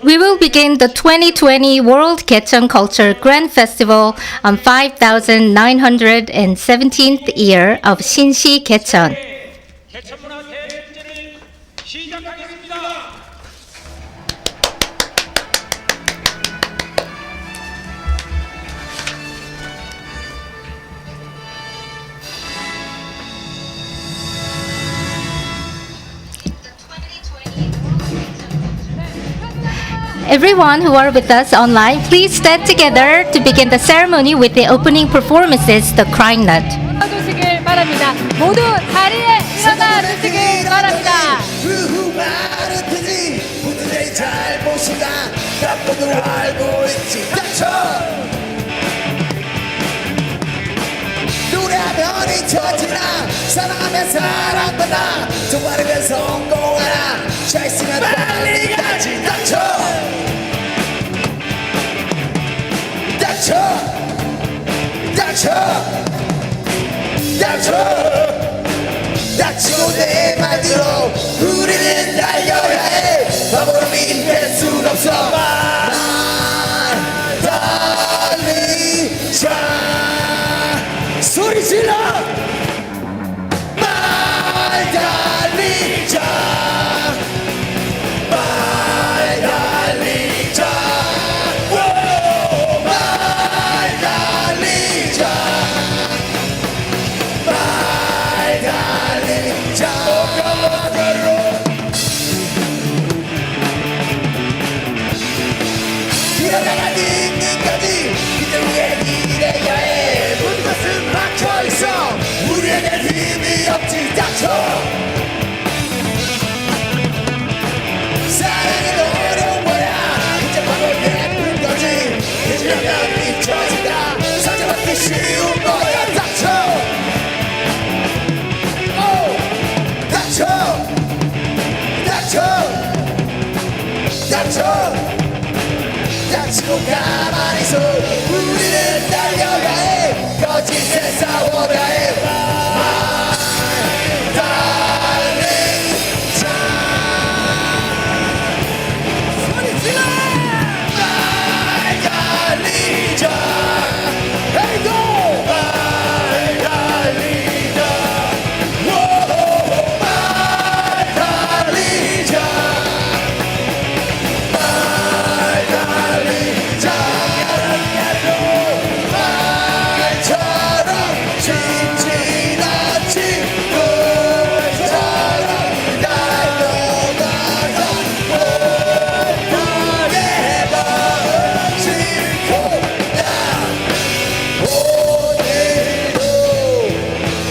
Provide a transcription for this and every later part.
We will begin the 2020 World Gaecheon Culture Grand Festival on 5,917th year of Shinshi Gaecheon. 개천문화 대행진을 시작하겠습니다. Everyone who are with us online, please stand together to begin the ceremony with the opening performances, The Crying Nut. 주시길 바랍니다. 모두 자리에 일어나 주시길 바랍니다. 노래하면 잊혀지나 사랑하면 사랑받아 정말이면 성공하나 잘 있으면 빨리 같이 닥쳐 닥쳐 닥쳐 닥쳐 닥치고 내 말대로 우리는 달려야 해 바보로 밀릴 순 없어 말 달리자 소리 질러 말 달리자 말 달리자 말 달리자 말 달리자 길어나가는 끝까지 그들 위해 일해야 해 모든 것은 막혀있어 우리에겐 힘이 없지 닥쳐 사랑은 어려운 거야 복잡하고 예쁜 거지 잊으려면 잊혀진다 상처받기 쉬운 거야 닥쳐 오 닥쳐 닥쳐 닥쳐 닥치고 가만히 있어 우리는 달려야 해 거짓에 싸워야 해 말 달리자 소리 질러 말 달리자 Hey go 말 달리자 말 달리자 말 달리자 말처럼 진진하지 너처럼 달려가자 못하게 해봐 싫고 나 오늘도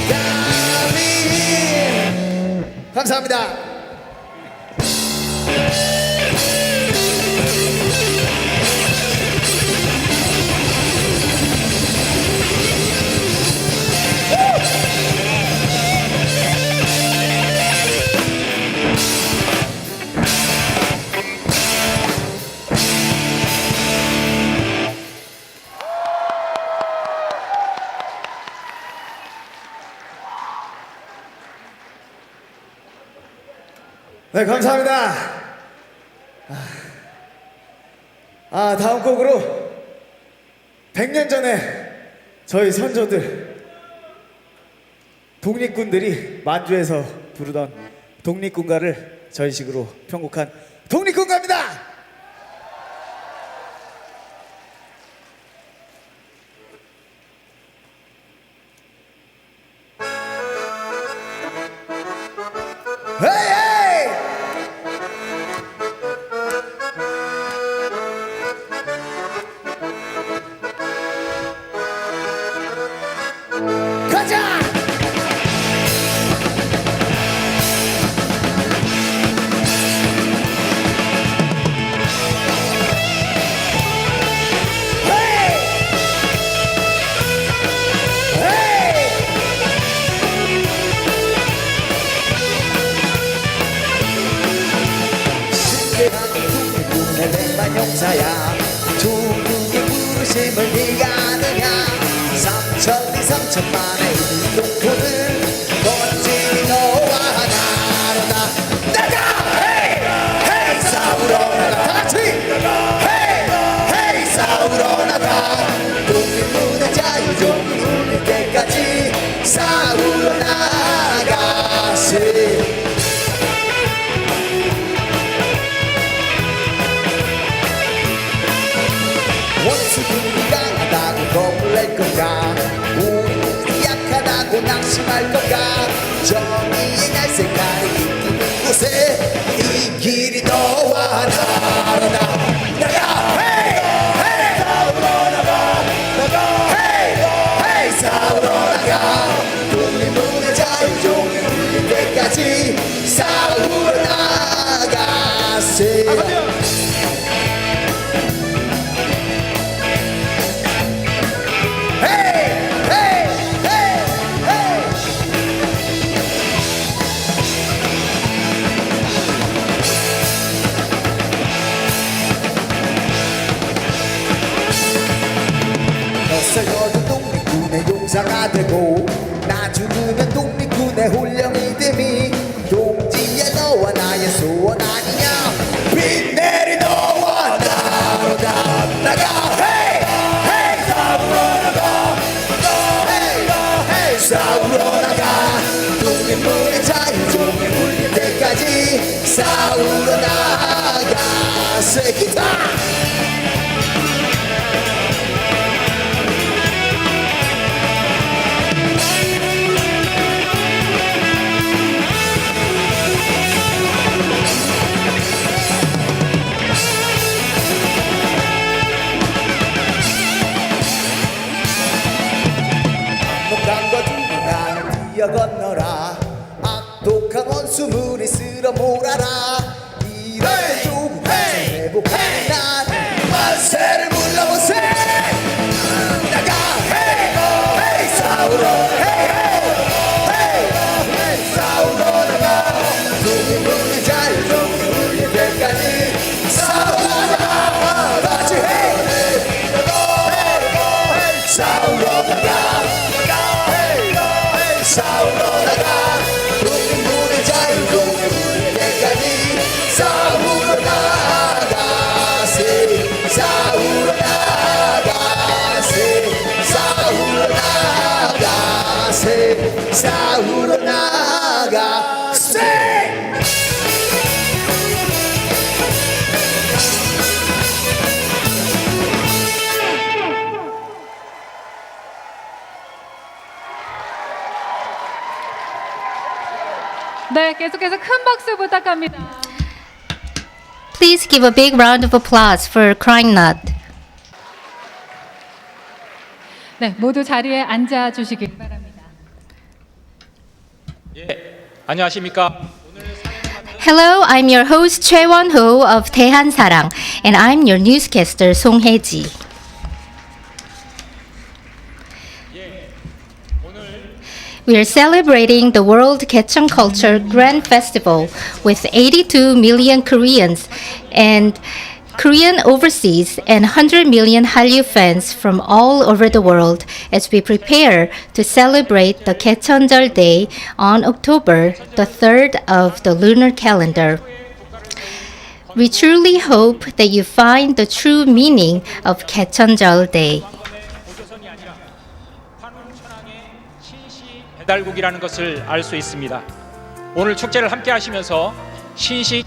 감히 감사합니다. 네, 감사합니다. 다음 곡으로 100년 전에 저희 선조들 독립군들이 만주에서 부르던 독립군가를 저희식으로 편곡한 독립군가입니다. 헤이! 가자! 용사야 조국의 부르심을 네가 아느냐 3천리 3천만의 인동포는 멋진 너와 나로다 내가 헤이! 헤이! 조심할 것가 정의의 날 색깔이 깃든 곳에 이 길이 너와 나로 나가 헤이 헤이 싸우러 나가 헤이 싸우러 나가 독립문의 자유종이 울릴 때까지 싸우러 나가세 너는 독립군의 용사가 되고 나 죽으면 독립군의 홀령이 됨이 동지야 너와 나의 소원 아니냐 빛 내린 너와 나로 나가 헤이 헤이 싸우러 나가 헤이 싸우러 나가 독립문의 자유종이 울릴 때까지 싸우러 나가 새끼다 강과 중간을 뛰어 건너라 악독한 원수물이 쓸어 몰아라 이런 조국을 회복하는 날 만세를 불러보세 나가 헤이 싸우러 헤이 싸우러 나가 독립문의 자유종이 울릴 때까지 싸우러 나가 같이 헤이 싸우러 나가 싸우러 나가 독립문의 자유종이 울릴 때까지 싸우러 나가세 싸우러 나가세 싸우러 나가세 싸우러 나가세 네, 계속해서 큰 박수 부탁합니다. Please give a big round of applause for Crying Nut. 네, 모두 자리에 앉아 주시길 바랍니다. 예, 안녕하십니까? Hello, I'm your host Choi Won-ho of Daehan Sarang, and I'm your newscaster Song Hae-ji. We are celebrating the World Gaecheon Culture Grand Festival with 82 million Koreans and Korean overseas and 100 million Hallyu fans from all over the world as we prepare to celebrate the Gaecheonjeol Day on October the 3rd of the lunar calendar. We truly hope that you find the true meaning of Gaecheonjeol Day. 배달국이라는 것을 알 수 있습니다. 오늘 축제를 함께 하시면서 신시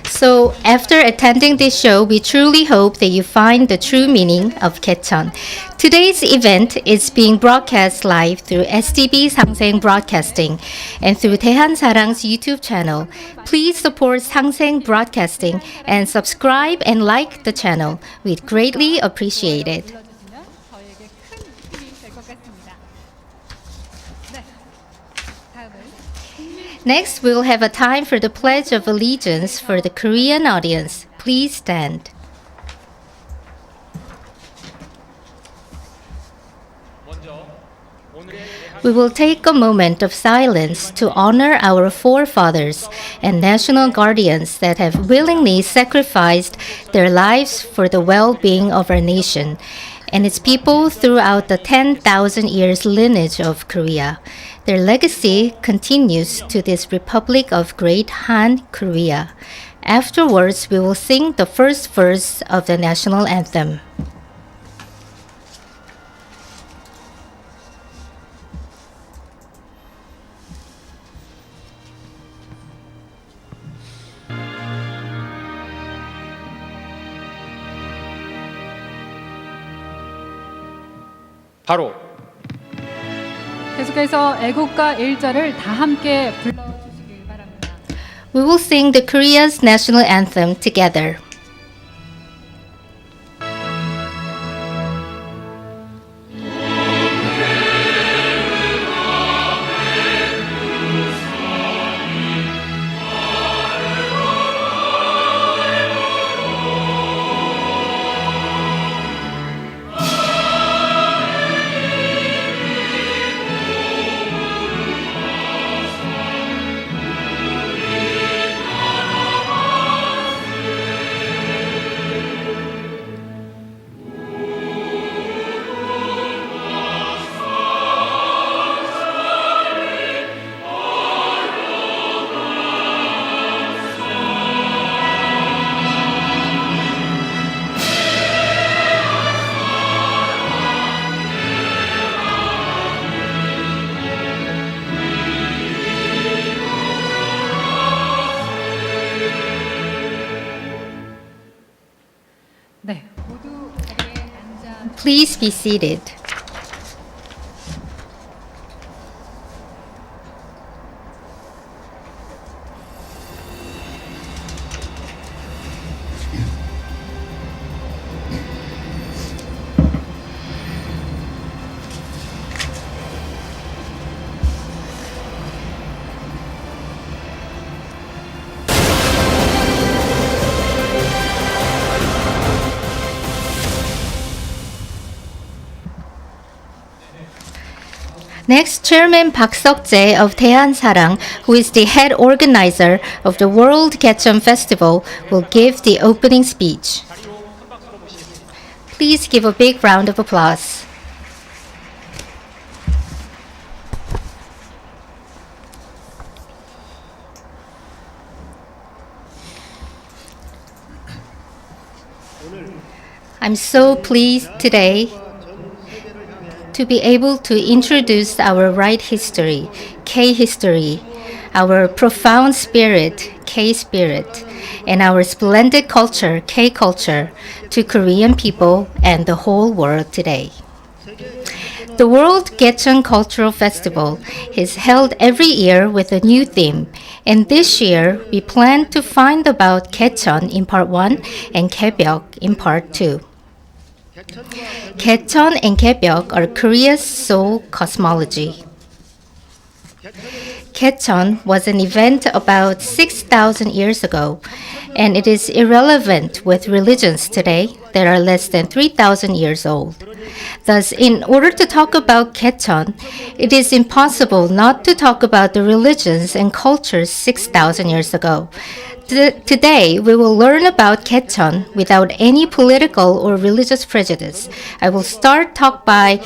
So, after attending this show, we truly hope that you find the true meaning of Gaecheon. Today's event is being broadcast live through STB Sangseng Broadcasting and through Daehan Sarang's YouTube channel. Please support Sangseng Broadcasting and subscribe and like the channel. We'd greatly appreciate it. 불러주시면 저희에게 큰 힘이 될 것 같습니다. 네, 다음은 Next, we will have a time for the Pledge of Allegiance for the Korean audience. Please stand. We will take a moment of silence to honor our forefathers and national guardians that have willingly sacrificed their lives for the well-being of our nation and its people throughout the 10,000 years lineage of Korea. Their legacy continues to this Republic of Great Han, Korea. Afterwards, we will sing the first verse of the national anthem. 바로 계속해서 애국가 1절을 다 함께 불러주시길 바랍니다. We will sing the Korea's national anthem together. 네, 모두 자리에 앉아 Please be seated. Next, Chairman Park Seok-jae of Daehan-sarang, who is the head organizer of the World Gaecheon Festival, will give the opening speech. Please give a big round of applause. I'm so pleased today to be able to introduce our right history, K history, our profound spirit, K spirit, and our splendid culture, K culture, to Korean people and the whole world today. The World Gaecheon Cultural Festival is held every year with a new theme, and this year we plan to find about Gaecheon in part 1 and Gaebyuk in part 2. Gaecheon and Gaebyuk are Korea's soul cosmology. Gaecheon was an event about 6,000 years ago, and it is irrelevant with religions today that are less than 3,000 years old. Thus, in order to talk about Gaecheon, it is impossible not to talk about the religions and cultures 6,000 years ago. Today, we will learn about Gaecheon without any political or religious prejudice. I will start talk by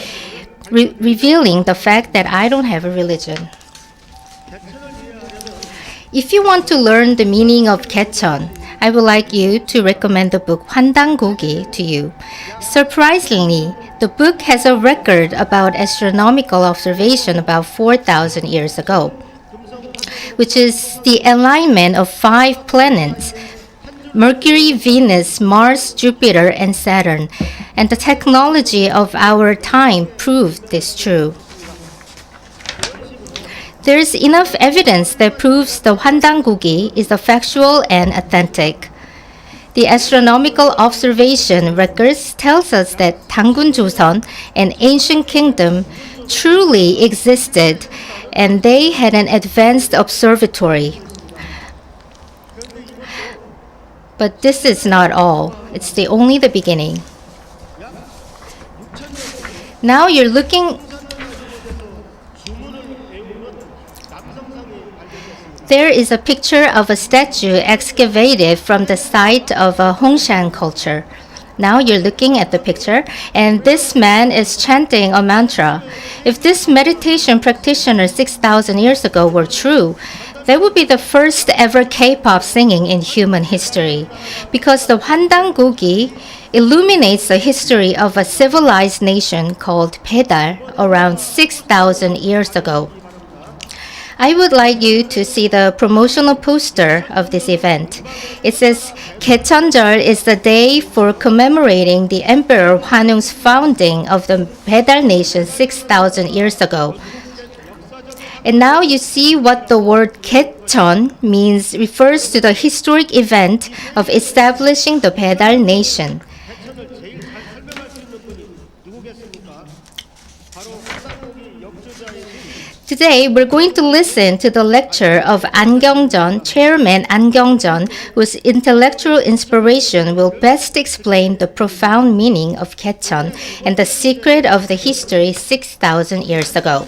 revealing the fact that I don't have a religion. If you want to learn the meaning of Gaecheon, I would like you to recommend the book 환단고기 to you. Surprisingly, the book has a record about astronomical observation about 4,000 years ago, which is the alignment of 5 planets: Mercury, Venus, Mars, Jupiter, and Saturn. And the technology of our time proved this true. There is enough evidence that proves the 환단고기 is factual and authentic. The astronomical observation records tells us that Tangun Joseon, an ancient kingdom, truly existed, and they had an advanced observatory. But this is not all. It's only the beginning. Now you're looking. There is a picture of a statue excavated from the site of a Hongshan culture. Now you're looking at the picture, and this man is chanting a mantra. If this meditation practitioner 6,000 years ago were true, that would be the first ever K-pop singing in human history, because the 환단고기 illuminates the history of a civilized nation called Baedal around 6,000 years ago. I would like you to see the promotional poster of this event. It says, Gaecheonjeol is the day for commemorating the Emperor Hwanung's founding of the Baedal nation 6,000 years ago. And now you see what the word Gaecheon means refers to the historic event of establishing the Baedal nation. 개천을 제일 잘 설명할 수 있는 분이 누구겠습니까? 바로 화상목이 역주자이신 Today, we're going to listen to the lecture of An Gyeong-jeon, Chairman An Gyeong-jeon, whose intellectual inspiration will best explain the profound meaning of Gaecheon and the secret of the history 6,000 years ago.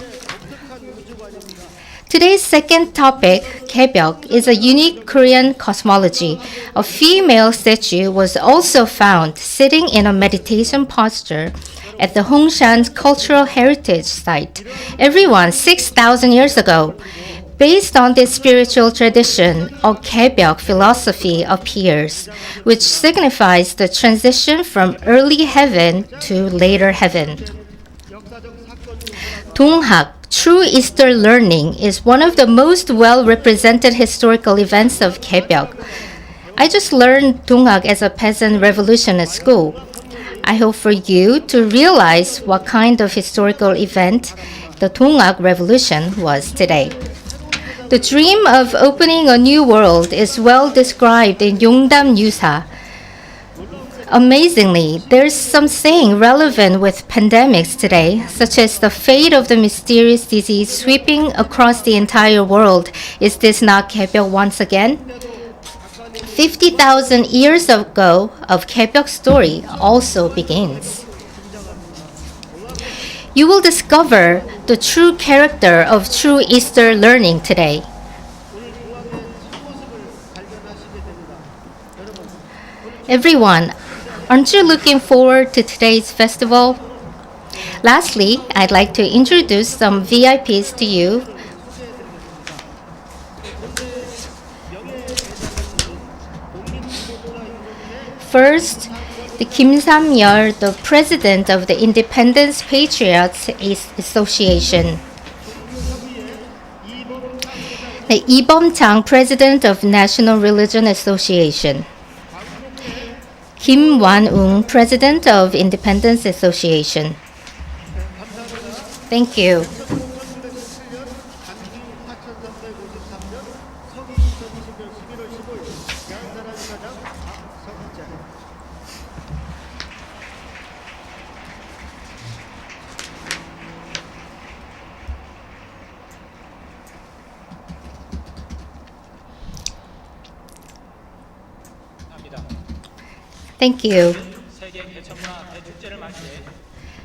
Today's second topic, Gaebyok, is a unique Korean cosmology. A female statue was also found sitting in a meditation posture at the Hongshan Cultural Heritage Site, everyone 6,000 years ago. Based on this spiritual tradition, a Gaebyok philosophy appears, which signifies the transition from early heaven to later heaven. Donghak, true Eastern learning, is one of the most well-represented historical events of Gaebyok. I just learned Donghak as a peasant revolution at school. I hope for you to realize what kind of historical event the Donghak Revolution was today. The dream of opening a new world is well described in Yongdam Yusa. Amazingly, there's some saying relevant with pandemics today, such as the fate of the mysterious disease sweeping across the entire world. Is this not Gaebyok once again? 50,000 years ago of Gaebyok's story also begins. You will discover the true character of true Eastern learning today. Everyone, aren't you looking forward to today's festival? Lastly, I'd like to introduce some VIPs to you. First, the Kim Sam-yeol, the president of the Independence Patriots Association. The Lee Bum-chang, president of National Religion Association. Kim Wan-ung, president of Independence Association. Thank you. Thank you. 세계 개천문화 대축제를 맞이해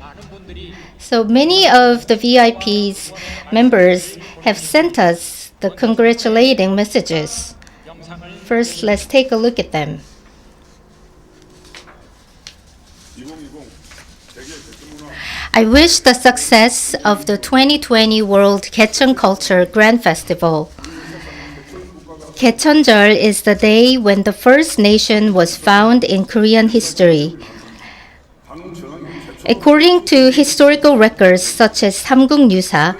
많은 분들이 So many of the VIPs members have sent us the congratulating messages. 영상을 First, let's take a look at them. 2020 세계 대중문화 I wish the success of the 2020 World Gaecheon Culture Grand Festival. Gaecheonjeol is the day when the first nation was found in Korean history. According to historical records such as Samgung Yusa,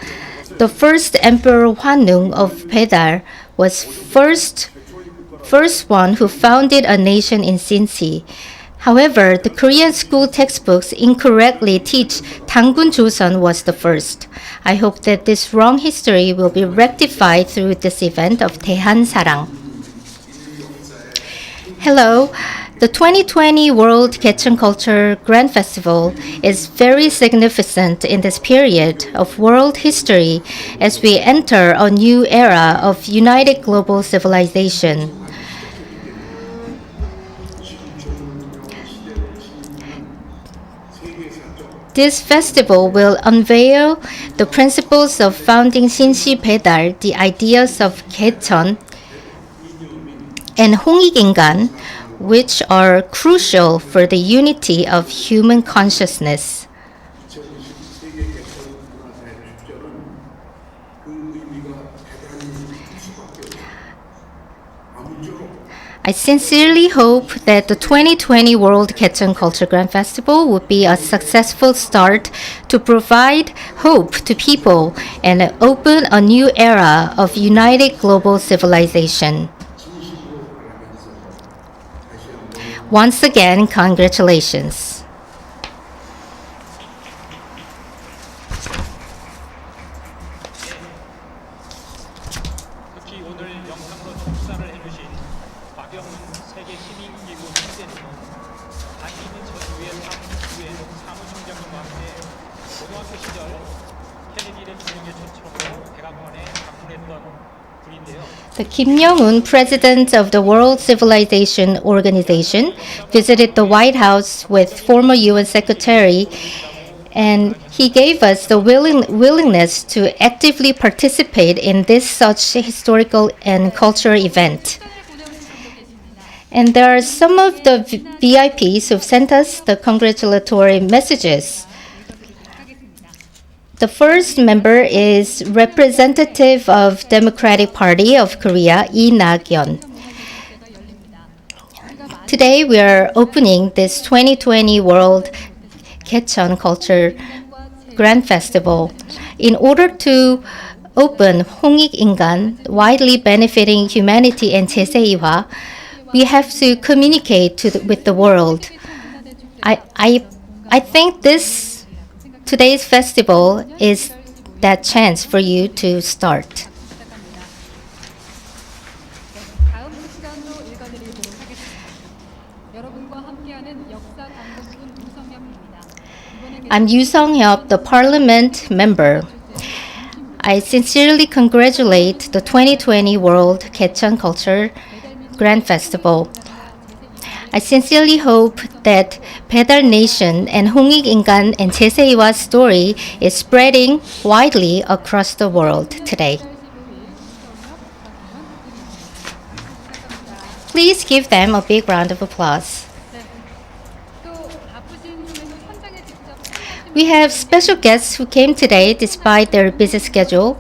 the first Emperor Hwanung of Baedal was first one who founded a nation in Sinsi. However, the Korean school textbooks incorrectly teach Dangun Joseon was the first. I hope that this wrong history will be rectified through this event of Daehan Sarang. Hello. The 2020 World Gaecheon Culture Grand Festival is very significant in this period of world history as we enter a new era of united global civilization. This festival will unveil the principles of founding Sinsi Baedal, the ideas of Gaecheon and Hongik-ingan, which are crucial for the unity of human consciousness. I sincerely hope that the 2020 World Gaecheon Culture Grand Festival will be a successful start to provide hope to people and open a new era of united global civilization. Once again, congratulations. 세계 시민기구 총재는 반기문 전 유엔 사무총장님과 함께 고등학교 시절 케네디 대통령의 초청으로 백악관에 방문했던 분인데요. The Kim Jong-un, president of the World Civilization Organization, visited the White House with former UN Secretary, and he gave us the willingness to actively participate in this such historical and cultural event. And there are some of the VIPs who've sent us the congratulatory messages. The first member is representative of Democratic Party of Korea, Lee Gaecheon. Today we are opening this 2020 World Gaecheon Culture Grand Festival. In order to open 홍익 인간, widely benefiting humanity and 제세이화, we have to communicate with the world. I think today's festival is that chance for you to start. 다음 시간으로 읽어드리도록 하겠습니다. 여러분과 함께하는 역사 당국군 우성엽입니다. I'm Yoo Sung-hyup, the parliament member. I sincerely congratulate the 2020 World Gaecheon Culture Grand Festival. I sincerely hope that 배달 Nation and 홍익 인간 and 제세이와's story is spreading widely across the world today. Please give them a big round of applause. 또 바쁘신 중에도 현장에 직접 참여하신 We have special guests who came today despite their busy schedule.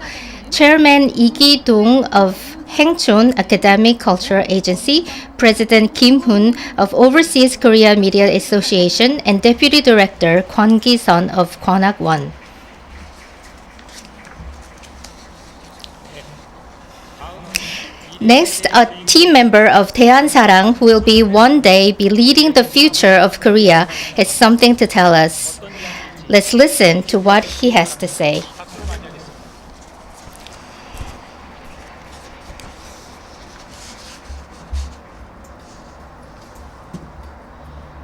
Chairman Lee Ki-dong of Gaecheon Academic Cultural Agency, President Kim Hoon of Overseas Korea Media Association, and Deputy Director Kwon Gi-sun of Kwonak-won. Next, a team member of 대한사랑 who will one day be leading the future of Korea has something to tell us. Let's listen to what he has to say.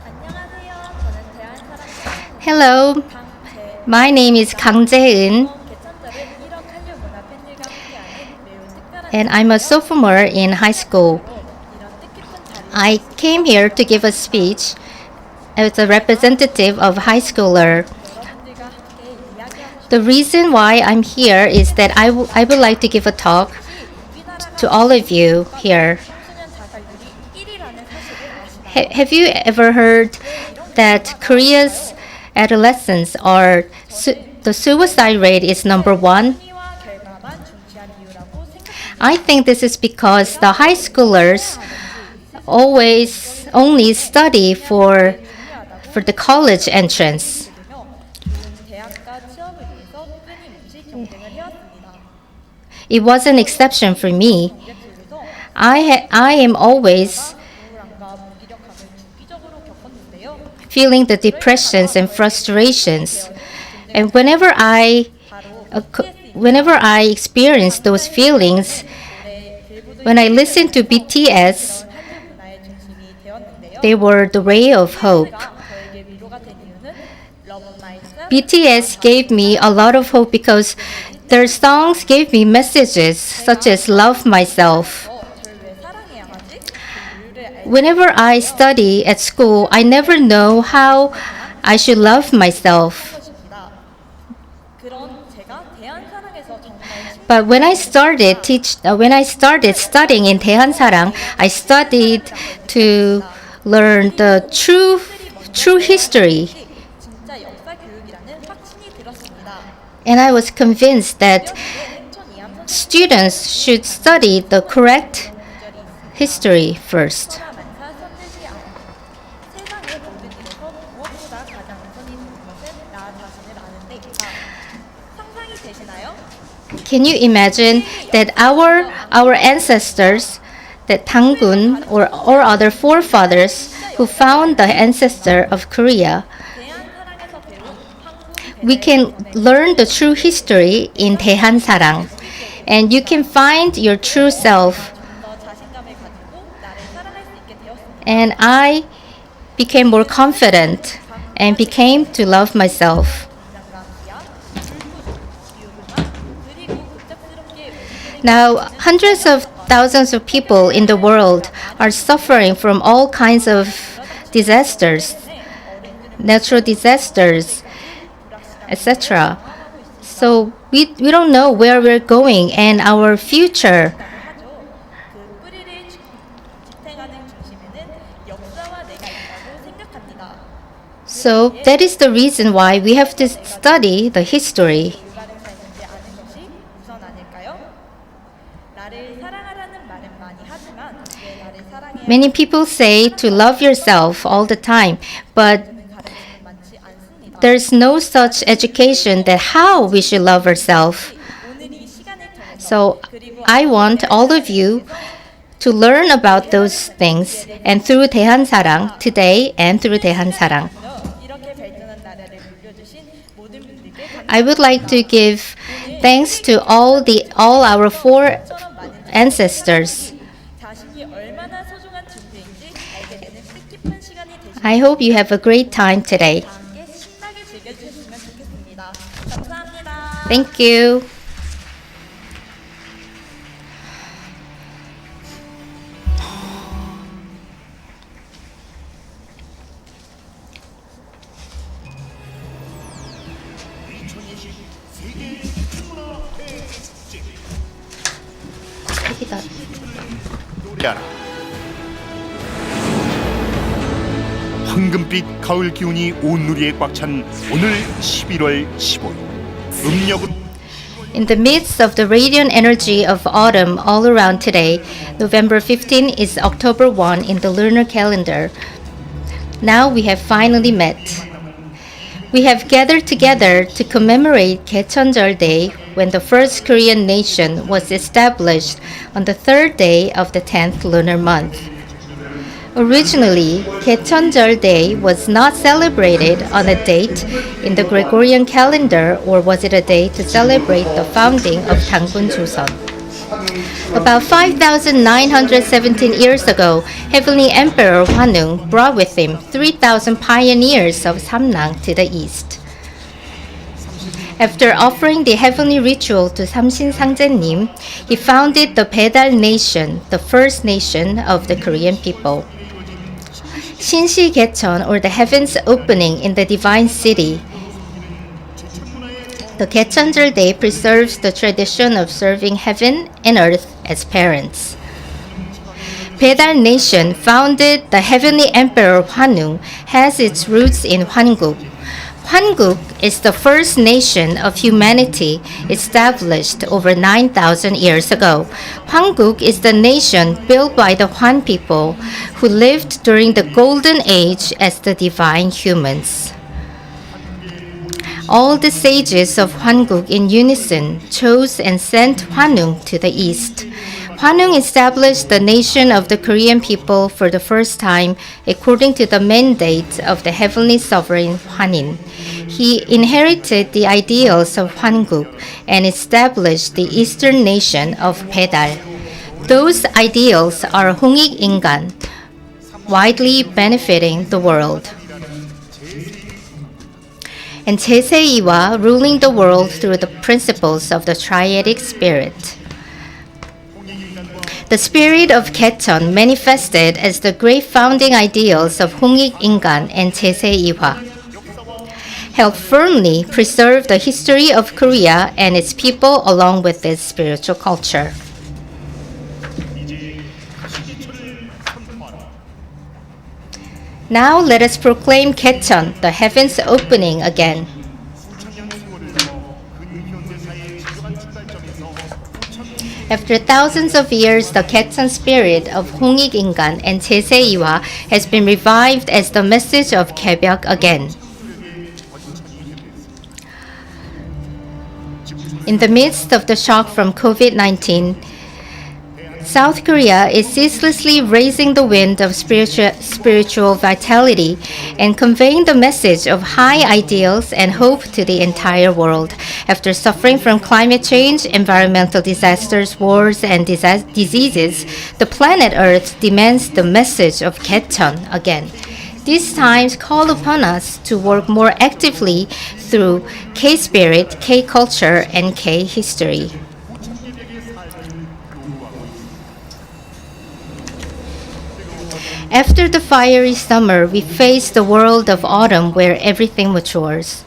안녕하세요. 저는 대한사랑 Hello, my name is Kang Jae-eun, 개천절을 1억 한류 문화 팬들과 함께하는 매우 특별한 and I'm a sophomore in high school. 이런 뜻깊은 자리에 I came here to give a speech as a representative of high schooler. 여러분들과 함께 이야기하고 The reason why I'm here is that I would like to give a talk 우리나라가 to all of you here. 청소년 자살률이 1위라는 사실을 아시나요? Have you ever heard that Korea's adolescents the suicide rate is number one? 순위와 결과만 중시한 이유라고 생각합니다. I think this is because the high schoolers always only study for the college entrance. 좋은 대학과 취업을 위해서 끊임없이 경쟁을 해왔습니다. It was an exception for me. 공격실에서 I am always 우울함과 무기력함을 주기적으로 겪었는데요. feeling the depressions and frustrations. And whenever I experience those feelings, when I listen to BTS, 한류 문화의 중심이 되었는데요. they were the ray of hope. 저에게 위로가 된 이유는 Love Myself BTS gave me a lot of hope because their songs gave me messages such as Love Myself. 저를 왜 사랑해야 하지? 그 이유를 알고 Whenever I study at school, I never know how I should love myself. 싶습니다. 그런 제가 대한사랑에서 정말 But when I started studying in 대한사랑, I studied to learn the true history, 진짜 역사 교육이라는 확신이 들었습니다. and I was convinced that 행천 이함 students should study the correct history first. 만사 선들지 않아 세상의 모든 일에서 무엇보다 가장 우선이 되는 것은 나 자신을 아는 데 있다. 상상이 되시나요? Can you imagine that our ancestors, that Tangun or other forefathers who found the ancestor of Korea, 대한사랑에서 배운 한국 we can learn the true history in 대한사랑, and you can find your true self 더 자신감을 가지고 나를 사랑할 수 and I became more confident and became to love myself. Now, hundreds of thousands of people in the world are suffering from all kinds of disasters, natural disasters, etc. So we don't know where we're going and our future. 그 뿌리를 지탱하는 중심에는 역사와 내가 있다고 생각합니다. So that is the reason why we have to study the history. 올바른 삶인지 아는 것이 우선 아닐까요? 나를 사랑하라는 말은 많이 하지만 왜 나를 사랑해야 Many people say to love yourself all the time, but 하는 가르침은 많지 않습니다. there's no such education that how we should love ourselves. 오늘 이 시간을 통해서 So 그리고 I want all of you to learn about those things and through 대한사랑 today and through 대한사랑. 이렇게 발전한 나라를 물려주신 모든 분들께 I would like to give thanks to all our four ancestors. 자신이 얼마나 소중한 존재인지 알게 되는 뜻깊은 시간이 되시길 I hope you have a great time today. 함께 신나게 즐겨주셨으면 좋겠습니다. 감사합니다. Thank you. 노래하라. 황금빛 가을 기운이 온 누리에 꽉 찬 오늘 11월 15일 음력으로 In the midst of the radiant energy of autumn all around today, November 15 is October 1 in the lunar calendar. Now we have finally met. We have gathered together to commemorate Gaecheon Day when the first Korean nation was established on the third day of the 10th lunar month. Originally, Gaecheon Day was not celebrated on a date in the Gregorian calendar, or was it a day to celebrate the founding of Tangun Joseon? About 5,917 years ago, Heavenly Emperor Hwanung brought with him 3,000 pioneers of Samnang to the east. After offering the heavenly ritual to Samsin Sangjenim, he founded the Baedal nation, the first nation of the Korean people. Shinshi Gaecheon, or the heavens opening in the divine city. The Gaecheon Day preserves the tradition of serving heaven and earth as parents. Baedal nation, founded the heavenly emperor Hwanung, has its roots in Hwanguk. Hwanguk is the first nation of humanity established over 9,000 years ago. Hwanguk is the nation built by the Hwan people who lived during the golden age as the divine humans. All the sages of Hwanguk in unison chose and sent Hwanung to the east. Hwanung established the nation of the Korean people for the first time according to the mandate of the heavenly sovereign Hwanin. He inherited the ideals of Hwanguk and established the eastern nation of Baedal. Those ideals are Hongik Ingan, widely benefiting the world, and Taeseiwa, ruling the world through the principles of the triadic spirit. The spirit of Gaecheon manifested as the great founding ideals of Hongik Ingan and Taeseiwa help firmly preserve the history of Korea and its people along with its spiritual culture. Now let us proclaim Gaecheon, the heavens opening again. After thousands of years, the Gaecheon spirit of Hongik Ingan and Taeseiwa has been revived as the message of Gaebyuk again. In the midst of the shock from COVID-19, South Korea is ceaselessly raising the wind of spiritual vitality and conveying the message of high ideals and hope to the entire world. After suffering from climate change, environmental disasters, wars, and diseases, the planet Earth demands the message of Gaecheon again. These times call upon us to work more actively through K-spirit, K-culture, and K-history. After the fiery summer, we face the world of autumn where everything matures.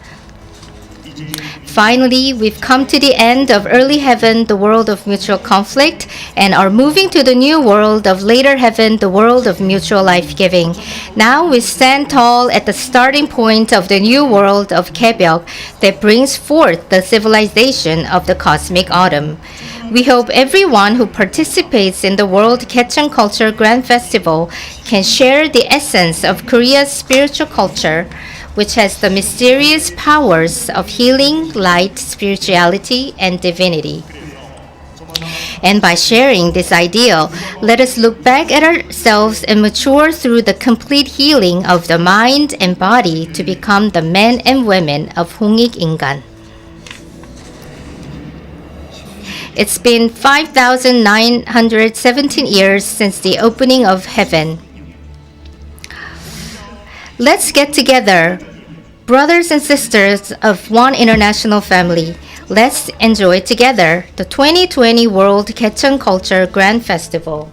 Finally, we've come to the end of early heaven, the world of mutual conflict, and are moving to the new world of later heaven, the world of mutual life-giving. Now we stand tall at the starting point of the new world of Gaecheon that brings forth the civilization of the cosmic autumn. We hope everyone who participates in the World Gaecheon Culture Grand Festival can share the essence of Korea's spiritual culture, which has the mysterious powers of healing, light, spirituality, and divinity. And by sharing this ideal, let us look back at ourselves and mature through the complete healing of the mind and body to become the men and women of Hongik Ingan. It's been 5,917 years since the opening of heaven. Let's get together, brothers and sisters of one international family. Let's enjoy together the 2020 World Gaecheon Culture Grand Festival.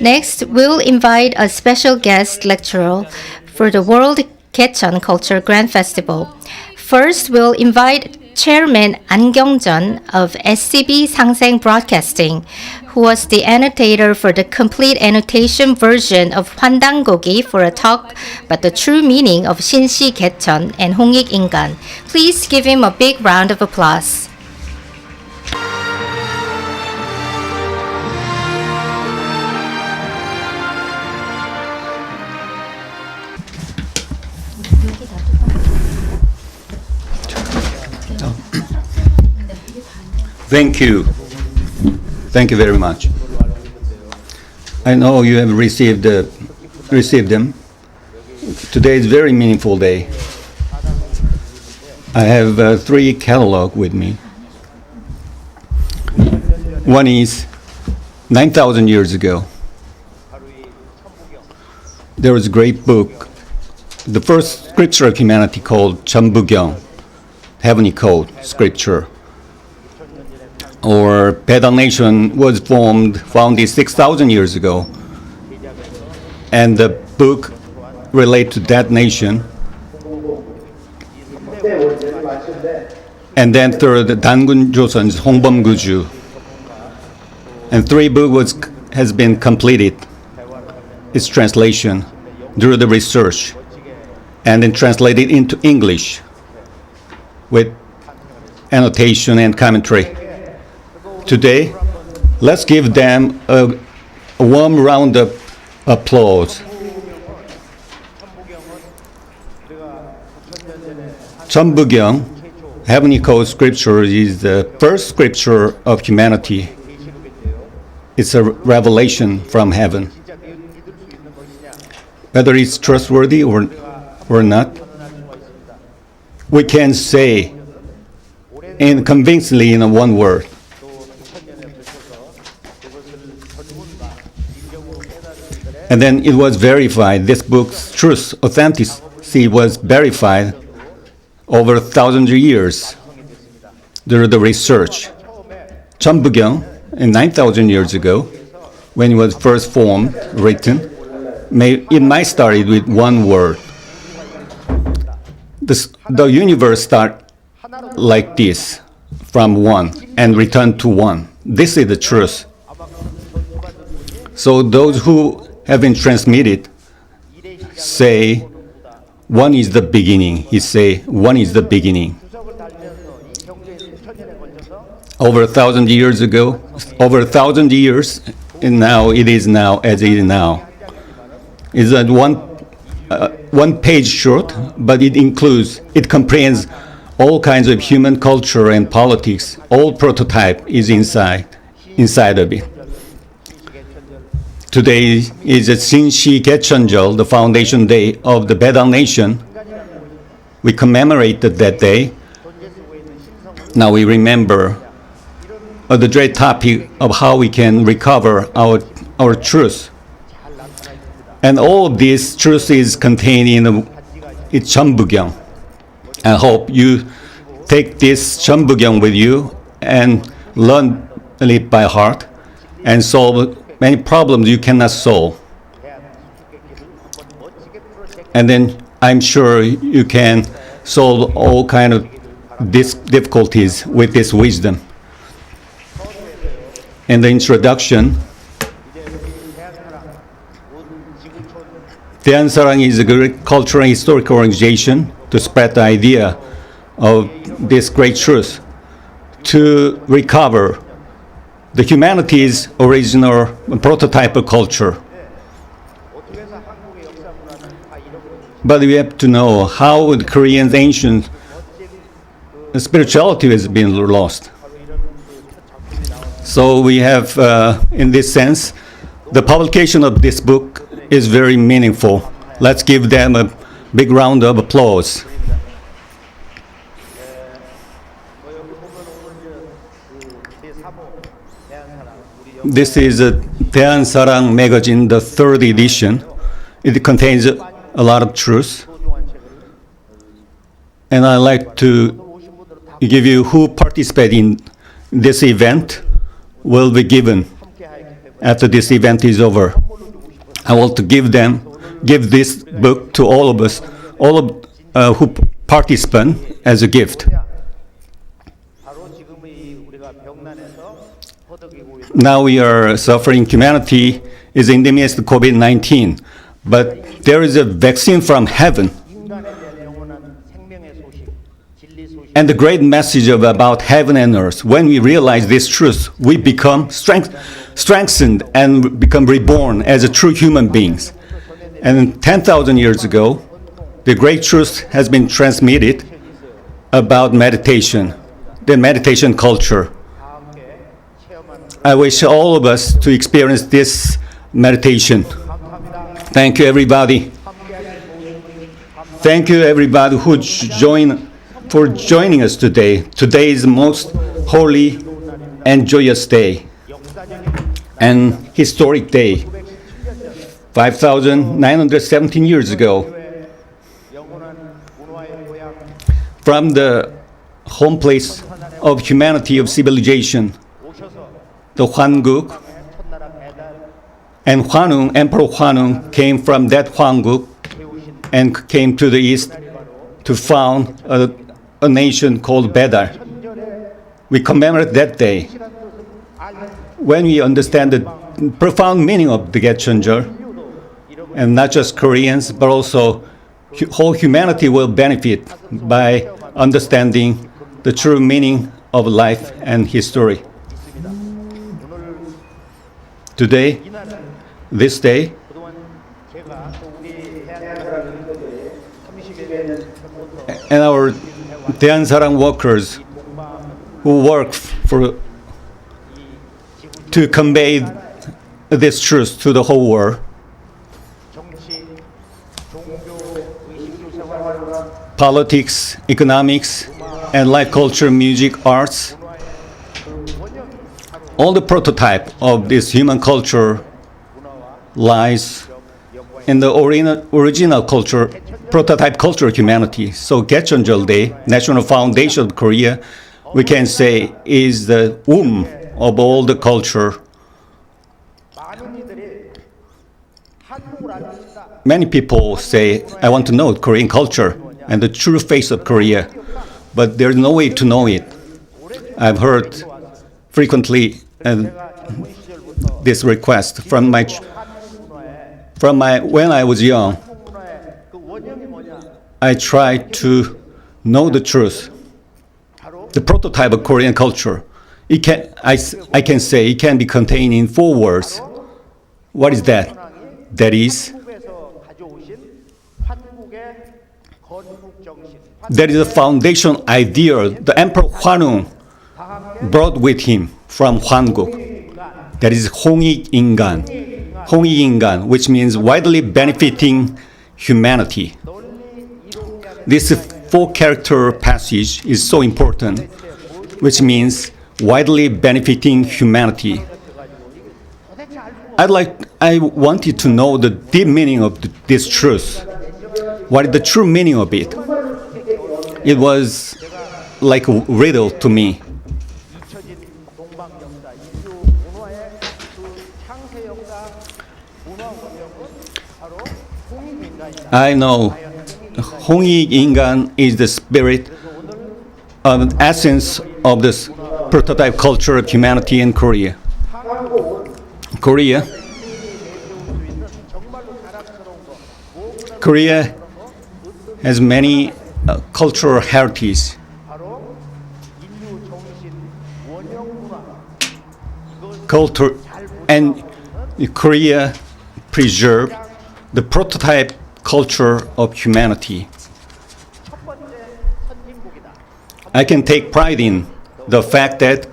Next, we'll invite a special guest lecturer for the World Gaecheon Culture Grand Festival. First, we'll invite Chairman An Kyung-jeon of SCB Sangseng Broadcasting, who was the annotator for the complete annotation version of Hwandangogi for a talk about the true meaning of Shinshi Gaecheon and Hongik Ingan. Please give him a big round of applause. Thank you. Thank you very much. I know you have received them. Today is a very meaningful day. I have 3 catalogs with me. One is 9,000 years ago. There was a great book, the first scripture of humanity called Jeonbugyong, Heavenly Code Scripture. Or Pedang Nation was founded 6,000 years ago. And the book relates to that nation. And then third, Dangun Joseon's Hongbom Guju. And 3 books has been completed, its translation, through the research, and then translated into English with annotation and commentary. Today, let's give them a warm round of applause. Jeonbugyong, Heavenly Code Scripture, is the first scripture of humanity. It's a revelation from heaven. Whether it's trustworthy or not, we can say convincingly in one word, and then it was verified. This book's truth, authenticity was verified over 1,000 years through the research. Jeonbugyong, in 9,000 years ago, when it was first formed, written, it might start with one word. The universe starts like this, from one, and return to one. This is the truth. So those who have been transmitted say one is the beginning. He say one is the beginning. Over 1,000 years ago, over 1,000 years, and now it is now as it is now. Is that one one page short, but it comprehends all kinds of human culture and politics. All prototype is inside of it. Today is a Sinshi Gaecheon, the foundation day of the Beda Nation. We commemorated that day. Now we remember the great topic of how we can recover our truth. And all of this truth is contained in its Jeonbugyang. I hope you take this Jeonbugyang with you and learn it by heart and solve many problems you cannot solve. And then I'm sure you can solve all kind of difficulties with this wisdom. In the introduction, Daehansarang is a great cultural and historical organization to spread the idea of this great truth, to recover the humanity's original prototypal culture. But we have to know how the Korean ancient spirituality has been lost. So we have, in this sense, the publication of this book is very meaningful. Let's give them a big round of applause. This is a Daehansarang magazine, the third edition. It contains a lot of truth. And I'd like to give you who participated in this event will be given after this event is over. I want to give this book to all of us, all of who participate as a gift. Now we are suffering, humanity is in the midst of COVID-19, but there is a vaccine from heaven. And the great message about heaven and earth, when we realize this truth, we become strengthened and become reborn as a true human beings. And 10,000 years ago, the great truth has been transmitted about meditation, the meditation culture. I wish all of us to experience this meditation. Thank you, everybody. Thank you, everybody who for joining us today. Today is the most holy and joyous day and historic day. 5,917 years ago, from the home place of humanity, of civilization, the Hwanguk, and Hwanung, Emperor Hwanung came from that Hwanguk and came to the east to found a nation called Beda. We commemorate that day. When we understand the profound meaning of the Gaecheon, and not just Koreans, but also whole humanity will benefit by understanding the true meaning of life and history. Today, this day, and our Daehansarang workers who work to convey this truth to the whole world. Politics, economics, and life, culture, music, arts. All the prototype of this human culture lies in the original culture, prototype culture of humanity. So Gaecheon Day, National Foundation of Korea, we can say is the womb of all the culture. Many people say, I want to know Korean culture and the true face of Korea, but there's no way to know it. I've heard frequently this request from when I was young. I tried to know the truth, the prototype of Korean culture. I can say it can be contained in 4 words. What is that? That is That is a foundation idea the Emperor Hwanung brought with him from Hwanguk. That is 홍익인간, 홍익인간, which means widely benefiting humanity. This four-character passage is so important, which means widely benefiting humanity. I wanted to know the deep meaning of this truth. What is the true meaning of it? It was like a riddle to me. I know 홍익인간 is the spirit of essence of this prototype culture of humanity in Korea. Korea has many cultural heritage. Culture and Korea preserved the prototype culture of humanity. I can take pride in the fact that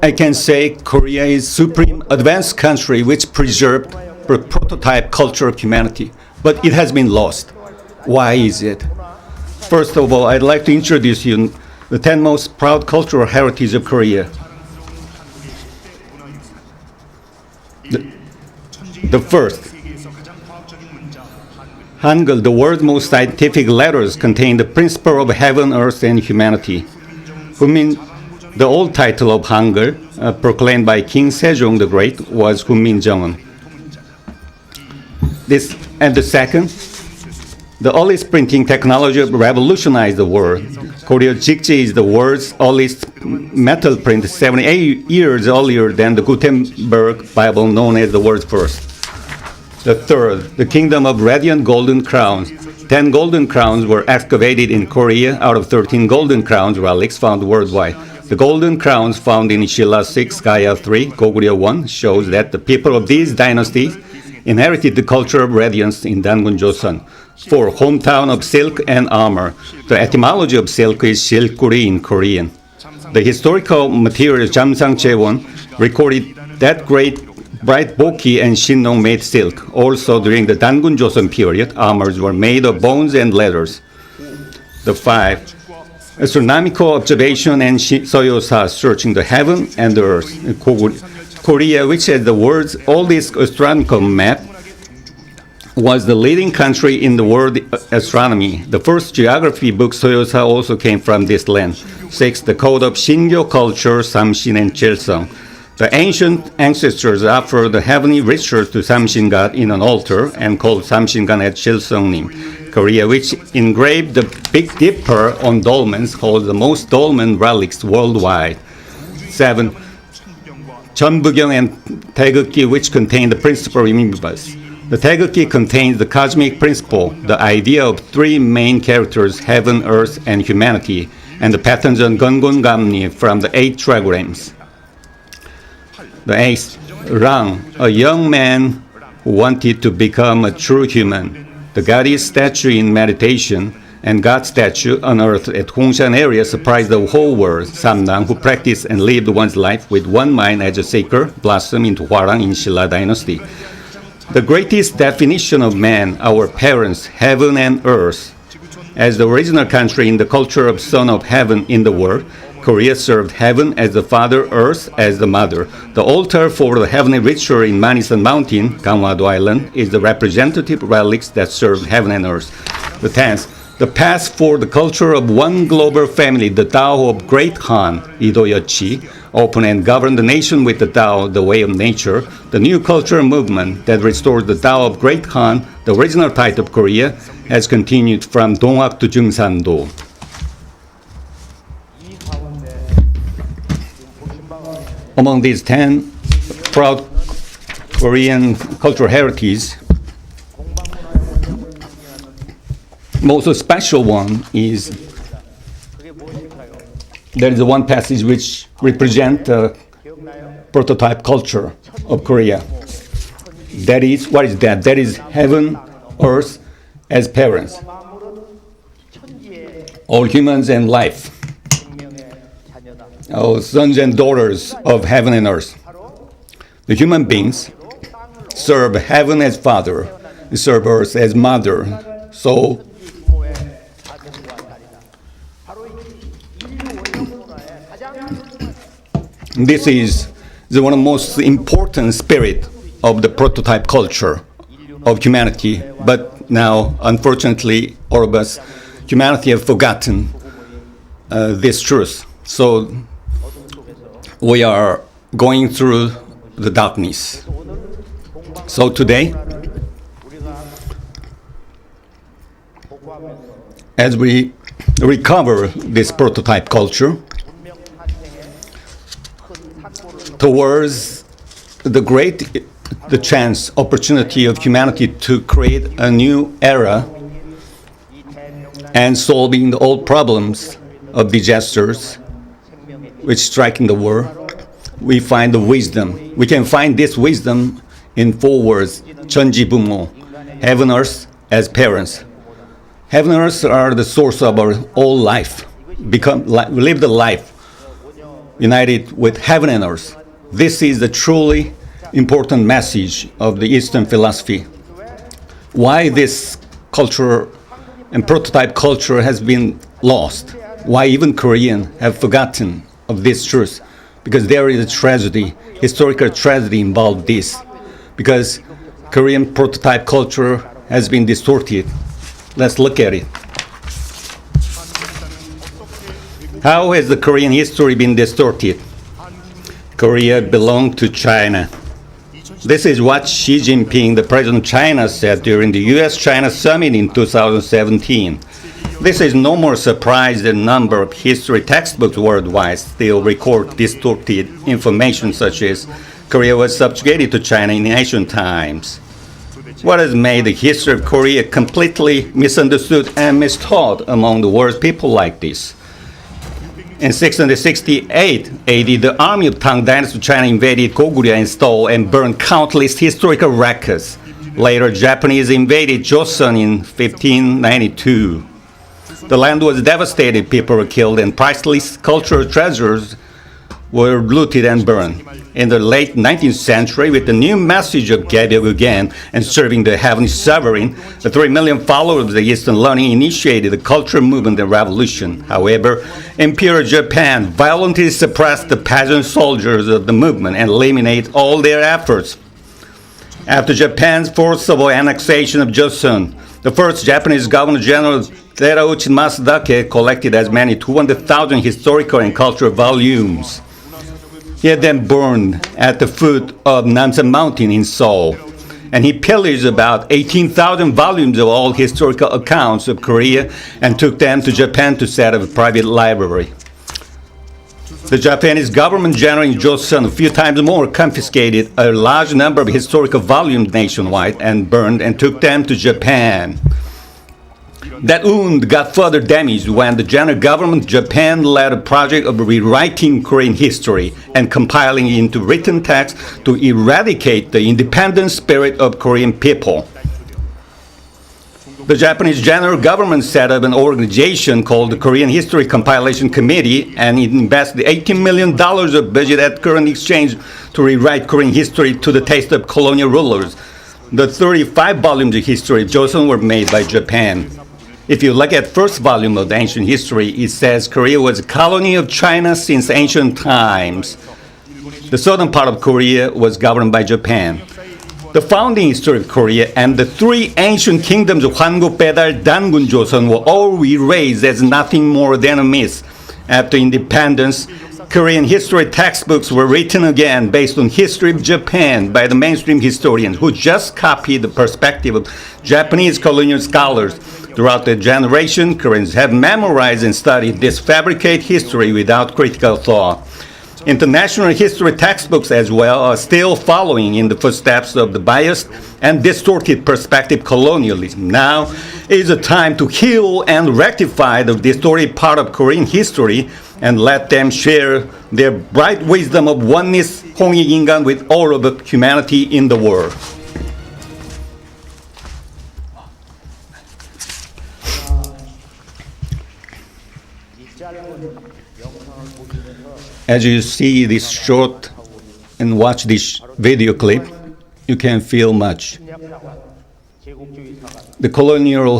I can say Korea is supreme advanced country which preserved the prototype culture of humanity, but it has been lost. Why is it? First of all, I'd like to introduce you the 10 most proud cultural heritage of Korea. The first, Hangul, the world's most scientific letters, contain the principle of heaven, earth, and humanity. The old title of Hangul, proclaimed by King Sejong the Great, was Hunminjeongeon. And the second, the earliest printing technology revolutionized the world. Korea Jikji is the world's earliest metal print, 78 years earlier than the Gutenberg Bible, known as the world's first. The third, the kingdom of radiant golden crowns. 10 golden crowns were excavated in Korea out of 13 golden crowns relics found worldwide. The golden crowns found in Shilla 6, Gaya 3, Goguryeo 1 shows that the people of these dynasties inherited the culture of radiance in Dangun Joseon. 4. Hometown of silk and armor. The etymology of silk is silkuri in Korean. The historical material Jamsang Chaewon recorded that great bright Boki and Shinnon made silk. Also during the Dangun Joseon period, armors were made of bones and leathers. The 5. Astronomical observation and Soyosa searching the heaven and the earth. Korea, which has the world's oldest astronomical map, was the leading country in the world astronomy. The first geography book, Soyosa, also came from this land. 6. The code of Shingo culture, Samshin and Chilsung. The ancient ancestors offered the heavenly rituals to Samshin god in an altar and called Samshin god at Chilsungnim. Korea, which engraved the Big Dipper on dolmens, holds the most dolmen relics worldwide. 7. Jeonbugyeong and Taegukgi, which contain the principle of Imibus. The Taegukgi contains the cosmic principle, the idea of three main characters, heaven, earth, and humanity, and the patterns on Gongon Gamni from the 8 trigrams. The 8th, Rang, a young man who wanted to become a true human. The goddess statue in meditation and God statue on earth at Hongshan area surprised the whole world. Samnang, who practiced and lived one's life with one mind as a seeker, blossomed into Hwarang in Shilla dynasty. The greatest definition of man, our parents, heaven and earth. As the original country in the culture of son of heaven in the world, Korea served heaven as the father, earth as the mother. The altar for the heavenly ritual in Manisan Mountain, Gangwado Island, is the representative relics that serve heaven and earth. The 10th, the path for the culture of one global family, the Tao of Great Han, Idoyochi, open and govern the nation with the Tao, the way of nature, the new cultural movement that restores the Tao of Great Han, the original title of Korea, has continued from Donghak to Jungsan-do. Among these 10 proud Korean cultural heritage, most special one is there is one passage which represents the prototype culture of Korea. That is, what is that? That is heaven Earth as parents. All humans and life, all sons and daughters of heaven and earth. The human beings serve heaven as father, serve earth as mother. So this is one of the most important spirit of the prototype culture of humanity. But now, unfortunately, all of us, humanity have forgotten this truth. So we are going through the darkness. So today, as we recover this prototype culture towards the chance, opportunity of humanity to create a new era and solving the old problems of disasters which striking the world, we find the wisdom. We can find this wisdom in 4 words: 전지부모, heaven earth as parents. Heaven and earth are the source of our all life. Live the life united with heaven and earth. This is the truly important message of the Eastern philosophy. Why this culture and prototype culture has been lost? Why even Koreans have forgotten of this truth? Because there is a tragedy, historical tragedy involved this. Because Korean prototype culture has been distorted. Let's look at it. How has the Korean history been distorted? Korea belonged to China. This is what Xi Jinping, the president of China, said during the US-China summit in 2017. This is no more surprise than a number of history textbooks worldwide still record distorted information such as Korea was subjugated to China in ancient times. What has made the history of Korea completely misunderstood and mistaught among the world's people like this? In 668 AD, the army of Tang Dynasty of China invaded Goguryeo and stole and burned countless historical records. Later, Japanese invaded Joseon in 1592. The land was devastated, people were killed, and priceless cultural treasures were looted and burned. In the late 19th century, with the new message of Gaecheon again and serving the heavenly sovereign, the 3 million followers of the Eastern learning initiated the cultural movement and revolution. However, Imperial Japan violently suppressed the peasant soldiers of the movement and eliminated all their efforts. After Japan's forcible annexation of Joseon, the first Japanese Governor-General Terauchi Masadake collected as many 200,000 historical and cultural volumes. He had them burned at the foot of Namsan Mountain in Seoul, and he pillaged about 18,000 volumes of all historical accounts of Korea and took them to Japan to set up a private library. The Japanese government general in Joseon a few times more confiscated a large number of historical volumes nationwide and burned and took them to Japan. That wound got further damaged when the general government of Japan led a project of rewriting Korean history and compiling it into written text to eradicate the independent spirit of Korean people. The Japanese general government set up an organization called the Korean History Compilation Committee, and it invested $18 million of budget at current exchange to rewrite Korean history to the taste of colonial rulers. The 35 volumes of history of Joseon were made by Japan. If you look at first volume of the ancient history, it says Korea was a colony of China since ancient times. The southern part of Korea was governed by Japan. The founding history of Korea and the 3 ancient kingdoms of Hwanguk, Baedal, Dangun, Joseon were all erased as nothing more than a myth. After independence, Korean history textbooks were written again based on history of Japan by the mainstream historians who just copied the perspective of Japanese colonial scholars. Throughout the generation, Koreans have memorized and studied this fabricated history without critical thought. International history textbooks as well are still following in the footsteps of the biased and distorted perspective colonialism. Now is the time to heal and rectify the distorted part of Korean history and let them share their bright wisdom of oneness, 홍익인간, with all of the humanity in the world. As you see this short and watch this video clip, you can feel much. The colonial,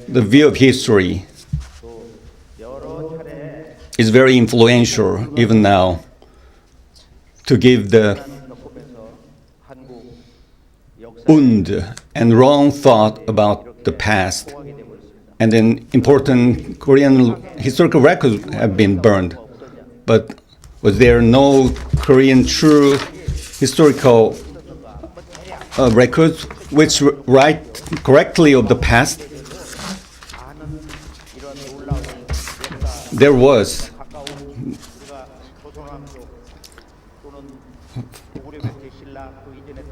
the view of history is very influential even now to give the wound and wrong thought about the past. And then important Korean historical records have been burned. But was there no Korean true historical records which write correctly of the past? There was.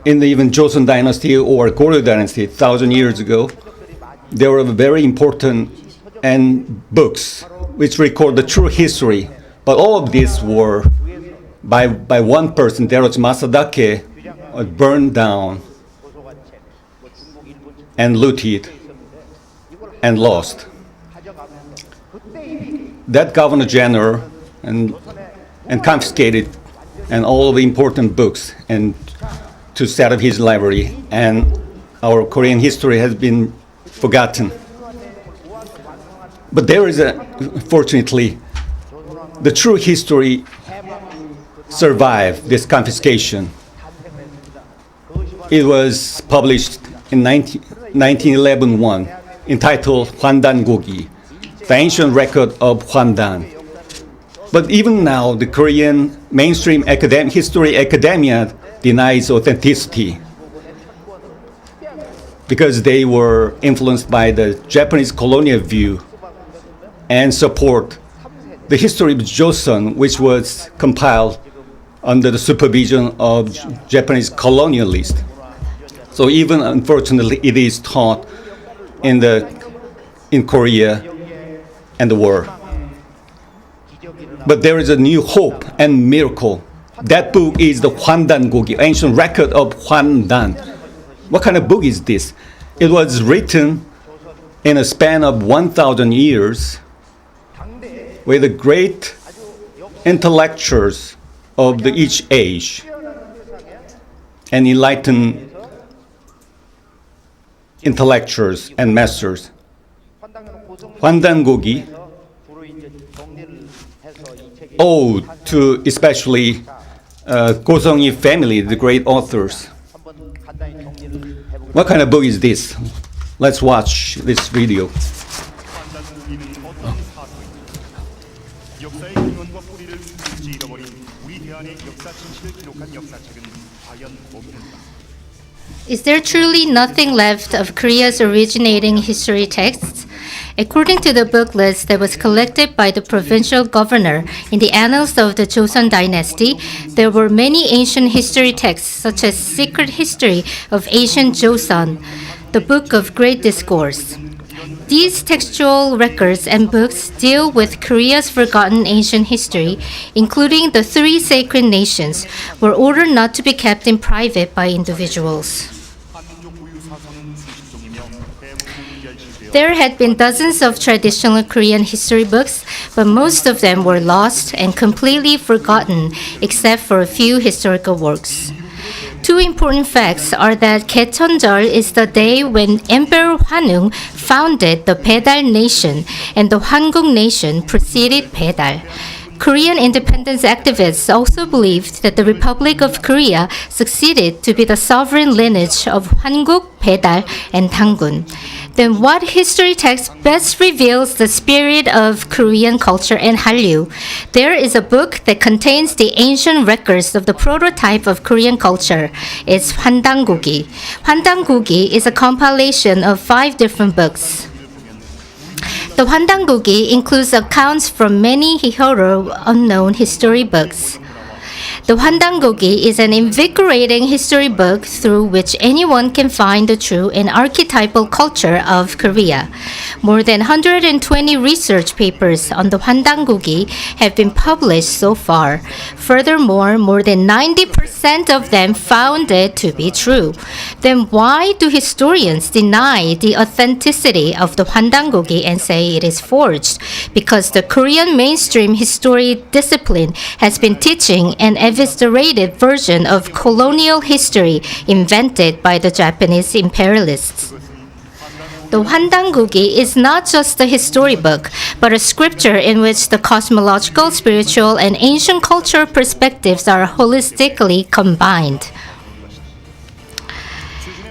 In the even Joseon dynasty or Goryeo dynasty, 1,000 years ago, there were very important and books which record the true history. But all of these were by one person. There was Masadake, burned down and looted and lost. That governor general and confiscated and all the important books and to set up his library, and our Korean history has been forgotten. But there is fortunately, the true history survived this confiscation. It was published in 1911 entitled Hwandan-gogi, the ancient record of Hwandan. But even now, the Korean mainstream history academia denies authenticity because they were influenced by the Japanese colonial view and support the history of Joseon, which was compiled under the supervision of Japanese colonialists. So even unfortunately, it is taught in Korea and the world. But there is a new hope and miracle. That book is the Hwandan-gogi, ancient record of Hwandan. What kind of book is this? It was written in a span of 1,000 years with the great intellectuals of each age and enlightened intellectuals and masters. Hwandan-gogi owed to especially Go-seong family, the great authors. What kind of book is this? Let's watch this video. 역사의 근원과 뿌리를 굳이 잃어버린 우리 대한의 역사 진실을 기록한 역사책은 과연 뭡니까? Is there truly nothing left of Korea's originating history texts? According to the book list that was collected by the provincial governor in the annals of the Joseon dynasty, there were many ancient history texts such as Secret History of Ancient Joseon, the Book of Great Discourse. These textual records and books deal with Korea's forgotten ancient history, including the three sacred nations, were ordered not to be kept in private by individuals. There had been dozens of traditional Korean history books, but most of them were lost and completely forgotten, except for a few historical works. Two important facts are that Gaecheon is the day when Emperor Hwanung founded the Baedal nation and the Hwanguk nation preceded Baedal. Korean independence activists also believed that the Republic of Korea succeeded to be the sovereign lineage of Hwanguk, Baedal, and Dangun. Then what history text best reveals the spirit of Korean culture and Hallyu? There is a book that contains the ancient records of the prototype of Korean culture. It's Hwandan-gogi. Hwandan-gogi is a compilation of 5 different books. The Hwandan-gogi includes accounts from many Hihoro unknown history books. The Hwandangogi is an invigorating history book through which anyone can find the true and archetypal culture of Korea. More than 120 research papers on the Hwandangogi have been published so far. Furthermore, more than 90% of them found it to be true. Then why do historians deny the authenticity of the Hwandangogi and say it is forged? Because the Korean mainstream history discipline has been teaching an eviscerated version of colonial history invented by the Japanese imperialists. The Hwandangogi is not just a history book, but a scripture in which the cosmological, spiritual, and ancient cultural perspectives are holistically combined.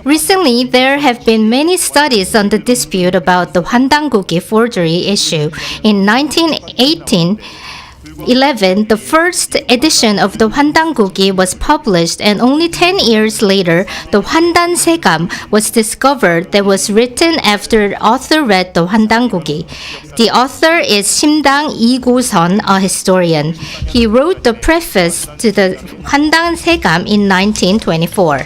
Recently, there have been many studies on the dispute about the Hwandangogi forgery issue. In 1911, the first edition of the Hwandangogi was published, and only 10 years later, the Hwandan Segam was discovered that was written after the author read the Hwandangogi. The author is Simdang Lee-go-sun, a historian. He wrote the preface to the Hwandan Segam in 1924.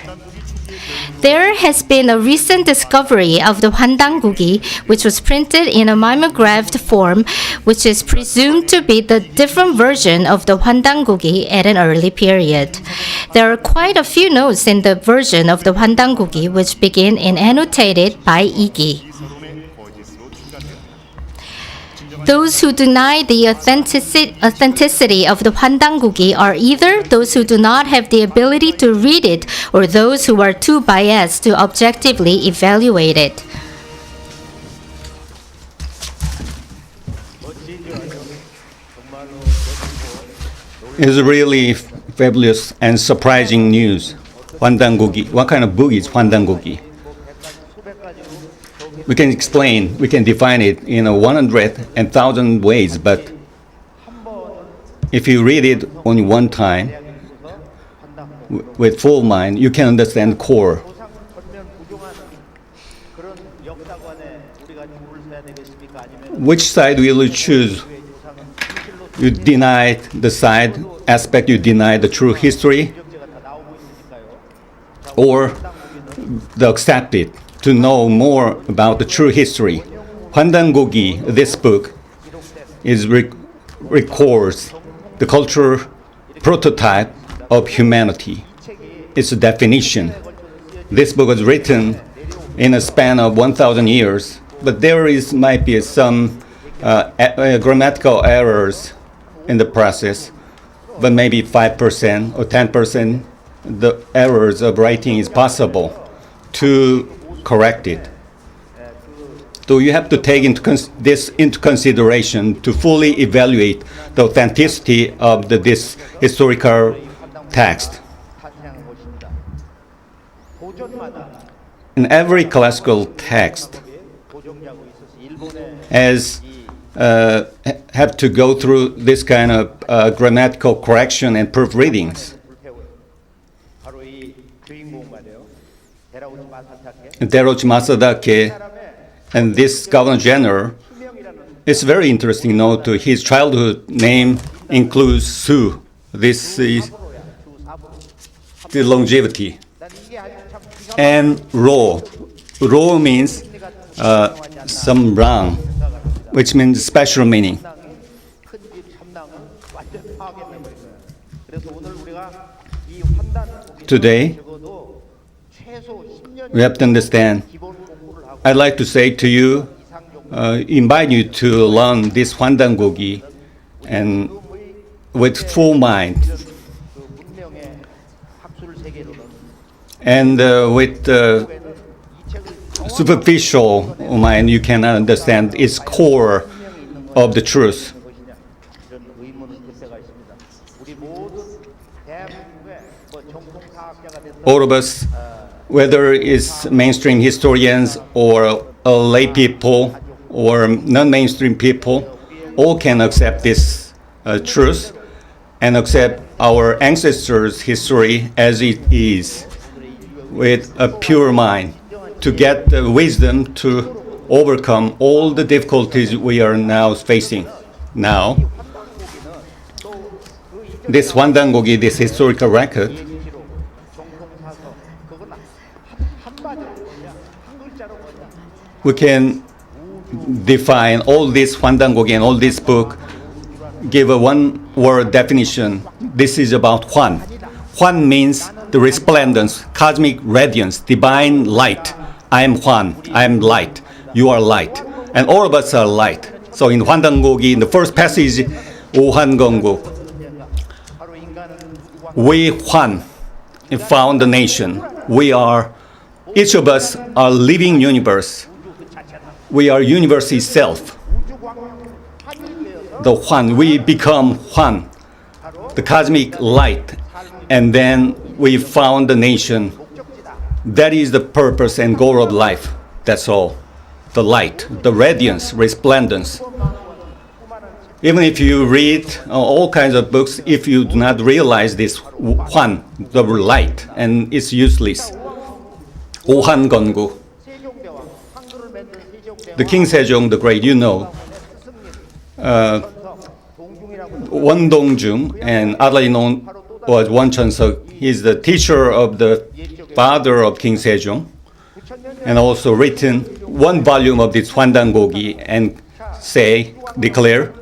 There has been a recent discovery of the Hwandangogi, which was printed in a mimeographed form, which is presumed to be the different version of the Hwandangogi at an early period. There are quite a few notes in the version of the Hwandangogi which begin in annotated by Igi. Those who deny the authenticity of the Hwandangogi are either those who do not have the ability to read it or those who are too biased to objectively evaluate it. It's really fabulous and surprising news. Hwandangogi. What kind of book is Hwandangogi? We can explain, we can define it in 100 and 1,000 ways, but if you read it only one time with full mind, you can understand core. Which side will you choose? You deny the side aspect, you deny the true history, or the accept it to know more about the true history. Hwandangogi, this book, records the cultural prototype of humanity. It's a definition. This book was written in a span of 1,000 years, but might be some grammatical errors in the process, but maybe 5% or 10% the errors of writing is possible to correct it. So you have to take this into consideration to fully evaluate the authenticity of this historical text. In every classical text have to go through this kind of grammatical correction and proofreadings. Teruji Masadake and this Governor General, it's very interesting note to his childhood name includes Su. This is the longevity. And Ro. Ro means some rang, which means special meaning. Today, we have to understand. I'd like to say to you, invite you to learn this Hwandangogi and with full mind. And with superficial mind, you cannot understand its core of the truth. All of us, whether it's mainstream historians or lay people or non-mainstream people, all can accept this truth and accept our ancestors' history as it is with a pure mind to get the wisdom to overcome all the difficulties we are now facing. Now, this 환단고기, this historical record, we can define all this 환단고기 and all this book, give a one-word definition. This is about Hwan. Hwan means the resplendence, cosmic radiance, divine light. I am Hwan, I am light, you are light, and all of us are light. So in 환단고기, in the first passage, 오한건국, we Hwan found the nation. We are, each of us are living universe. We are universe itself. The Hwan, we become Hwan, the cosmic light, and then we found the nation. That is the purpose and goal of life. That's all. The light, the radiance, resplendence. Even if you read all kinds of books, if you do not realize this Hwan, the light, and it's useless. 오한건국. The King Sejong the Great, you know, 원동중, and otherly known was 원천석. He's the teacher of the father of King Sejong, and also written one volume of this 환단고기 and declare,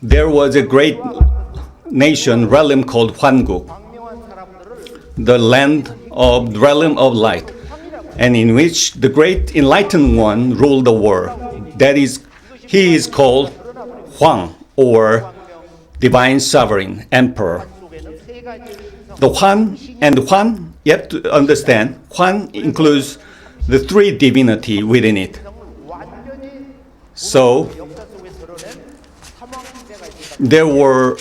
there was a great nation, realm called Hwanguk, the realm of light, and in which the great enlightened one ruled the world. That is, he is called Hwang, or divine sovereign, emperor. The Hwan and Hwan, you have to understand, Hwan includes the three divinity within it. So, there were,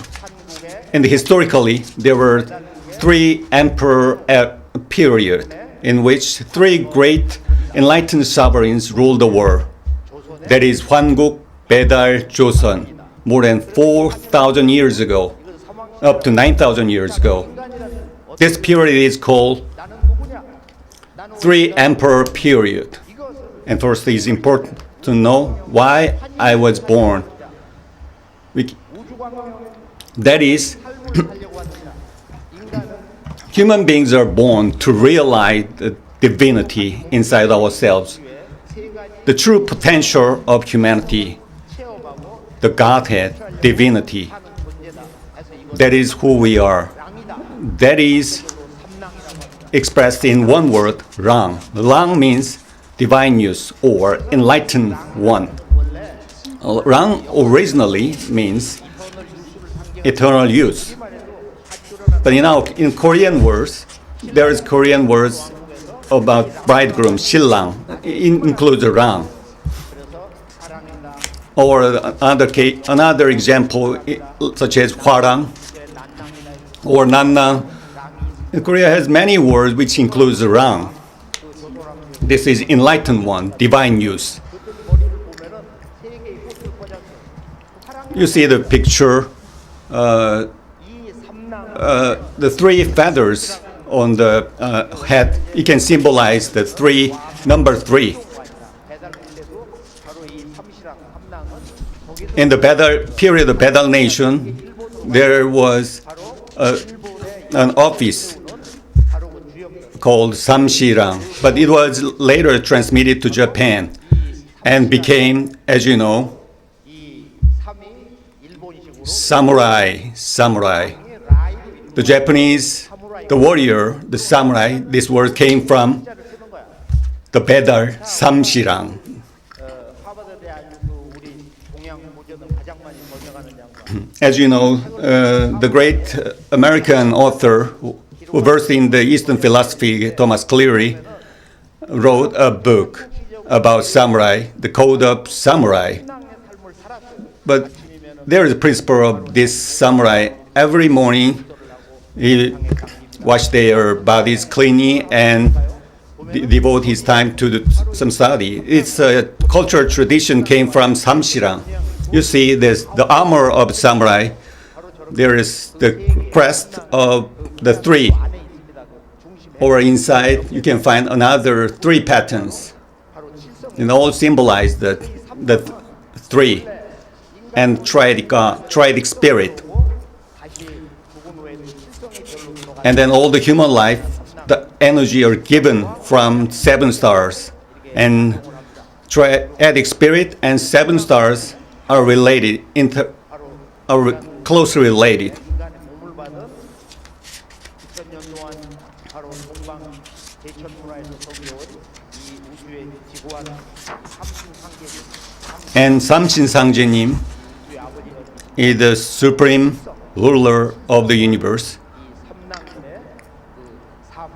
and historically, there were three emperor period in which three great enlightened sovereigns ruled the world. That is Hwanguk, Bedal, Joseon, more than 4,000 years ago, up to 9,000 years ago. This period is called three emperor period. And first, it is important to know why I was born. That is, human beings are born to realize the divinity inside ourselves, the true potential of humanity, the Godhead, divinity. That is who we are. That is expressed in one word, Rang. Rang means divine use or enlightened one. Rang originally means eternal use. But in Korean words, there is Korean words about bridegroom, 신랑. It includes Rang. Or another example, such as hwarang or nanna. Korea has many words which includes Rang. This is enlightened one, divine use. You see the picture, the three feathers on the head. It can symbolize the number three. In the period of Bedal nation, there was an office called Samshirang, but it was later transmitted to Japan and became, as you know, samurai. The Japanese, the warrior, the samurai, this word came from the Bedal Samshirang. As you know, the great American author who versed in the Eastern philosophy, Thomas Cleary, wrote a book about samurai, the Code of Samurai. But there is a principle of this samurai. Every morning, he wash their bodies cleanly and devote his time to some study. It's a cultural tradition came from Samshirang. You see, there's the armor of samurai. There is the crest of the three. Or inside, you can find another three patterns. And all symbolize the three and triadic spirit. And then all the human life, the energy are given from 7 stars. And triadic spirit and 7 stars are related, are closely related. 인간의 몸을 받은 2000년 동안 바로 동방 대천 문화에서 소개온 이 우주의 지구와 삼신상계님, And Samshin 우주의 아버지는 is the supreme ruler of the universe. 이 삼랑신의 삶,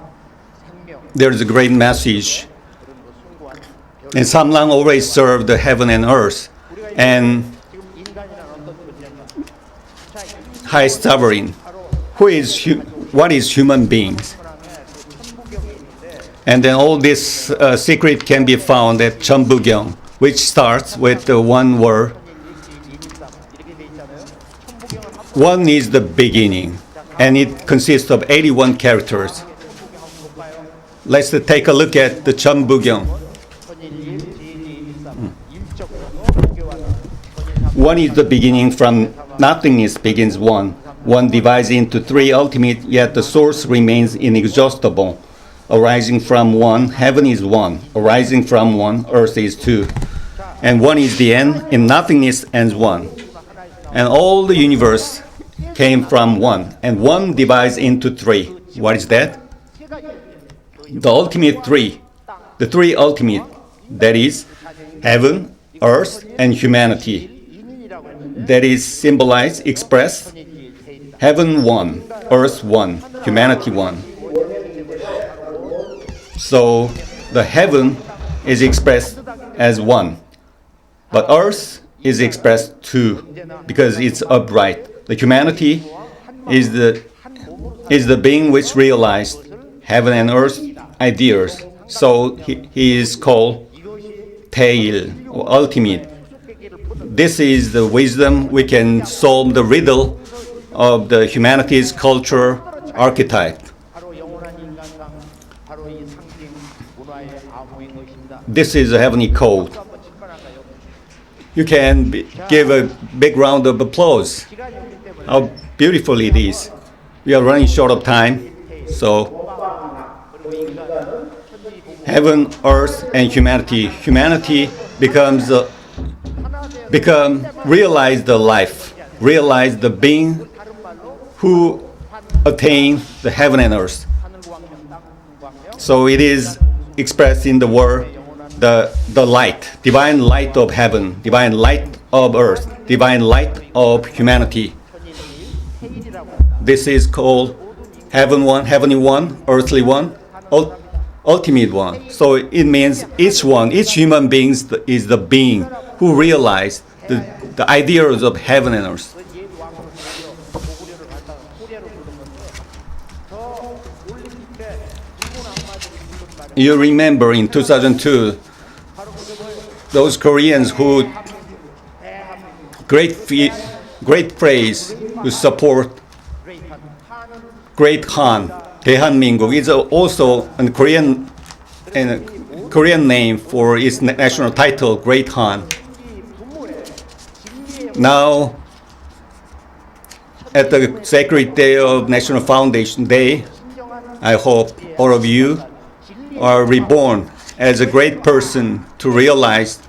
생명 There is a great message. 그런 그 숭고한 And Samlang always served the heaven and earth and 지금 인간이란 어떤 존재인가? 자, 이 high sovereign. What is human beings? 사람의 그 천부경이 있는데 And then all this secret can be found at Cheonbugyong, which starts with the one word. 이렇게 돼 있잖아요. 천부경은 한 One is the beginning, and it consists of 81 characters. Let's take a look at the Cheonbugyong. 천일일, 지일이 일적으로 교환 One is the beginning. From nothingness begins one. One divides into three ultimate, yet the source remains inexhaustible. Arising from one, heaven is one. Arising from one, earth is two. And one is the end. In nothingness ends one. And all the universe came from one. And one divides into three. What is that? The ultimate three. The three ultimate. That is heaven, earth, and humanity. That is symbolized, expressed. Heaven one, earth one, humanity one. So the heaven is expressed as one, but earth is expressed two because it's upright. The humanity is the being which realized heaven and earth ideas. So he is called Tail or ultimate. This is the wisdom we can solve the riddle of the humanity's culture archetype. 바로 영원한 인간상 바로 이 상징 문화의 암호인 것입니다. This is a heavenly code. 한번 칭찬할까요? You can give a big round of applause. 시간이 없기 때문에 How beautiful it is. We are running short of time, so 그리고 인간은 천지 공부 heaven, earth, and humanity. Humanity realize the life, realize the being who attain the heaven and earth. 하늘광명, 땅광명, So it is expressed in the word, the light, divine light of heaven, divine light of earth, divine light of humanity. 해일이라고 합니다. This is called heaven one, heavenly one, earthly one, ultimate one. So it means each one, each human being is the being who realized the ideas of heaven and earth. 옛 왕으로 드디어 고구려를 갖다가 코리아로 부른 건데 저 올림픽 때 일본 악마들이 부른 말은 You remember in 2002, 바로 그것을 those Koreans who great praise to support 그레이한 한은 Great Khan, 대한민국 is also a Korean name for its national title, Great Khan. Now, at the sacred day of National Foundation Day, I hope all of you are reborn as a great person to realize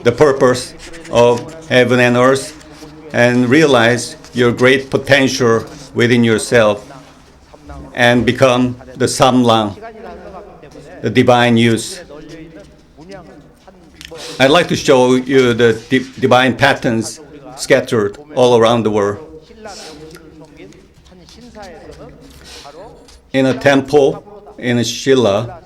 the purpose of heaven and earth and realize your great potential within yourself and become the Samlang, the divine youth. I'd like to show you the divine patterns scattered all around the world. 신라 명신을 섬긴 한 신사에서는 바로 In a temple in Shilla,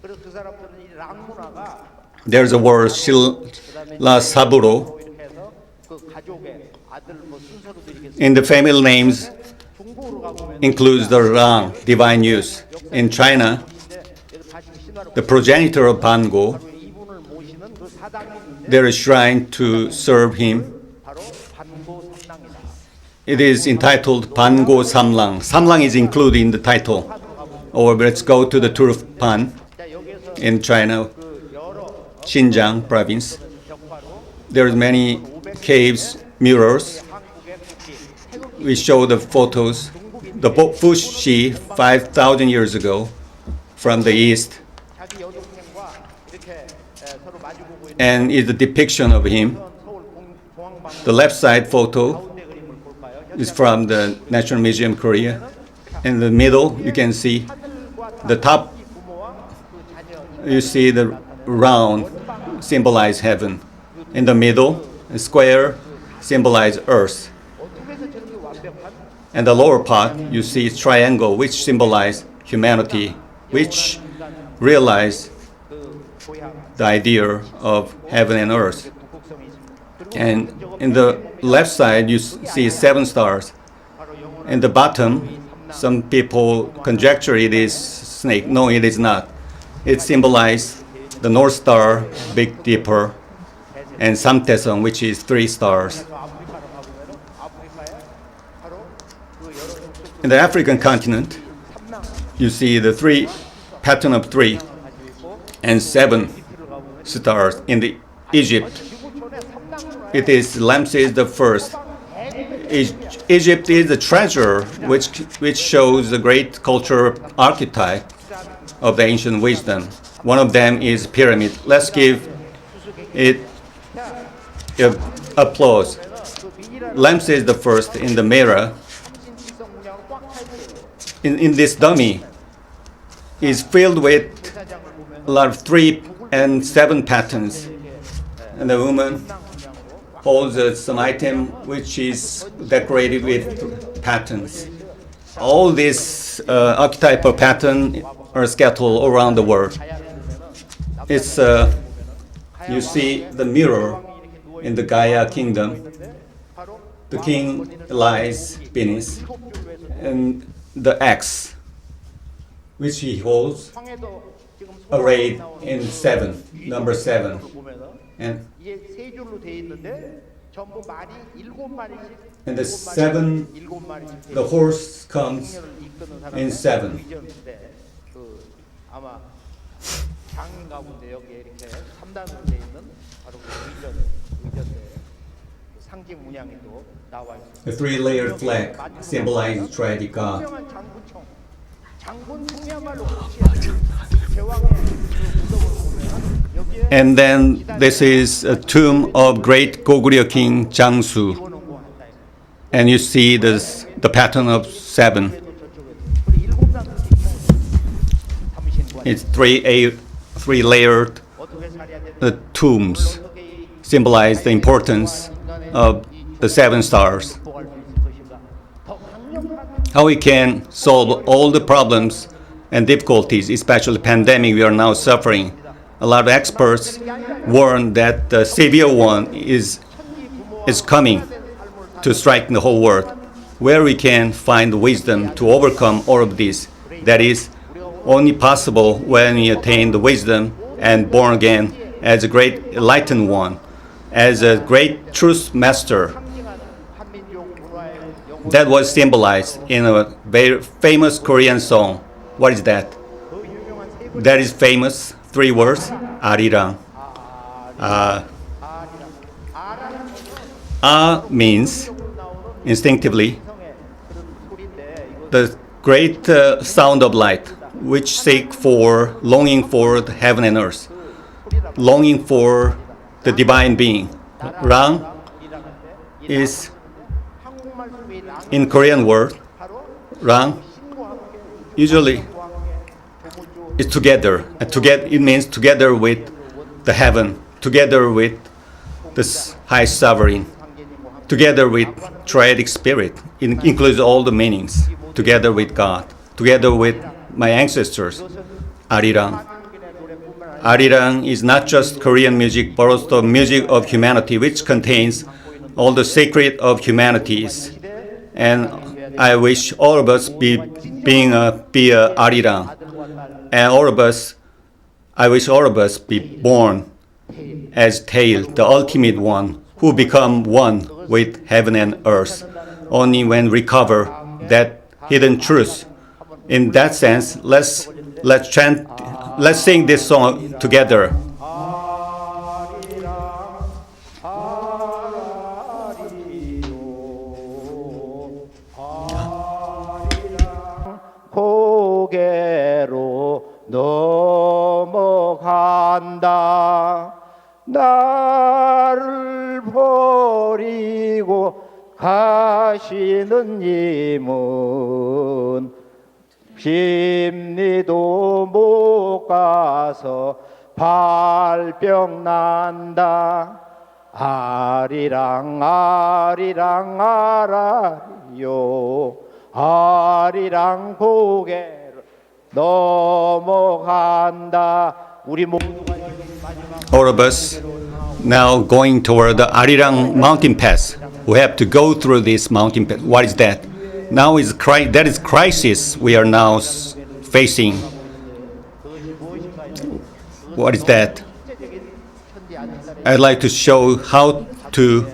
그래서 그 사람들은 이 랑문화가 there's a word Shilla Saburo. 이렇게 해서 그 가족의 아들 뭐 순서로 드리겠습니다. In the family names 중국으로 가보면 includes the Rang, divine youth. In China, 여기 다시 신화로 the progenitor of Bango, 이분을 모시는 그 사당이 있는데 there is shrine to serve him. 바로 반고 삼랑이다. It is entitled Bango Samlang. Samlang is included in the title. Or let's go to the Turfan 자 여기에서 in China, 그 여러 Xinjiang province. 벽화로 There's many caves, mirrors. 한국의 국기, 태극기, We show the photos the Fushi 5,000 years ago from the east, 자기 여동생과 이렇게 서로 마주보고 있는 and is a depiction of him. 서울 공항방문 The left side photo 가운데 그림을 볼까요? is from the National Museum, Korea. In the middle, you can see the top. 부모와 그 자녀 You see the round symbolize heaven. In the middle, a square symbolize earth. 어떻게 해서 저렇게 완벽한 And the lower part, you see triangle, which symbolize humanity, which realize 그 고향 the idea of heaven and earth. 북극성이 있습니다. 그리고 And in the left side, you see 7 stars. 바로 영원한 In the bottom, some people conjecture it is snake. No, it is not. It symbolizes the North Star, Big Dipper, and Samtaesong, which is 3 stars. 아프리카로 가보면은 아프리카에 바로 그 여러 족속 In the African continent, you see the 3 pattern of 3 가지고 있고 and 7 밑으로 가보면 stars. In the Egypt, 지구촌에 삼당으로 it is Ramses the first. Egypt is the treasure which shows the great cultural archetype of the ancient wisdom. One of them is pyramid. Let's give it applause. Ramses the first in the mirror, 신지성 문양으로 꽉 찰때 in this dummy, is filled with 사장을 보면 a lot of 3 and 7 patterns. And the woman holds some item which is decorated with patterns. All these archetypal patterns are scattered around the world. It's you see the mirror in the Gaia kingdom. The king lies beneath, and the axe which he holds 황해도 지금 arrayed in 7, number 7. 보면은 And 이게 세 줄로 돼 있는데 전부 말이 7마리씩 And the 7, 7마리씩 the horse comes 이끄는 in 사람의 7. 의전인데 그 아마 장인 가운데 여기에 이렇게 3단으로 돼 있는 바로 그 의전대 그 상징 문양이 또 나와 있습니다. The 3-layered flag symbolizes tragic God. 유명한 장군총 장군총이야말로 혹시 제왕의 그 무덤을 보면 여기에 And then this is a tomb of great Goguryeo king Jangsu. 입어놓은 거 한다. And you see this, the pattern of 7. 그리고 7단으로 담으신 거 It's 3-layered 어떻게 살아야 되는 the tombs 어떻게 이 symbolize the importance of the 7 stars. 극복할 수 있을 것인가 더 강력한 How we can solve all the problems and difficulties, especially pandemic we are now suffering. A lot of experts warn that the severe one is coming to strike the whole world. Where we can find wisdom to overcome all of this. That is only possible when we attain the wisdom and born again as a great enlightened one, as a great truth master. 한민족 문화의 영혼 That was symbolized in a very famous Korean song. What is that? 그 유명한 세 글. That is famous. 3 words. 아리랑. Means instinctively 그런 소리인데 이거 the great sound of light, which seek for longing for the heaven and earth, longing for the divine being. Rang is 한국말 속에 랑 in Korean word. 바로 Rang 신과 함께 usually 왕의 도무조 is together. And together it means together with the heaven, together with the high sovereign, together with triadic spirit. It includes all the meanings. Together with God, together with my ancestors. Arirang. Arirang is not just Korean music, but also music of humanity, which contains all the secret of humanities. And I wish all of us be a Arirang. And all of us, I wish all of us be born as Tail, the ultimate one, who become one with heaven and earth. Only when recover that hidden truth. In that sense, let's chant, let's sing this song together. 버리고 가시는 님은 심리도 못 가서 발병 난다. 아리랑 아리랑 알아요. 아리랑 고개를 넘어간다. 우리 모두가 마지막 All of us now going toward the Arirang mountain pass. We have to go through this mountain pass. What is that? Now that is crisis we are now facing. What is that? I'd like to show how to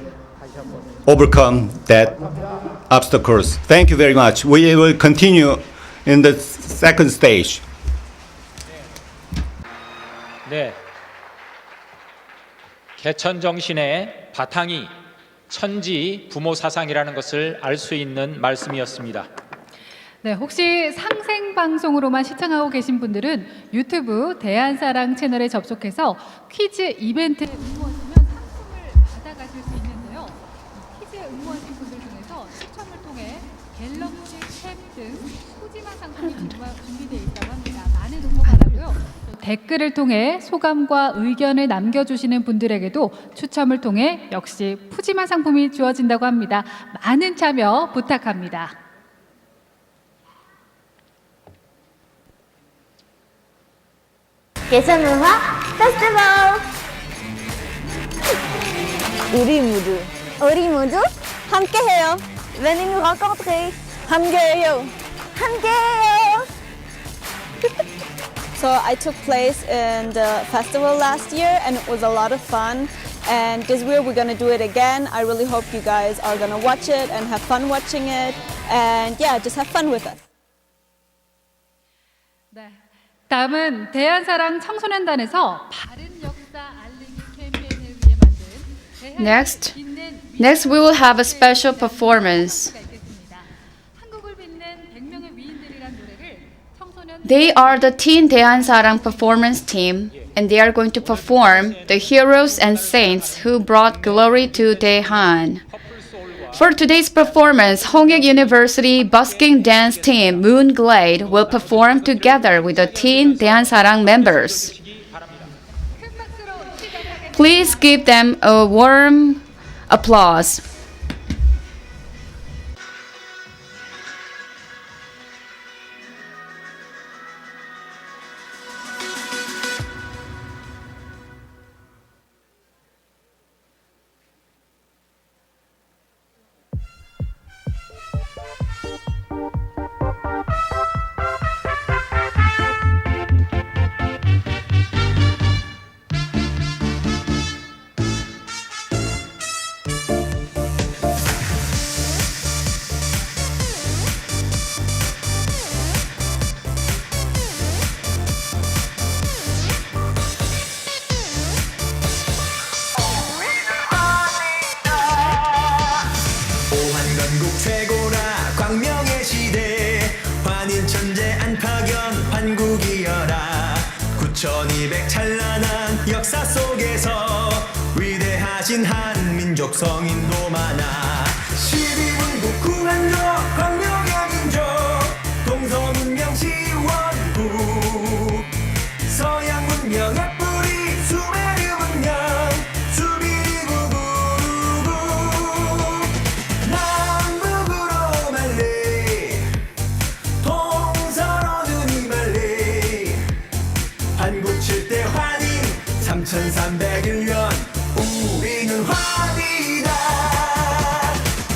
overcome that obstacles. Thank you very much. We will continue in the second stage. 네. 개천 정신의 바탕이 천지 부모 사상이라는 것을 알 수 있는 말씀이었습니다. 네, 혹시 상생 방송으로만 시청하고 계신 분들은 유튜브 대한사랑 채널에 접속해서 퀴즈 이벤트에 응모하시면 상품을 받아가실 수 있는데요. 퀴즈에 응모하신 분들 중에서 추첨을 통해 갤럭시 탭 등 푸짐한 상품이 준비되어 있다고 합니다. 많은 응모 바라고요. 댓글을 통해 소감과 의견을 남겨주시는 분들에게도 추첨을 통해 역시 푸짐한 상품이 주어진다고 합니다. 많은 참여 부탁합니다. 개천 음악 페스티벌. 우리 모두 함께해요. Venez nous rencontrer. 함께해요. So I took place in the festival last year and it was a lot of fun. And this year we're gonna do it again. I really hope you guys are gonna watch it and have fun watching it. And yeah, just have fun with us. 네. 다음은 대한사랑 청소년단에서 바른 역사 알리기 캠페인을 위해 만든 Next. 빛낸 Next, we will have a special performance. 위인들이 있겠습니다. 한국을 빛낸 100명의 위인들이란 노래를 청소년 They are the Teen Daehansarang performance team, and they are going to perform the heroes and saints who brought glory to Daehan. For today's performance, Hongik University busking dance team Moonglade will perform together with the Teen Daehansarang members. Please give them a warm applause. 오한건국 최고라 광명의 시대 환인천재 안파견 환국이여라 9200 찬란한 역사 속에서 위대하신 한민족 성인도 많아 12문국 구한족 광명의 민족 동서문명 시원국 서양문명의 뿌리 수메르 문명 수비구구루구 남북으로 말레 동서로는 이말레 한국 7대 환인 3301년 우리는 환이다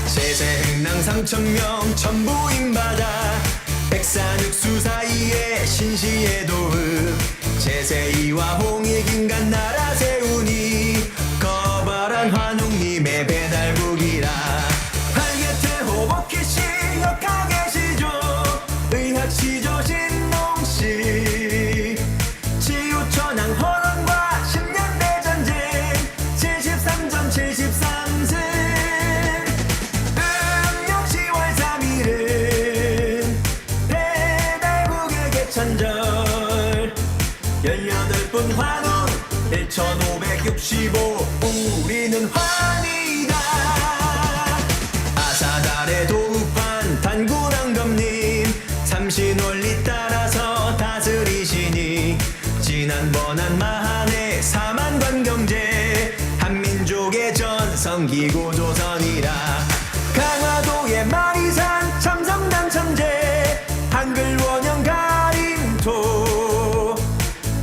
세세행랑 3000명 전부 인바다 백산육수 사이에 신시의 도읍 제세이와 홍익인간 나라 세우니 거발한 환웅님의 배달국이라 팔개태 호복희씨 역하게 시조 의학시조 신농씨 치유천왕 헌원과 10년대 전쟁 73전 73승 음력 10월 3일은 배달국의 개천절 18분 환웅 1565 우리는 환이다 기고조선이라 강화도의 마리산 참성당 천재 한글 원형 가림토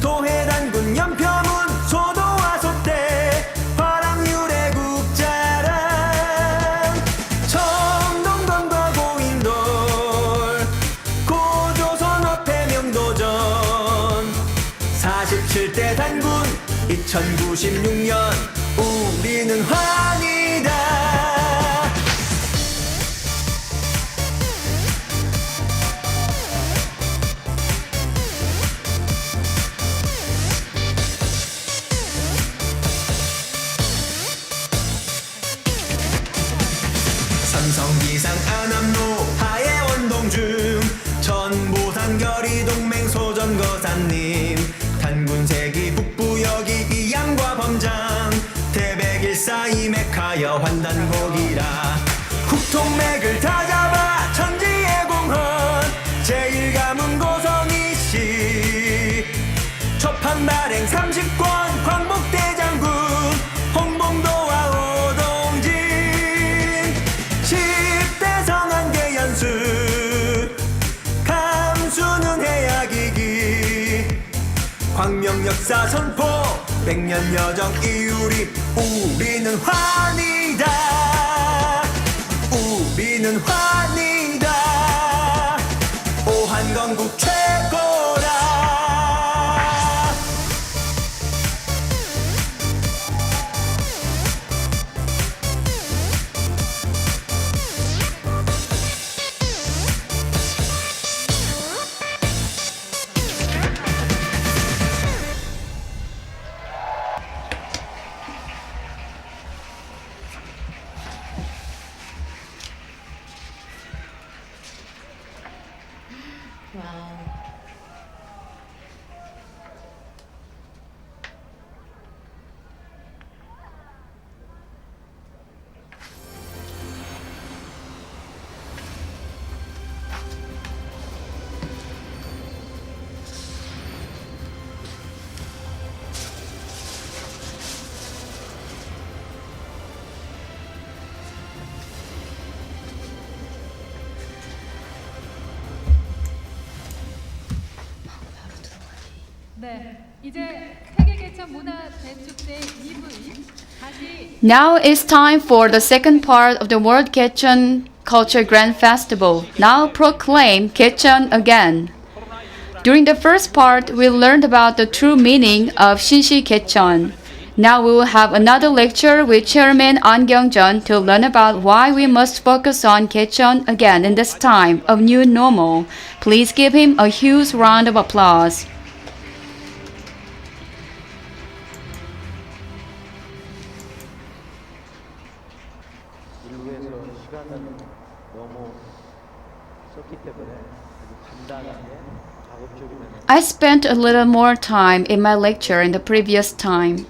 도해단군 연평문 소도와 소대 화랑유래 국자랑 청동동과 고인돌 고조선 어패 명도전 47대 단군 2096년 우리는 환이다. 삼성기상 안암로 하해 원동중 전보산 결의 동맹 소전거사님 단군세기 북부여기 이양과 범장 태백일사 이맥하여 환단곡이라 국통맥을 다잡아 천지의 공헌 제1가문 고성이씨 초판 발행 30권 광복대장군 홍봉도와 오동진 10대 성한계 연수 감수는 해약이기 광명 역사 선포 백년 여정 이유리 우리는 환이다. 우리는 환이다. 오한건국 최고다. 네, 이제 세계 개천 문화 대축제 2부인 다시 Now it's time for the second part of the World Gaecheon Culture Grand Festival. Now proclaim Gaecheon again. During the first part, we learned about the true meaning of Shinshi Gaecheon. Now we will have another lecture with Chairman An Kyung-jeon to learn about why we must focus on Gaecheon again in this time of new normal. Please give him a huge round of applause. 일부에서 시간을 너무 썼기 때문에 아주 간단하게 가급적이면 I spent a little more time in my lecture in the previous time.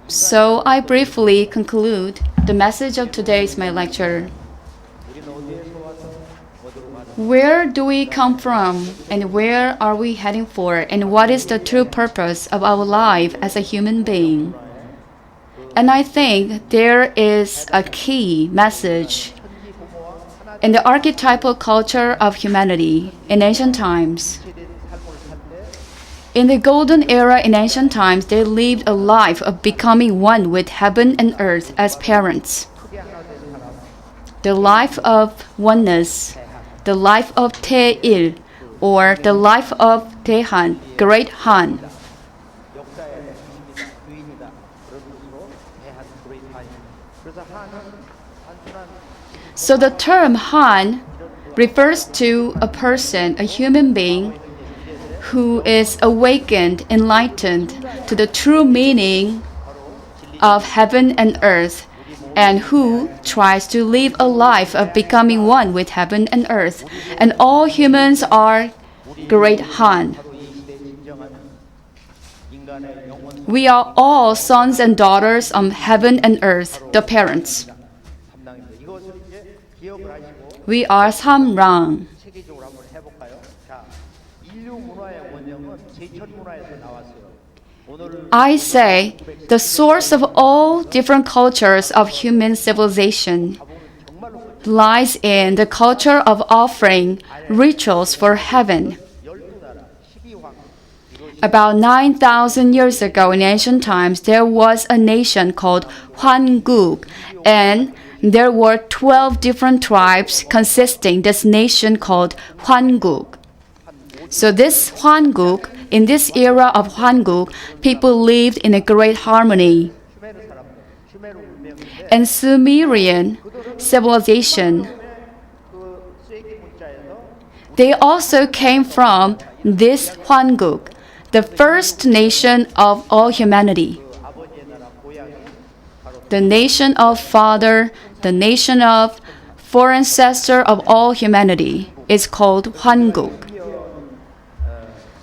So I briefly conclude the message of today's my lecture. 우리는 어디에서 와서 어디로 가는 Where do we come from and where are we heading for and what is the true purpose of our life as a human being? And I think there is a key message in the archetypal culture of humanity in ancient times. In the golden era in ancient times, they lived a life of becoming one with heaven and earth as parents. The life of oneness, the life of Taeil, or the life of Daehan, Great Han. 역사의 주인이다. 그런 뜻으로 대한 그레이타임. 그래서 한은 단순한 So the term Han refers to a person, a human being, who is awakened, enlightened to the true meaning of heaven and earth, and who tries to live a life of becoming one with heaven and earth. And all humans are great Han. We are all sons and daughters of heaven and earth, the parents. 담당입니다. 이것을 이제 기억을 하시고 We are Samrang. 체계적으로 한번 해볼까요? 자, 인류 문화의 원형은 제천 문화에서 나왔어요. I say the source of all different cultures of human civilization lies in the culture of offering rituals for heaven. About 9,000 years ago in ancient times, there was a nation called Hwanguk, and there were 12 different tribes consisting this nation called Hwanguk. So this Hwanguk, in this era of Hwanguk, people lived in a great harmony. And Sumerian civilization, they also came from this Hwanguk, the first nation of all humanity. The nation of father, the nation of foreancestor of all humanity is called Hwanguk.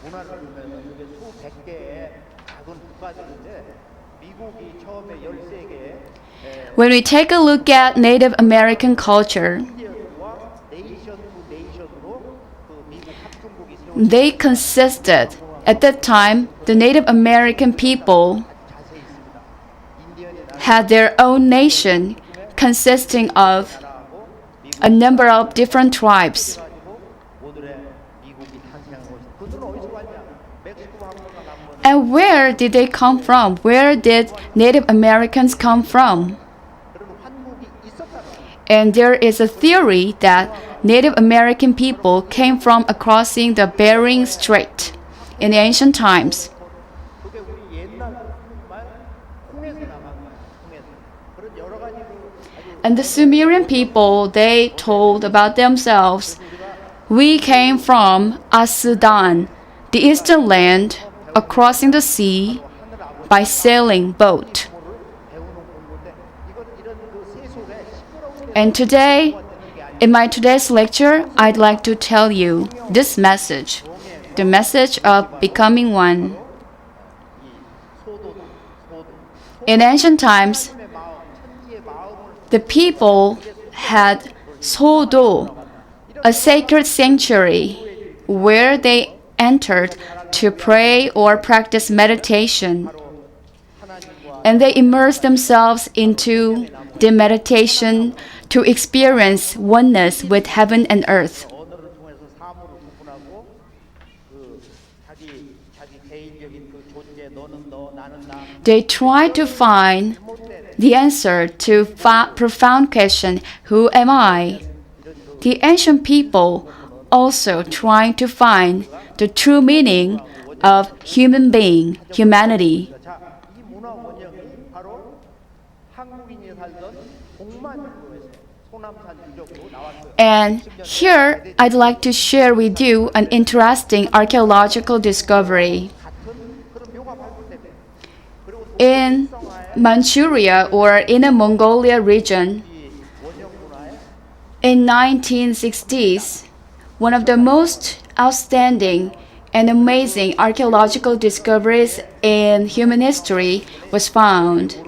문화를 보면 이게 수백 개의 작은 국가들인데 미국이 처음에 13개 When we take a look at Native American culture, 인디언과 네이션 투 네이션으로 그 미국 합중국이 세운 they consisted, at that time, the Native American people 자세히 있습니다. 인디언이 had their own nation consisting of 나라하고 a number of different tribes. 가지고 오늘의 미국이 탄생한 것이 그들은 어디서 왔냐? 멕시코 항구가 남은 And where did they come from? Where did Native Americans come from? 그런 환국이 있었다는 거예요. And there is a theory that Native American people came from crossing the Bering Strait in the ancient times. 그게 우리 옛날 한국말 홍해에서 나간 거예요. 홍해에서. 그런 여러 가지 아주 And the Sumerian people, they told about themselves, we came from Asudan, the eastern land, crossing the sea by sailing boat. 배우는 공부인데 이런 그 세속에 시끄러운 And today, in my today's lecture, I'd like to tell you this message, the message of becoming one. In ancient times, the people had Sodo, a sacred sanctuary where they entered to pray or practice meditation. And they immersed themselves into the meditation to experience oneness with heaven and earth. 언어를 통해서 사물을 구분하고 그 자기 개인적인 그 존재 너는 너 나는 나 They tried to find the answer to profound question, who am I? The ancient people also trying to find the true meaning of human being, humanity. 자, 이 문화 원형이 바로 한국인이 살던 동만주에서 소남산 유적으로 나왔어요. And here I'd like to share with you an interesting archaeological discovery. 같은 그런 묘가 발굴됐대. 그리고 In Manchuria or Inner Mongolia region, 이 원형 문화에 in 1960s, one of the most outstanding and amazing archaeological discoveries in human history was found.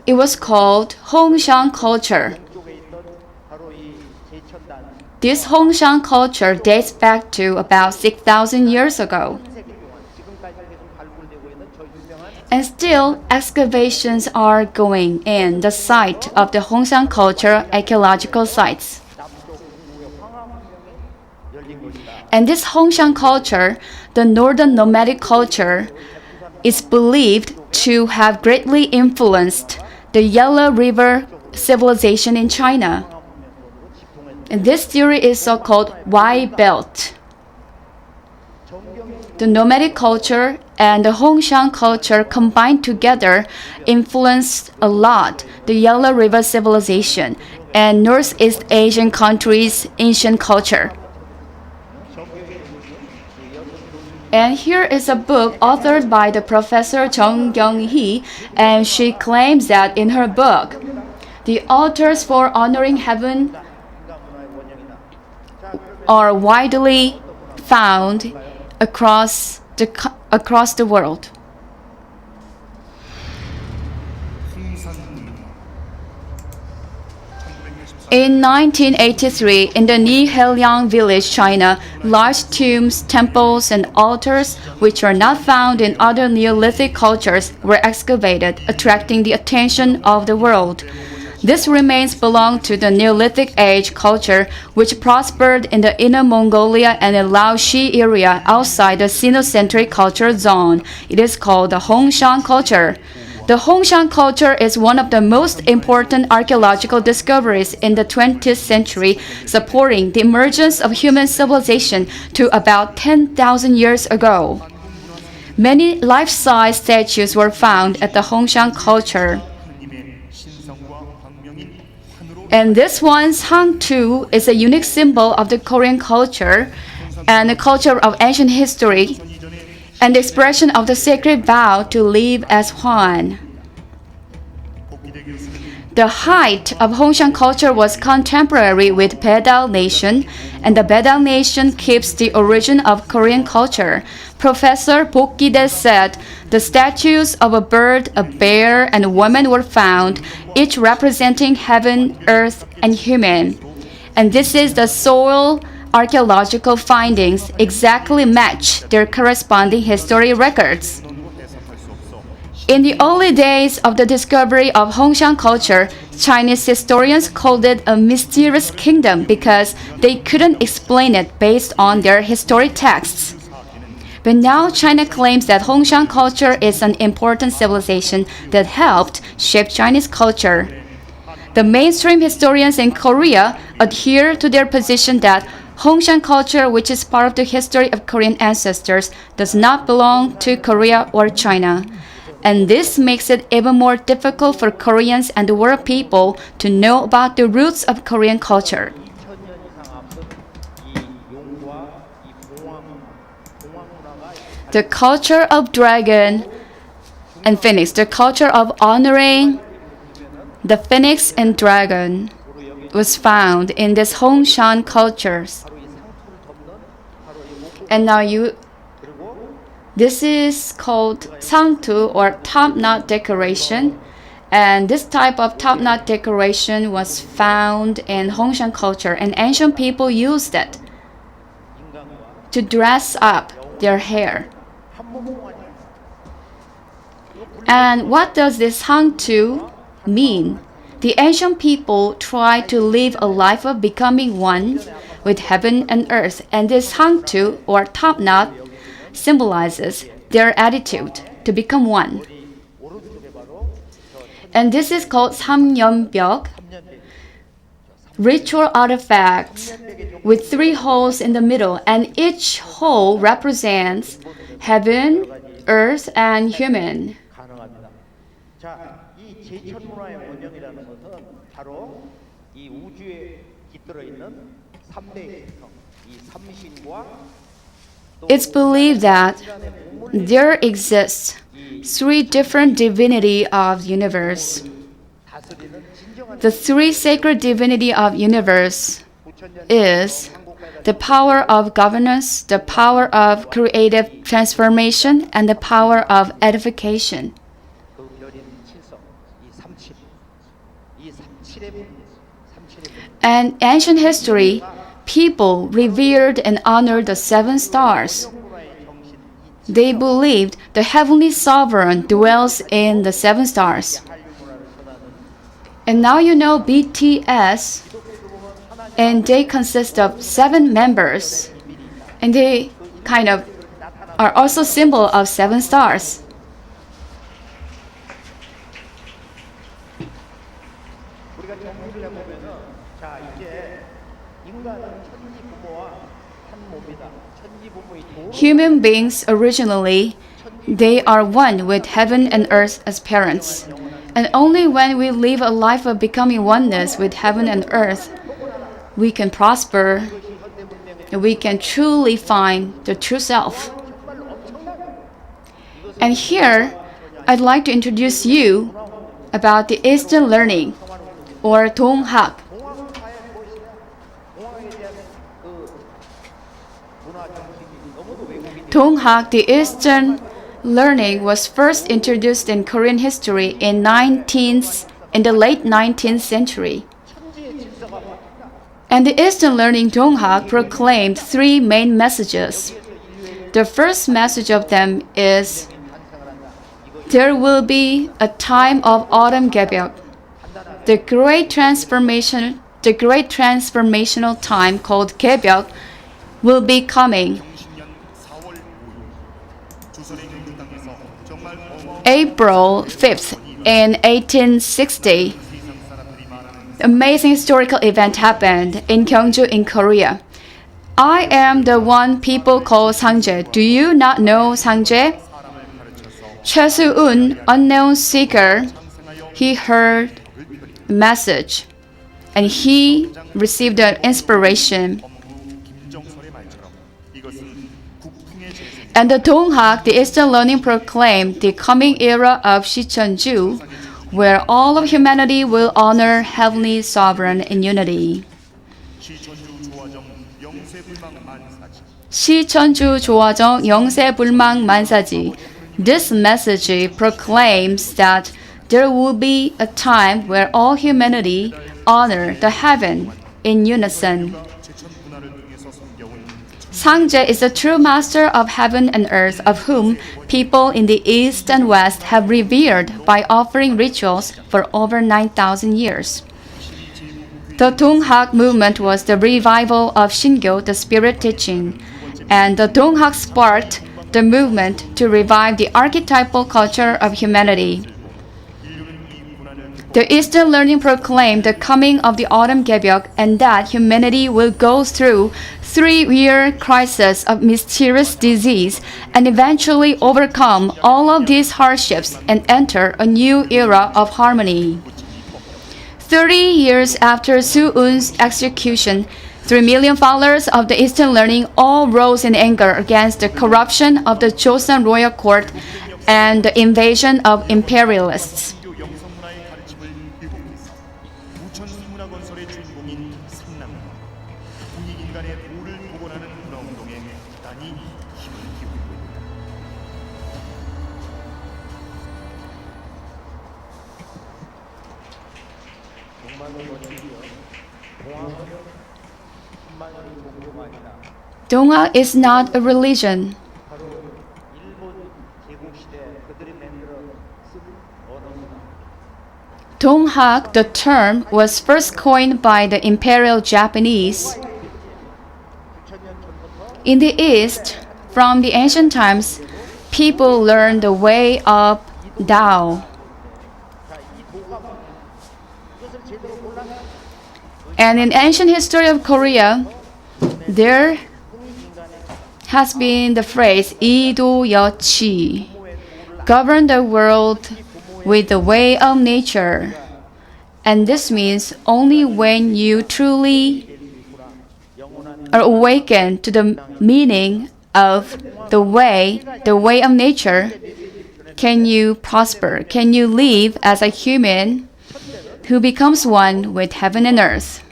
It was called Hongshan culture. 쪽에 있던 바로 이 제천단 This Hongshan culture dates back to about 6,000 years ago. 세기 동안 지금까지 계속 발굴되고 있는 저 유명한 And still, excavations are going in the site of the Hongshan culture archaeological sites. 남쪽 중국의 황하문명이 열린 것이다. And this Hongshan culture, the northern nomadic culture, is believed to have greatly influenced the Yellow River civilization in China. And this theory is so-called Y belt. The nomadic culture and the Hongshan culture combined together influenced a lot the Yellow River civilization and Northeast Asian countries' ancient culture. And here is a book authored by the professor Jung Kyung-hee, and she claims that in her book, the altars for honoring heaven are widely found across the world. 홍산입니다. 1964년 In 1983, in the Niheliang village, China, large tombs, temples, and altars, which are not found in other Neolithic cultures, were excavated, attracting the attention of the world. These remains belong to the Neolithic age culture, which prospered in the Inner Mongolia and the Laoshi area outside the Sinocentric culture zone. It is called the Hongshan culture. The Hongshan culture is one of the most important archaeological discoveries in the 20th century, supporting the emergence of human civilization to about 10,000 years ago. Many life-size statues were found at the Hongshan culture. And this one's Hangtu is a unique symbol of the Korean culture and the culture of ancient history, and the expression of the sacred vow to live as one. The height of Hongshan culture was contemporary with Bedal nation, and the Bedal nation keeps the origin of Korean culture. Professor Bokide said the statues of a bird, a bear, and a woman were found, each representing heaven, earth, and human. And this is the soil archaeological findings exactly match their corresponding history records. In the early days of the discovery of Hongshan culture, Chinese historians called it a mysterious kingdom because they couldn't explain it based on their historic texts. But now China claims that Hongshan culture is an important civilization that helped shape Chinese culture. The mainstream historians in Korea adhere to their position that Hongshan culture, which is part of the history of Korean ancestors, does not belong to Korea or China. And this makes it even more difficult for Koreans and the world people to know about the roots of Korean culture. The culture of dragon and phoenix, the culture of honoring the phoenix and dragon was found in these Hongshan cultures. And now this is called sangtu or top knot decoration. And this type of top knot decoration was found in Hongshan culture, and ancient people used it to dress up their hair. And what does this hangtu mean? The ancient people tried to live a life of becoming one with heaven and earth, and this hangtu or top knot symbolizes their attitude to become one. And this is called 삼연벽, ritual artifacts with 3 holes in the middle, and each hole represents heaven, earth, and human. 가능합니다. 자, 이 제천 문화의 원형이라는 것은 바로 이 우주에 깃들어 있는 3대 신성, 이 삼신과 It's believed that there exists 3 different divinity of the universe. The 3 sacred divinity of universe is the power of governance, the power of creative transformation, and the power of edification. And ancient history, people revered and honored the 7 stars. They believed the heavenly sovereign dwells in the 7 stars. And now you know BTS, and they consist of 7 members, and they kind of are also symbol of 7 stars. 우리가 정리를 해보면은 자 이제 인간은 천지 부모와 한 몸이다. 천지 부모의 도 Human beings originally, they are one with heaven and earth as parents. And only when we live a life of becoming oneness with heaven and earth, we can prosper, and we can truly find the true self. And here, I'd like to introduce you about the Eastern learning, or 동학. 동학, the Eastern learning, was first introduced in Korean history in the late 19th century. And the Eastern Learning Donghak proclaimed three main messages. The first message of them is, there will be a time of autumn Gaecheon. The great transformational time called Gaecheon will be coming. April 5th in 1860, amazing historical event happened in Gyeongju in Korea. I am the one people call Sangjae. Do you not know Sangjae? Choi Soo-un, unknown seeker, he heard a message and he received an inspiration. And the Donghak, the Eastern Learning, proclaimed the coming era of Shicheonju, where all of humanity will honor Heavenly Sovereign in unity. 시천주 조화정 영세불망 만사지. This message proclaims that there will be a time where all humanity honor the heaven in unison. Sangjae is the true master of heaven and earth, of whom people in the east and west have revered by offering rituals for over 9,000 years. The Donghak movement was the revival of Shingo, the spirit teaching, and the Donghak sparked the movement to revive the archetypal culture of humanity. The Eastern Learning proclaimed the coming of the autumn Gaecheon and that humanity will go through 3-year crisis of mysterious disease and eventually overcome all of these hardships and enter a new era of harmony. 30 years after Soo-un's execution, 3 million followers of the Eastern Learning all rose in anger against the corruption of the Joseon royal court and the invasion of imperialists. Donghak is not a religion. Donghak, the term, was first coined by the Imperial Japanese. In the East, from the ancient times, people learned the way of Tao. And in ancient history of Korea, there has been the phrase 이도여치, govern the world with the way of nature. And this means only when you truly are awakened to the meaning of the way of nature, can you prosper, can you live as a human who becomes one with heaven and earth.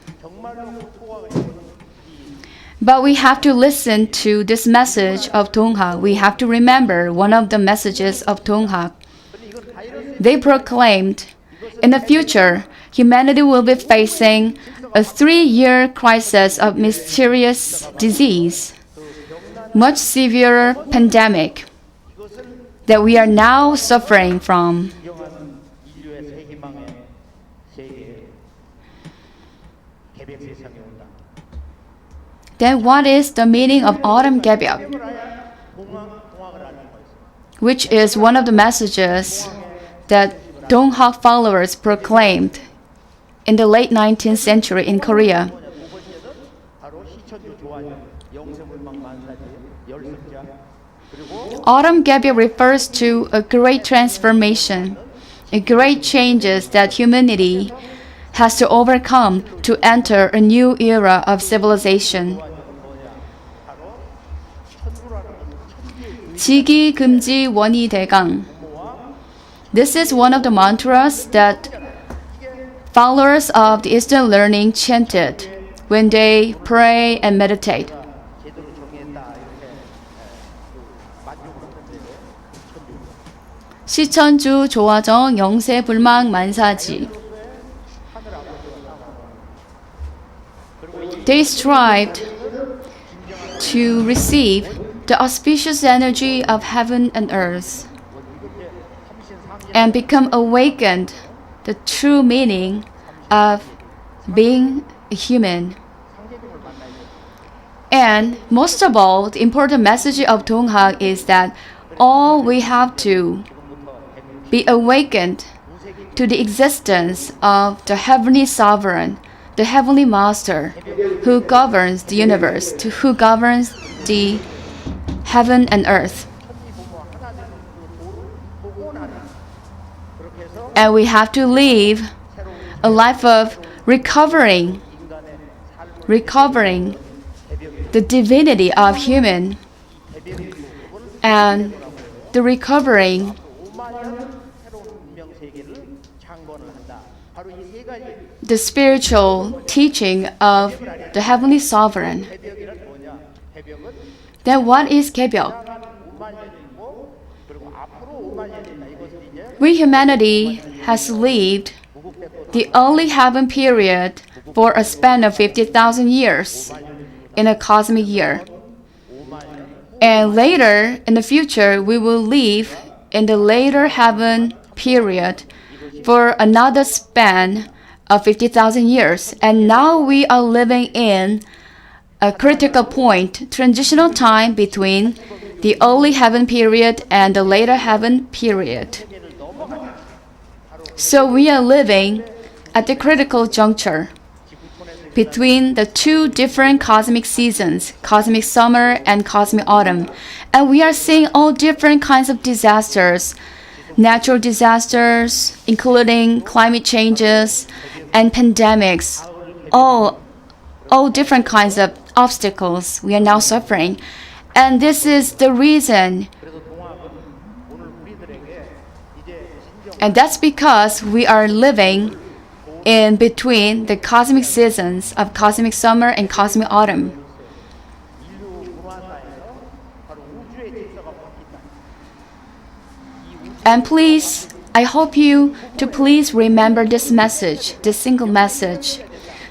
But we have to listen to this message of Donghak. We have to remember one of the messages of Donghak. They proclaimed, in the future, humanity will be facing a 3-year crisis of mysterious disease, much severer pandemic that we are now suffering from. Then what is the meaning of autumn Gaecheon? Which is one of the messages that Donghak followers proclaimed in the late 19th century in Korea. Autumn Gaecheon refers to a great transformation, a great changes that humanity has to overcome to enter a new era of civilization. 지기 금지 원이 대강. This is one of the mantras that followers of the Eastern Learning chanted when they pray and meditate. 시천주 조화정 영세 불망 만사지. They strived to receive the auspicious energy of heaven and earth and become awakened the true meaning of being a human. And most of all, the important message of Donghak is that all we have to be awakened to the existence of the heavenly sovereign, the heavenly master, who governs the universe, who governs the heaven and earth. And we have to live a life of recovering the divinity of human and the recovering the spiritual teaching of the heavenly sovereign. Then what is Gaecheon? We humanity has lived the early heaven period for a span of 50,000 years in a cosmic year. And later, in the future, we will live in the later heaven period for another span of 50,000 years. And now we are living in a critical point, transitional time between the early heaven period and the later heaven period. So we are living at the critical juncture between the two different cosmic seasons, cosmic summer and cosmic autumn. And we are seeing all different kinds of disasters, natural disasters, including climate changes and pandemics, all different kinds of obstacles we are now suffering. And this is the reason. And that's because we are living in between the cosmic seasons of cosmic summer and cosmic autumn. And please, I hope you to please remember this message, this single message.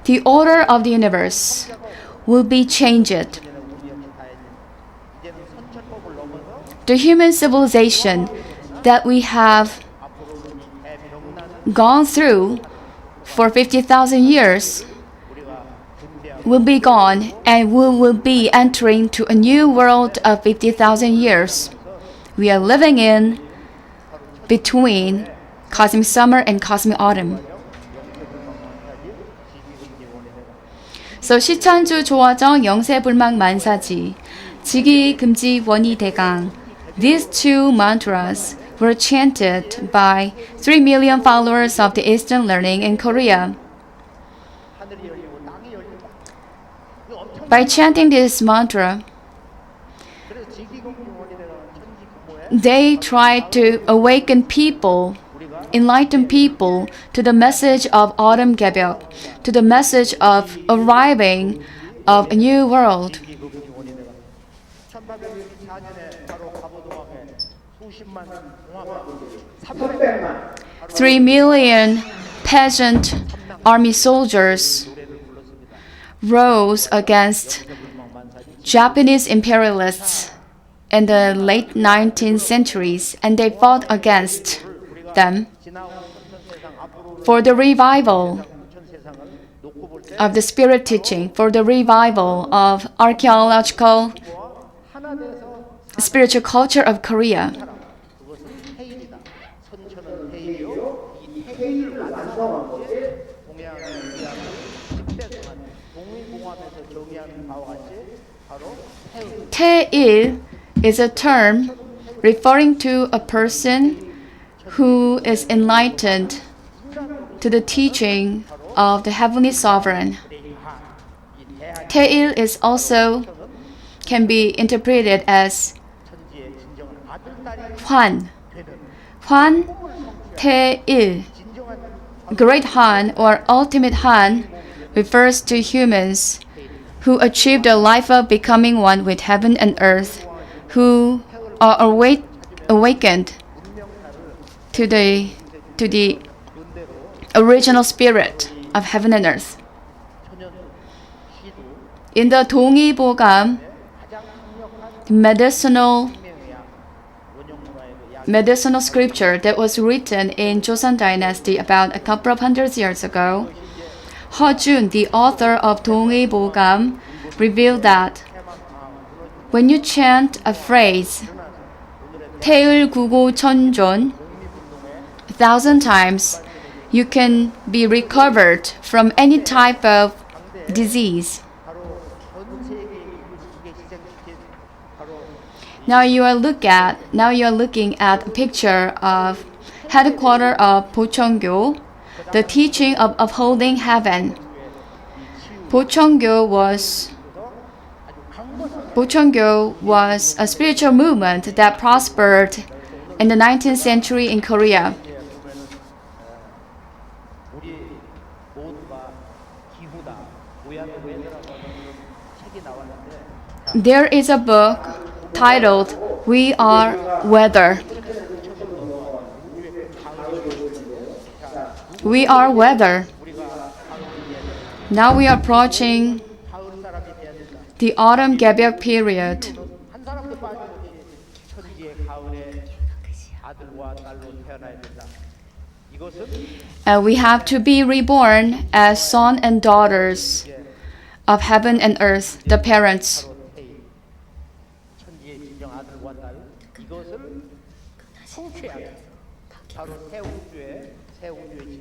The order of the universe will be changed. The human civilization that we have gone through for 50,000 years will be gone, and we will be entering to a new world of 50,000 years. We are living in between cosmic summer and cosmic autumn. So 시천주 조화정 영세불망 만사지 지기 금지 원이 대강. These two mantras were chanted by 3 million followers of the Eastern learning in Korea. By chanting this mantra, they tried to awaken people, enlighten people to the message of autumn Gaecheon, to the message of arriving of a new world. 3 million peasant army soldiers rose against Japanese imperialists in the late 19th centuries, and they fought against them for the revival of the spirit teaching, for the revival of archaeological spiritual culture of Korea. Tae-il is a term referring to a person who is enlightened to the teaching of the heavenly sovereign. Tae-il is also can be interpreted as Hwan. Hwan Tae-il. Great Han or ultimate Han refers to humans who achieved a life of becoming one with heaven and earth, who are awakened to the original spirit of heaven and earth. In the 동의보감, medicinal scripture that was written in Joseon Dynasty about a couple of hundred years ago, Heo-jun, the author of 동의보감, revealed that when you chant a phrase 태을구고천존 1,000 times, you can be recovered from any type of disease. Now you are looking at a picture of headquarters of Bocheongyo, the teaching of upholding heaven. Bocheongyo was a spiritual movement that prospered in the 19th century in Korea. There is a book titled We Are Weather. We are weather. Now we are approaching the autumn Gaecheon period. 한 사람도 빠짐없이 천지의 가을에 아들과 딸로 태어나야 된다. 이것은 We have to be reborn as sons and daughters of heaven and earth, the parents. 천지의 진정 아들과 딸 이것을 성취해야 돼. 바로 새 우주의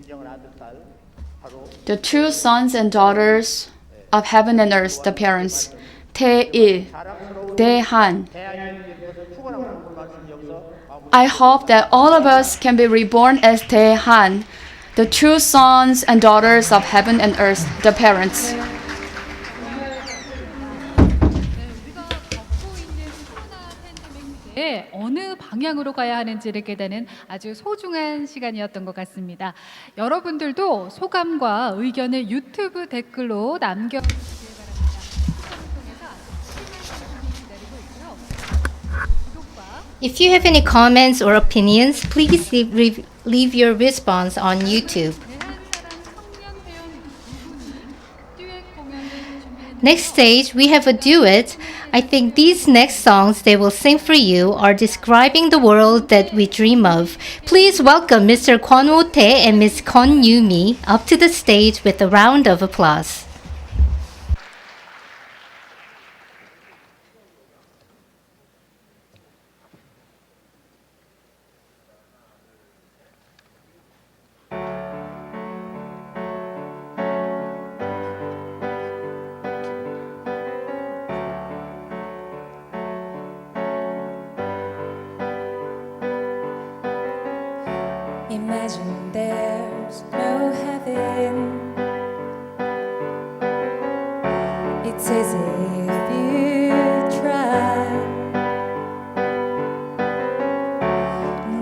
진정한 아들 딸 바로 The true sons and daughters of heaven and earth, the parents. 태일, 대한. I hope that all of us can be reborn as 대한, the true sons and daughters of heaven and earth, the parents. 우리가 겪고 있는 코로나 팬데믹 시대에 어느 방향으로 가야 하는지를 깨닫는 아주 소중한 시간이었던 것 같습니다. 여러분들도 소감과 의견을 유튜브 댓글로 남겨주시길 바랍니다. 추첨을 통해서 심한 기다리고 있고요. 구독과 If you have any comments or opinions, please leave your response on YouTube. 대한사랑 청년 회원 두 분이 듀엣 공연을 준비했는데요. Next stage, we have a duet. I think these next songs they will sing for you are describing the world that we dream of. Please welcome Mr. Kwon Wo-tae and Ms. Kwon Yoo-mi up to the stage with a round of applause. Imagine there's no heaven. It's as if you try.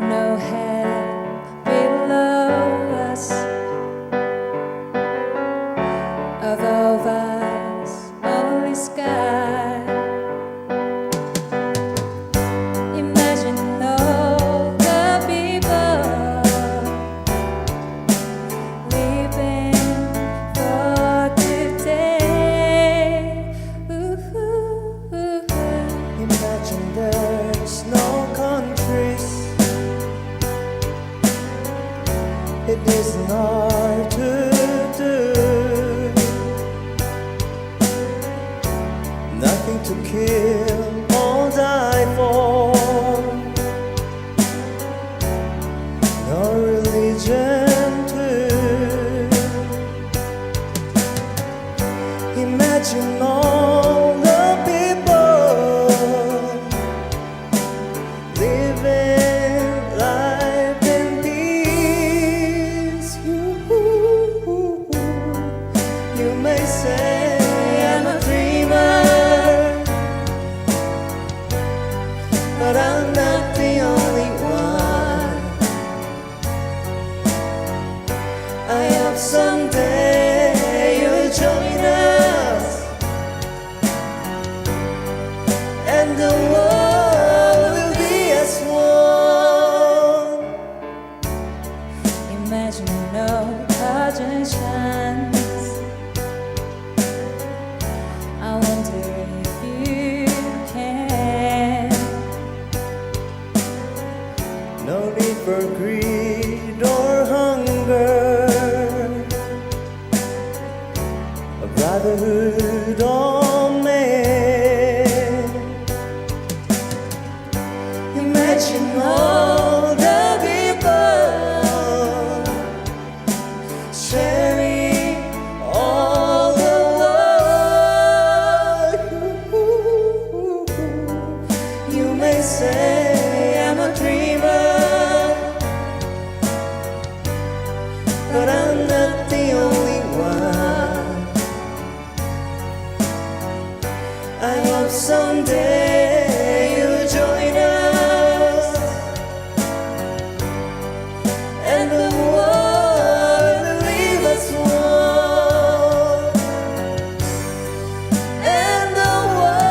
No heaven below us. Above us, only sky. Imagine all the people living old man. Imagine all the people sharing all the world. You may say I'm a dreamer, but I'm not the only one. I hope someday you'll join us, and the world will leave us one, and the world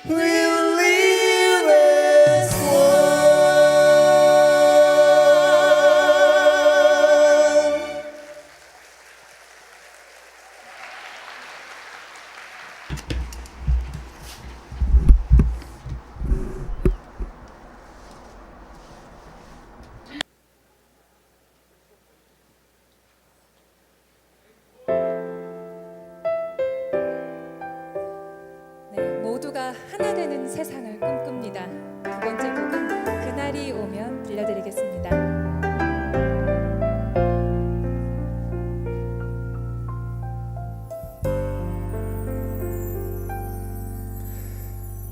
will leave us one. 네, 모두가 하나 되는 세상을 꿈꿉니다. 두 번째 곡은 그날이 오면 들려드리겠습니다.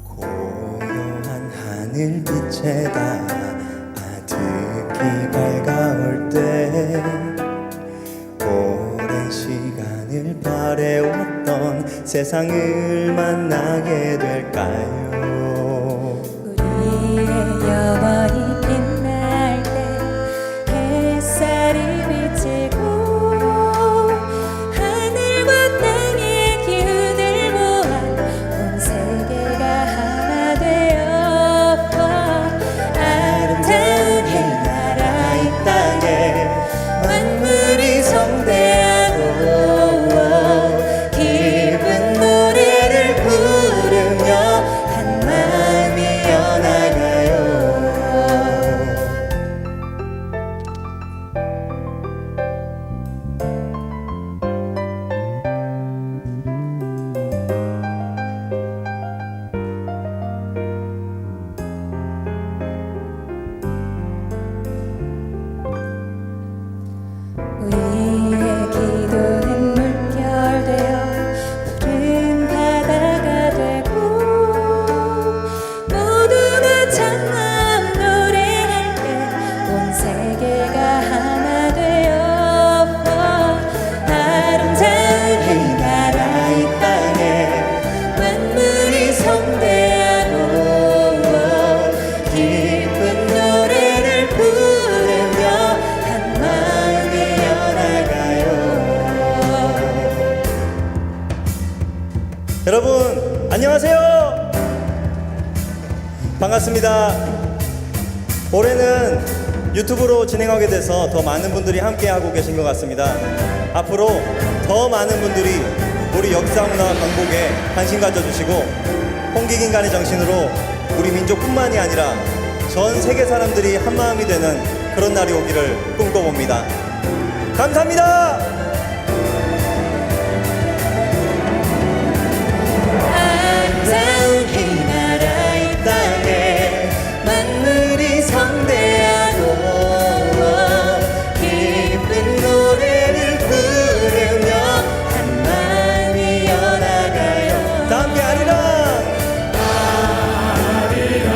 고요한 하늘빛에다 아득히 밝아올 때 오랜 시간을 바래왔던 세상을 만나게 될까요? 우리의 영원히 빛날 때 햇살이 비치고 하늘과 땅의 기운을 모아 온 세계가 하나 되어 아름다운 나라 이 땅에 만물이 성대하고 기쁜 노래를 부르며 한 마음이 연나가요. 우리의 기도는 물결되어 푸른 바다가 되고 모두가 참마음 노래할 때 온 세계가 하나 되어 아름다운 이 나라 이 땅에 만물이 성대하고 기쁜 노래를 부르며 한 마음이 여러분 안녕하세요. 반갑습니다. 올해는 유튜브로 진행하게 돼서 더 많은 분들이 함께하고 계신 것 같습니다. 앞으로 더 많은 분들이 우리 역사문화 강복에 관심 가져주시고 홍기긴간의 정신으로 우리 민족뿐만이 아니라 전 세계 사람들이 한마음이 되는 그런 날이 오기를 꿈꿔봅니다. 감사합니다. 아름다운 이 나라 이 땅에 만물이 성대하고 기쁜 노래를 부르며 한 마음이 연나가요. 다 함께 아리랑 아리랑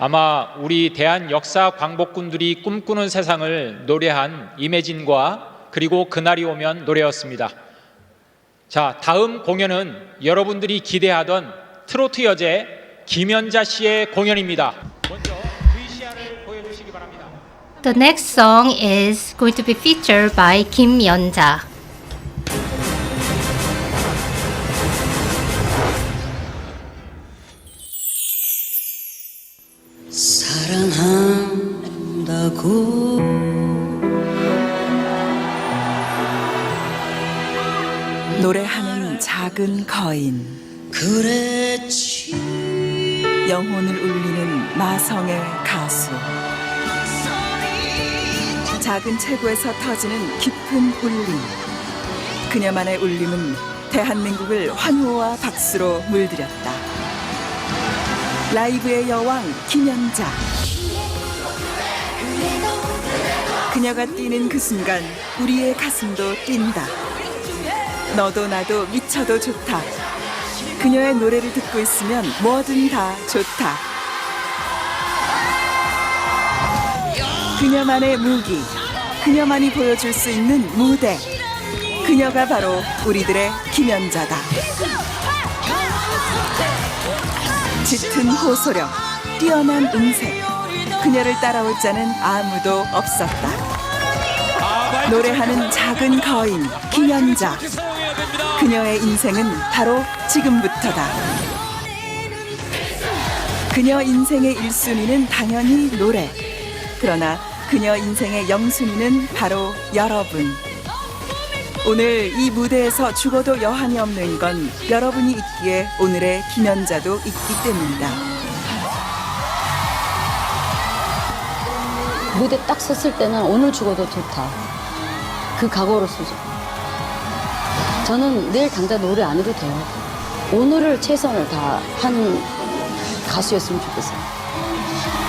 아마 우리 대한 역사 광복군들이 꿈꾸는 세상을 노래한 이매진과 그리고 그날이 오면 노래였습니다. 자, 다음 공연은 여러분들이 기대하던 트로트 여제 김연자 씨의 공연입니다. 먼저 VCR을 보여주시기 바랍니다. The next song is going to be featured by Kim Yeonja. 사랑한다고 노래하는 작은 거인 그랬지 영혼을 울리는 마성의 가수 작은 체구에서 터지는 깊은 울림 그녀만의 울림은 대한민국을 환호와 박수로 물들였다. 라이브의 여왕 김연자 그녀가 뛰는 그 순간 우리의 가슴도 뛴다. 너도 나도 미쳐도 좋다. 그녀의 노래를 듣고 있으면 뭐든 다 좋다. 그녀만의 무기, 그녀만이 보여줄 수 있는 무대. 그녀가 바로 우리들의 김연자다. 짙은 호소력, 뛰어난 음색. 그녀를 따라올 자는 아무도 없었다. 노래하는 작은 거인 김연자. 그녀의 인생은 바로 지금부터다. 그녀 인생의 1순위는 당연히 노래. 그러나 그녀 인생의 0순위는 바로 여러분. 오늘 이 무대에서 죽어도 여한이 없는 건 여러분이 있기에 오늘의 김연자도 있기 때문이다. 무대 딱 섰을 때는 오늘 죽어도 좋다. 그 각오로 쓰죠. 저는 내일 당장 노래 안 해도 돼요. 오늘을 최선을 다한 가수였으면 좋겠어요.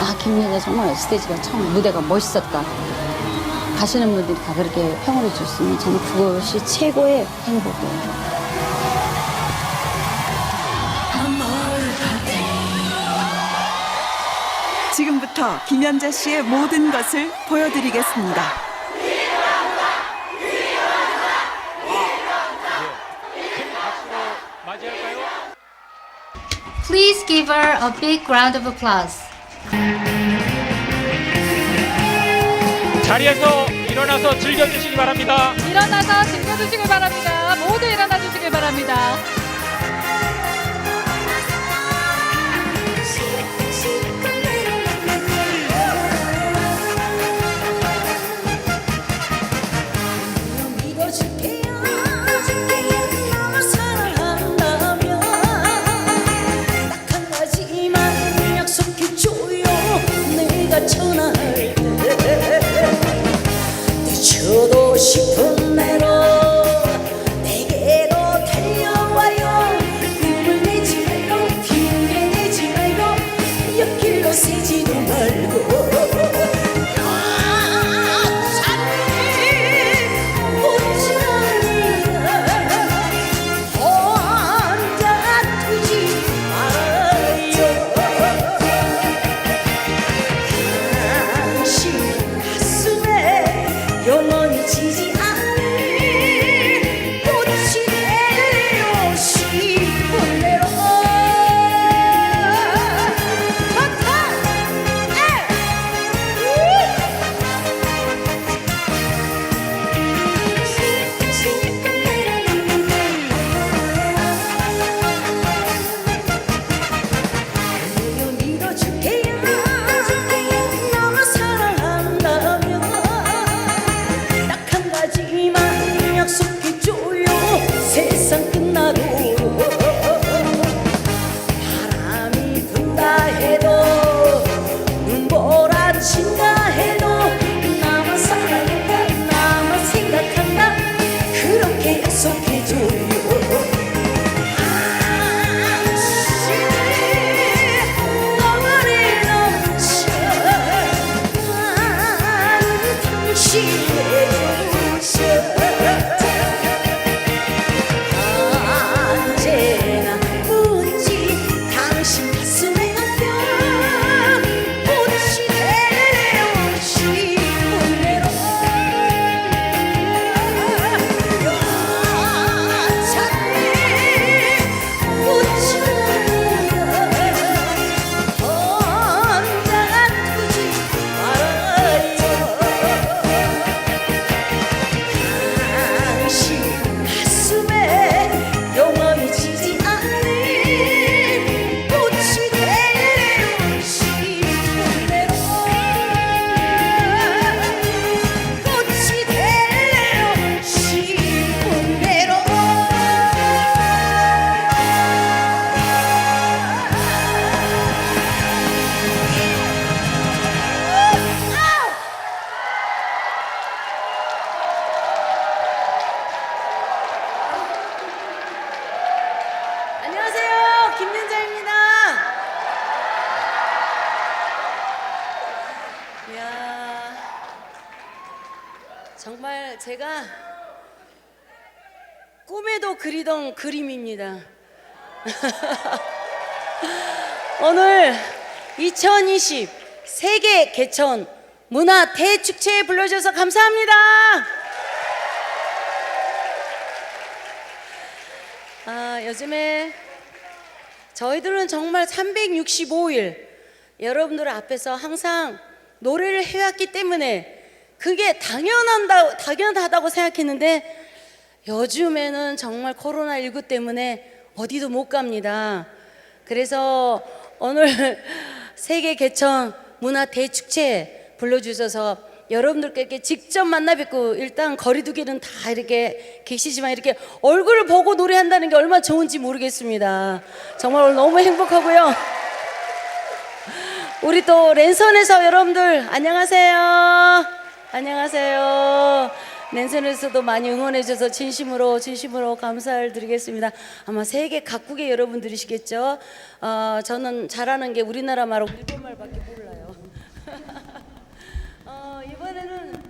아, 김연자 정말 스테이지가 참 무대가 멋있었다. 가시는 분들이 다 그렇게 평을 해줬으면 저는 그것이 최고의 행복이에요. 지금부터 김연자 씨의 모든 것을 보여드리겠습니다. Please give her a big round of applause. 자리에서 일어나서 즐겨주시기 바랍니다. 일어나서 즐겨주시길 바랍니다. 모두 일어나 주시길 바랍니다. 늦춰도 싶은 대로 내게로 달려와요. 꿈을 내지 말고 기회 내지 말고 옆길로 새지도 말고 영원히 지지 않는 정말 제가 꿈에도 그리던 그림입니다. 오늘 2020 세계 개천 문화 대축제에 불러주셔서 감사합니다. 요즘에 저희들은 정말 365일 여러분들 앞에서 항상 노래를 해왔기 때문에 그게 당연하다고 생각했는데 요즘에는 정말 코로나19 때문에 어디도 못 갑니다. 그래서 오늘 세계 개천 문화 대축제 불러주셔서 여러분들께 직접 만나 뵙고 일단 거리두기는 다 이렇게 계시지만 이렇게 얼굴을 보고 노래한다는 게 얼마나 좋은지 모르겠습니다. 정말 오늘 너무 행복하고요. 우리 또 랜선에서 여러분들 안녕하세요. 안녕하세요. 랜선에서도 많이 응원해 주셔서 진심으로 감사를 드리겠습니다. 아마 세계 각국의 여러분들이시겠죠. 저는 잘하는 게 우리나라 말하고 일본말밖에 몰라요. 이번에는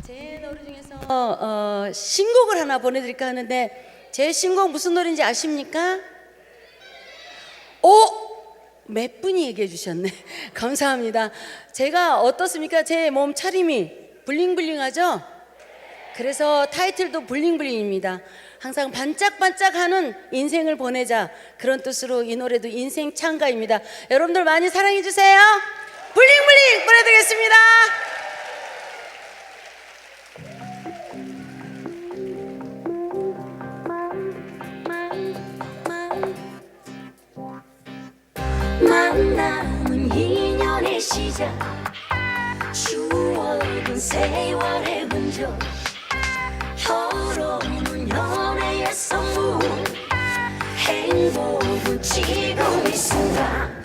제 노래 중에서 신곡을 하나 보내드릴까 하는데 제 신곡 무슨 노래인지 아십니까? 몇 분이 얘기해 주셨네. 감사합니다. 제가 어떻습니까? 제 몸 차림이 블링블링하죠? 그래서 타이틀도 블링블링입니다. 항상 반짝반짝하는 인생을 보내자, 그런 뜻으로 이 노래도 인생 찬가입니다. 여러분들 많이 사랑해 주세요. 블링블링 보내드리겠습니다. 만남은 인연의 시작, 추억은 세월의 흔적, 서로는 연애의 선물, 행복은 지금 이 순간.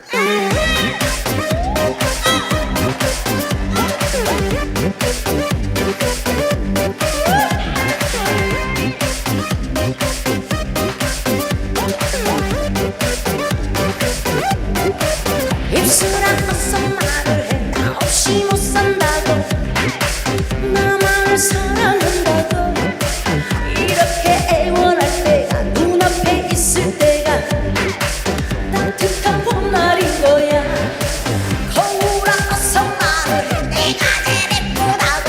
입술 아파서 말을 해. 나 없이 못 산다고, 나만을 사랑한다고. 이렇게 애원할 때가 눈앞에 있을 때가 따뜻한 봄날인 거야. 거울 앞서 말을 해. 내가 제일 예쁘다고,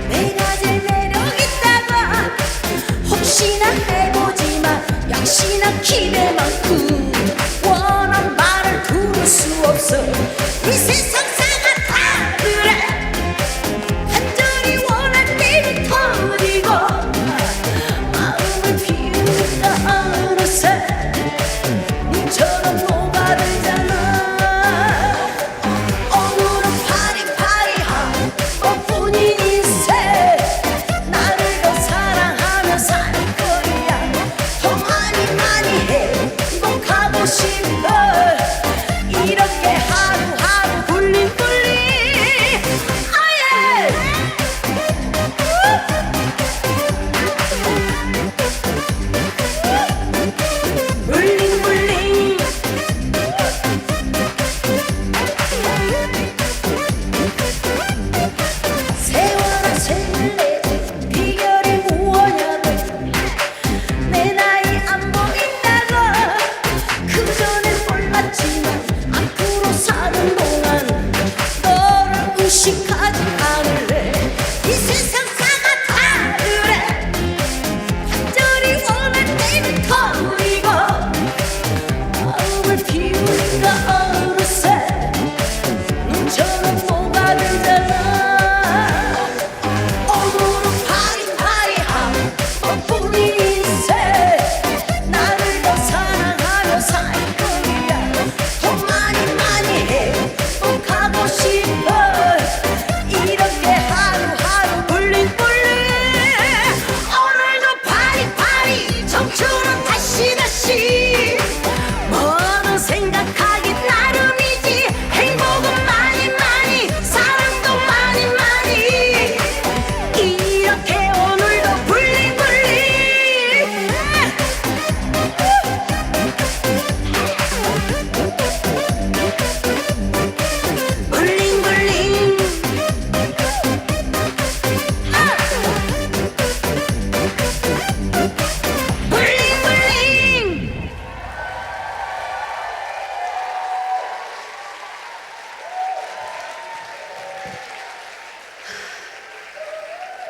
내가 제일 매력있다고. 혹시나 해보지만 역시나 기대만큼 원한 말을 들을 수 없어. 이 세상 사가 다 그래. 간절히 원할 때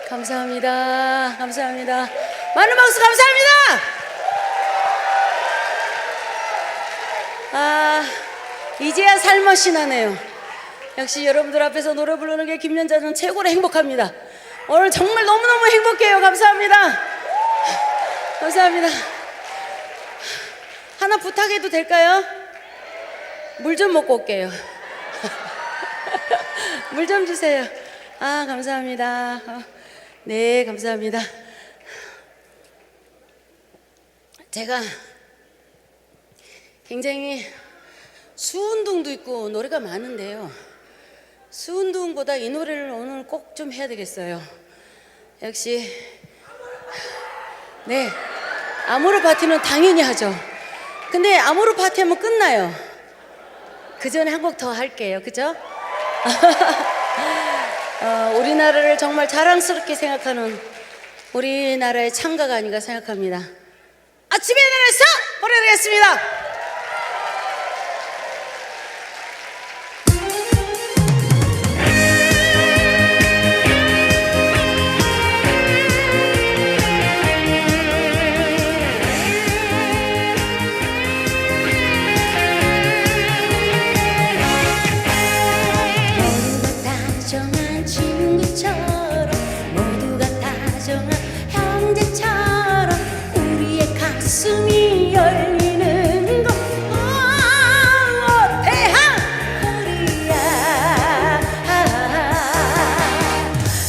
감사합니다. 감사합니다. 많은 박수 감사합니다. 아, 이제야 살맛이 나네요. 역시 여러분들 앞에서 노래 부르는 게 김연자는 최고로 행복합니다. 오늘 정말 너무너무 행복해요. 감사합니다. 감사합니다. 하나 부탁해도 될까요? 물 좀 먹고 올게요. 물 좀 주세요. 아, 감사합니다. 네, 감사합니다. 제가 굉장히 수운동도 있고 노래가 많은데요. 수운동보다 이 노래를 오늘 꼭 좀 해야 되겠어요. 역시 네, 아모르 파티는 당연히 하죠. 근데 아모르 파티 하면 끝나요. 그 전에 한 곡 더 할게요. 그죠? 우리나라를 정말 자랑스럽게 생각하는 우리나라의 창가가 아닌가 생각합니다. 아침에 일어나서 보내드리겠습니다. 가슴이 열리는 곳 대한 코리아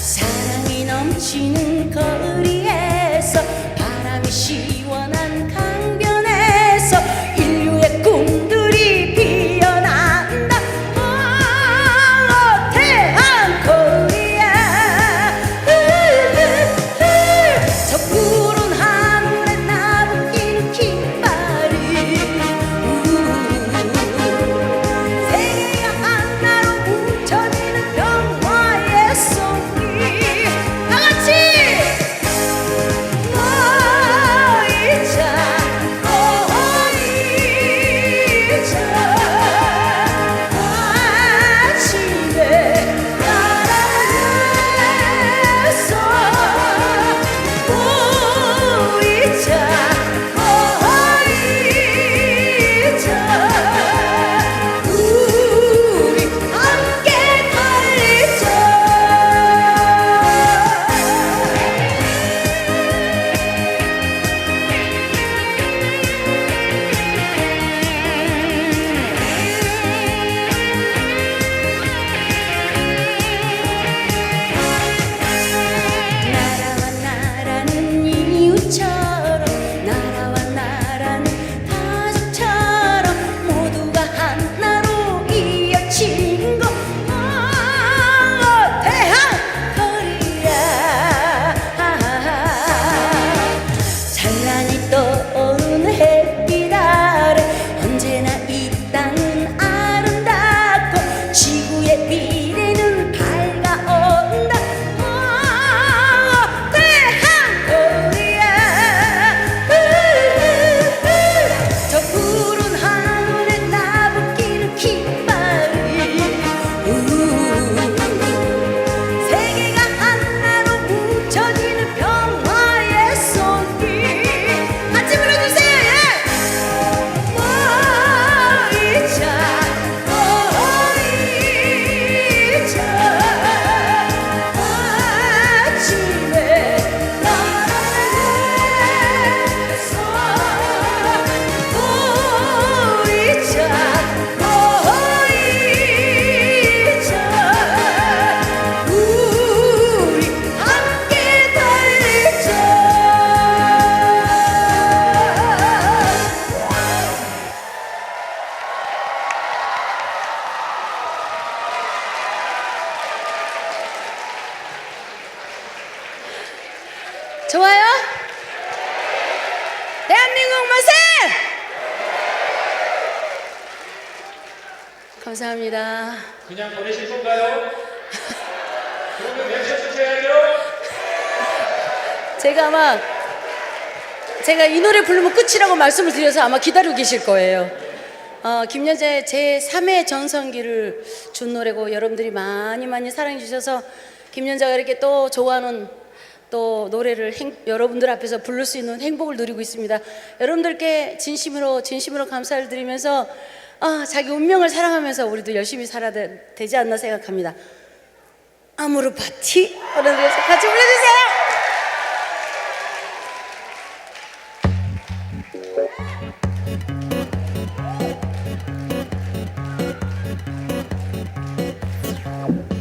사랑이 넘치는 거리에서 바람이 시원한 강변에서 인류의 꿈들이 피어난다 대한 코리아 저 푸른 하늘에 나부낀 깃발이 세계가 하나로 뭉쳐지는 평화의 소리 다같이 모이자 모이자 아침에 나라에서 모이자 모이자 우리 함께 달리자 나라와 나라는 이웃처럼 나라와 나라는 가족처럼 모두가 하나로 이어진 곳 대한 코리아 찬란히 떠오르는 햇빛 아래 언제나 이 땅은 아름답고 지구의 미래는 밝아온다 대한 코리아 저 푸른 하늘에 나부끼는 깃발이 세계가 하나로 뭉쳐지는 평화의 소리 같이 불러주세요. 예! 모이자 모이자 아침에 나라에서 모이자 모이자 우리 함께 달리자 좋아요? 대한민국 만세! 감사합니다. 그냥 보내실 건가요? 그러면 외쳐주셔야죠. 제가 이 노래 부르면 끝이라고 말씀을 드려서 아마 기다리고 계실 거예요. 김연자의 제 3회 전성기를 준 노래고 여러분들이 많이 사랑해 주셔서 김연자가 이렇게 또 좋아하는 또 노래를 여러분들 앞에서 부를 수 있는 행복을 누리고 있습니다. 여러분들께 진심으로 감사를 드리면서 자기 운명을 사랑하면서 우리도 열심히 살아야 되지 않나 생각합니다. 아모르 파티 여러분들 같이 불러주세요.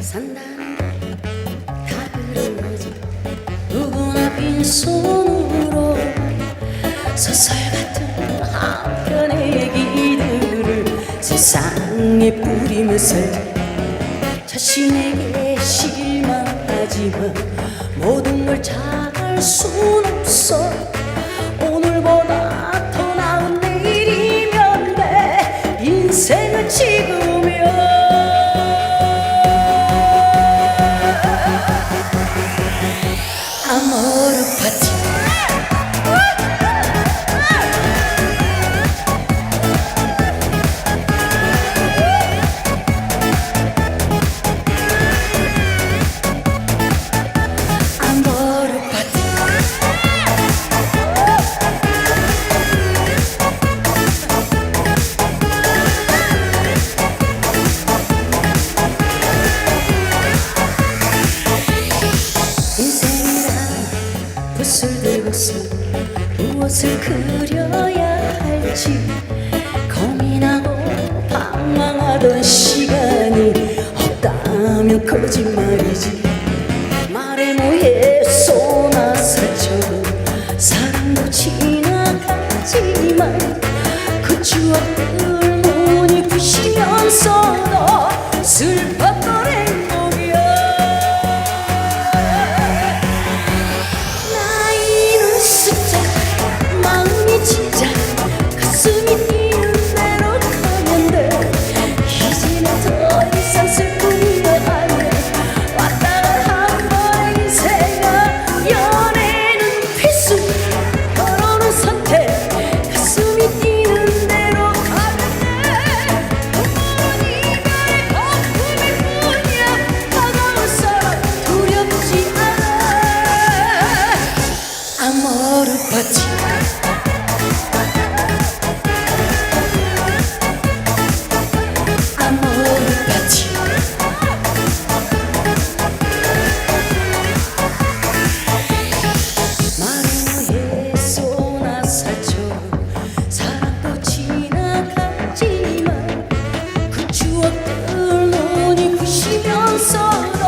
산다는 다 그런 거지. 누구나 빈손으로 소설 같은 한편의 얘기들을 세상에 뿌리면서 자신에게 실망하지만 모든 걸 잘할 순 없어. 오늘보다 더 나은 내일이면 돼. 인생은 지금이야. 아모르 파티 아모르 파티 붓을 들고서 무엇을 그려야 할지 고민하고 방황하던 시간이 없다면 거짓말이지. 말에 뭐해 쏘나살처럼 사랑도 지나갔지만 그 추억들 눈이 부시면서도 슬펐던 행복이야. 나이는 숫자 마음이 진짜 가슴이 뛰는 대로 가면 돼. 이제는 더 이상 슬픔이 안돼. 왔다 한 번의 인생아. 연애는 필수 결혼은 선택. 가슴이 뛰는 대로 가면 돼. 눈물은 이별의 거품일 뿐이야. 다가올 사람 두렵지 않아. 아모르 파티 아모르 파티 마루에 쏘나살처럼 사랑도 지나갔지만 그 추억들 눈이 부시면서도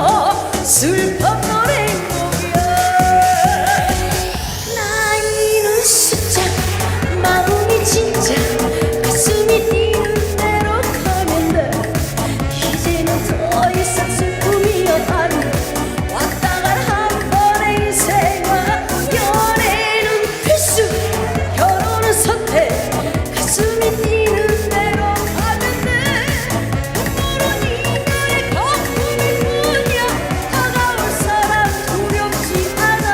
슬펐던 행복이야. 나이는 숫자 마음이 진짜 가슴이 뛰는 대로 가면 돼. 이제는 더 이상 슬픔이 안돼. 왔다가 한 번의 인생아. 연애는 필수 결혼은 선택. 가슴이 뛰는 대로 가면 돼. 눈물은 이별의 거품일 뿐이야. 다가올 사람 두렵지 않아.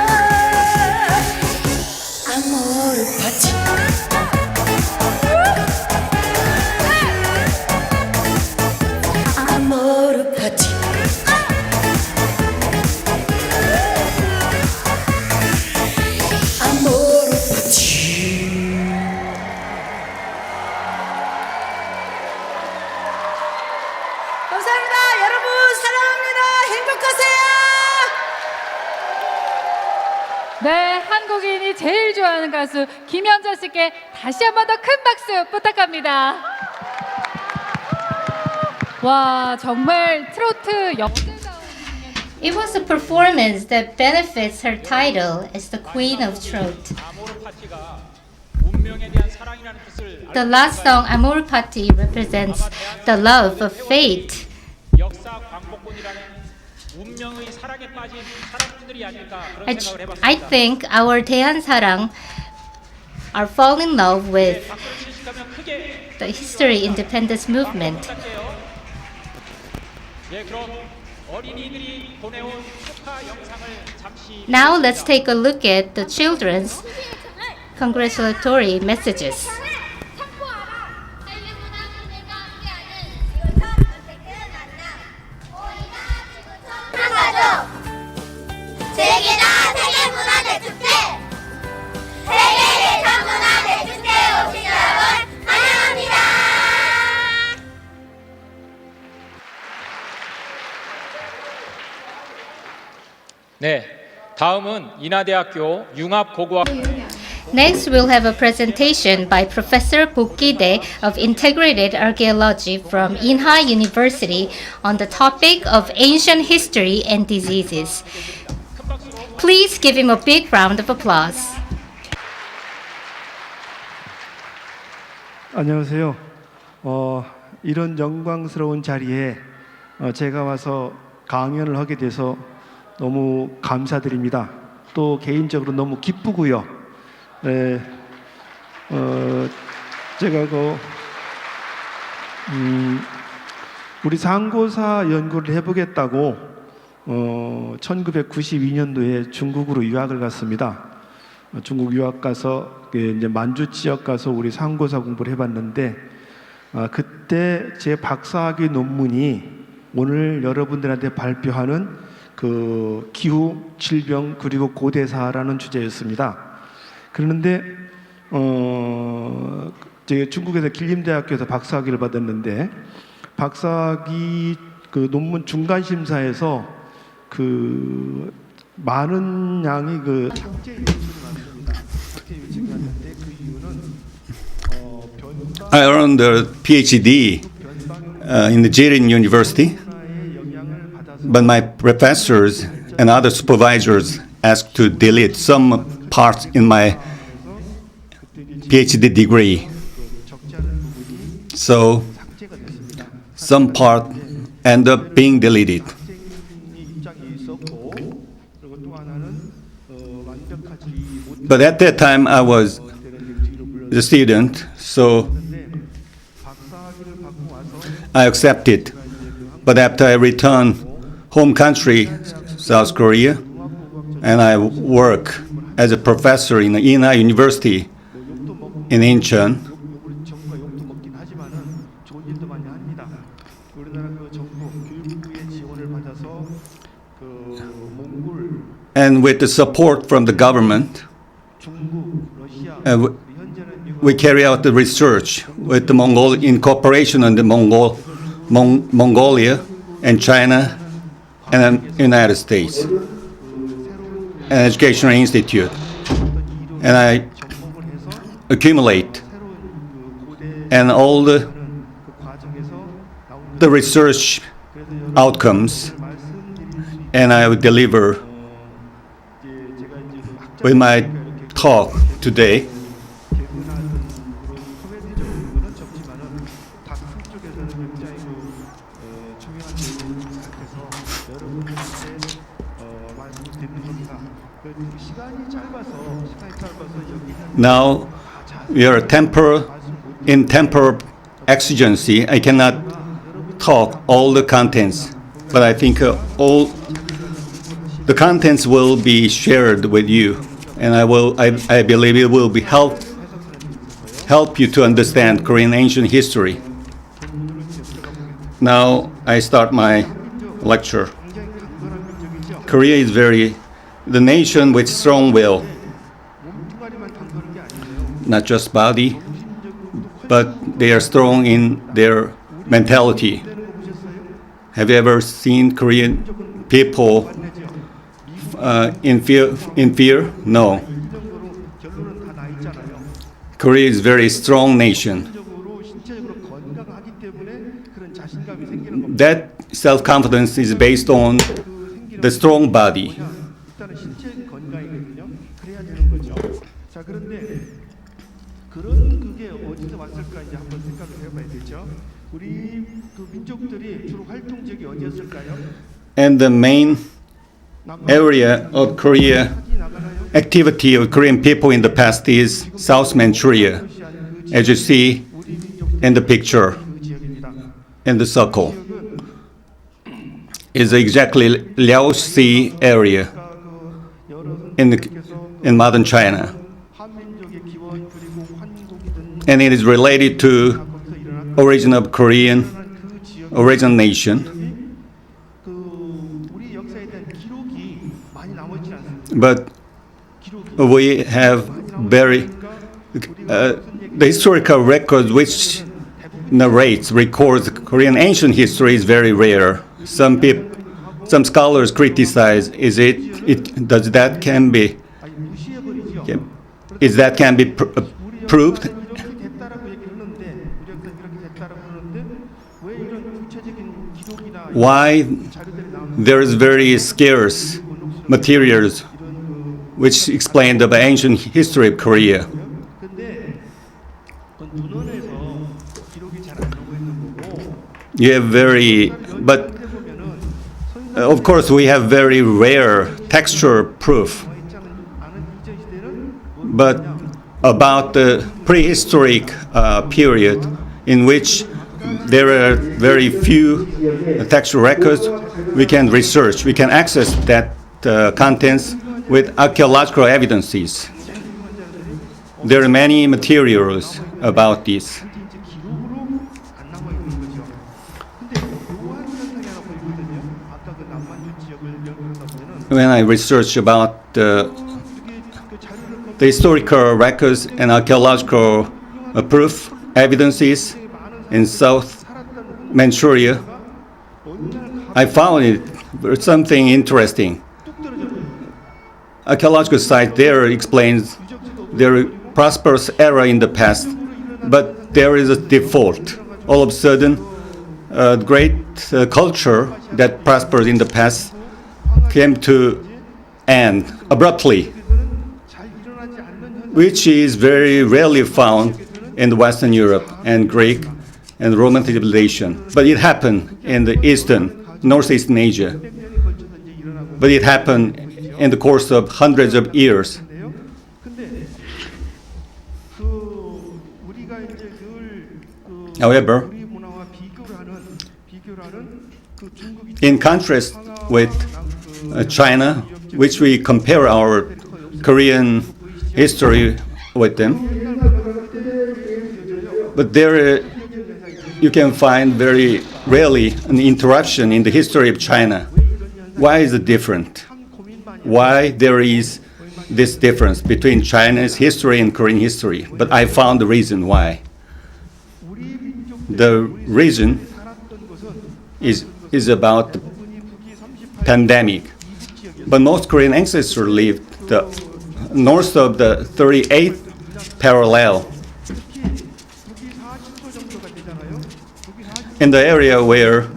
아모르 파티 아모르 파티 아모르 파티. 감사합니다. 여러분 사랑합니다. 행복하세요. 네, 한국인이 제일 좋아하는 가수 김현자 씨께 다시 한 번 더 큰 박수 부탁합니다. 와, 정말 트로트 역대다운. It was a performance that benefits her title as the Queen of Throat. 아모르 파티가 운명에 대한 사랑이라는 뜻을 The last song, Amor Pati, represents the love of fate. 역사 광복군이라는 운명의 사랑에 빠진 사랑꾼들이 아닐까 그런 I, 생각을 해봤습니다. I think our Daehan Sarang are fall in love with 박수를 치시면 크게 the history independence movement. 예, 그럼 어린이들이 보내온 축하 영상을 잠시 Now let's take a look at the children's congratulatory messages. 세계다 세계 네, 다음은 인하대학교 융합고고학 Next, we'll have a presentation by Professor Bokki-dae of Integrated Archaeology from Inha University on the topic of ancient history and diseases. Please give him a big round of applause. 안녕하세요. 이런 영광스러운 자리에 제가 와서 강연을 하게 돼서 너무 감사드립니다. 또 개인적으로 너무 기쁘고요. 제가 우리 상고사 연구를 해보겠다고 1992년도에 중국으로 유학을 갔습니다. 중국 유학 가서 이제 만주 지역 가서 우리 상고사 공부를 해봤는데 그때 제 박사학위 논문이 오늘 여러분들한테 발표하는 그 기후, 질병 그리고 고대사라는 주제였습니다. 그런데 제가 중국에서 길림대학교에서 박사학위를 받았는데 박사학위 그 논문 중간 심사에서 그 많은 양이 그 삭제 요청이 많습니다. 삭제 요청이 왔는데 그 이유는 I earned a PhD in the Jirin University, but my professors and other supervisors asked to delete some parts in my PhD degree. So some part end up being deleted. But at that time I was the student, so I accepted. But after I returned home country, South Korea, and I work as a professor in Inha University in Incheon. And with the support from the government, we carry out the research with the in cooperation with the Mongolia and China and United States, an educational institute. And I accumulate and all the research outcomes, and I will deliver with my talk today. Now we are in temporal exigency. I cannot talk all the contents, but I think all the contents will be shared with you, and I believe it will be help you to understand Korean ancient history. Now I start my lecture. Korea is the nation with strong will. Not just body, but they are strong in their mentality. Have you ever seen Korean people in fear? No. Korea is a very strong nation. That self-confidence is based on the strong body. 그런 그게 어디서 왔을까 이제 한번 생각을 해봐야 되죠. 우리 그 민족들이 주로 활동 지역이 어디였을까요? And the main area of Korea activity of Korean people in the past is South Manchuria, as you see in the picture, in the circle. Is exactly Liao Sea area in modern China. And it is related to origin of Korean, original nation. But we have the historical record which records Korean ancient history is very rare. Some scholars criticize, is it Does that can be is that can be proved? Why there is very scarce materials which explain the ancient history of Korea? You have but of course we have very rare texture proof. But about the prehistoric period in which there are very few textual records, we can research, we can access that contents with archaeological evidences. There are many materials about this. When I research about the historical records and archaeological proof, evidences in South Manchuria, I found it something interesting. Archaeological site there explains their prosperous era in the past, but there is a default. All of a sudden, a great culture that prospered in the past came to end abruptly, which is very rarely found in Western Europe and Greek and Roman civilization. But it happened in the Northeastern Asia. But it happened in the course of hundreds of years. However, in contrast with China, which we compare our Korean history with them, but there you can find very rarely an interruption in the history of China. Why is it different? Why there is this difference between China's history and Korean history? But I found the reason why. The reason is about the pandemic. But most Korean ancestors lived north of the 38th parallel. In the area where,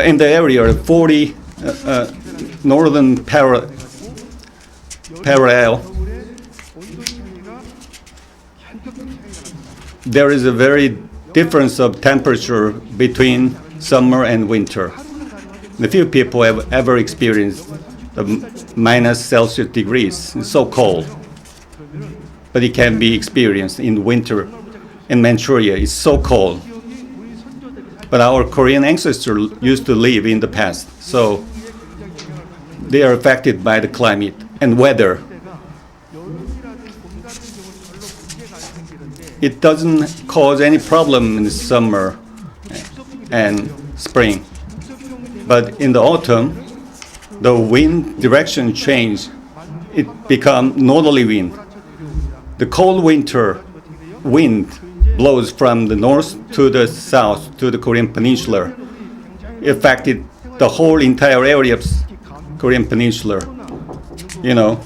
in the area 40 northern parallel, there is a very difference of temperature between summer and winter. The few people have ever experienced the minus Celsius degrees. It's so cold. But it can be experienced in winter in Manchuria. It's so cold. But our Korean ancestors used to live in the past, so they are affected by the climate and weather. It doesn't cause any problem in the summer and spring. But in the autumn, the wind direction change. It becomes northerly wind. The cold winter wind blows from the north to the south to the Korean Peninsula. It affected the whole entire area of Korean Peninsula. You know.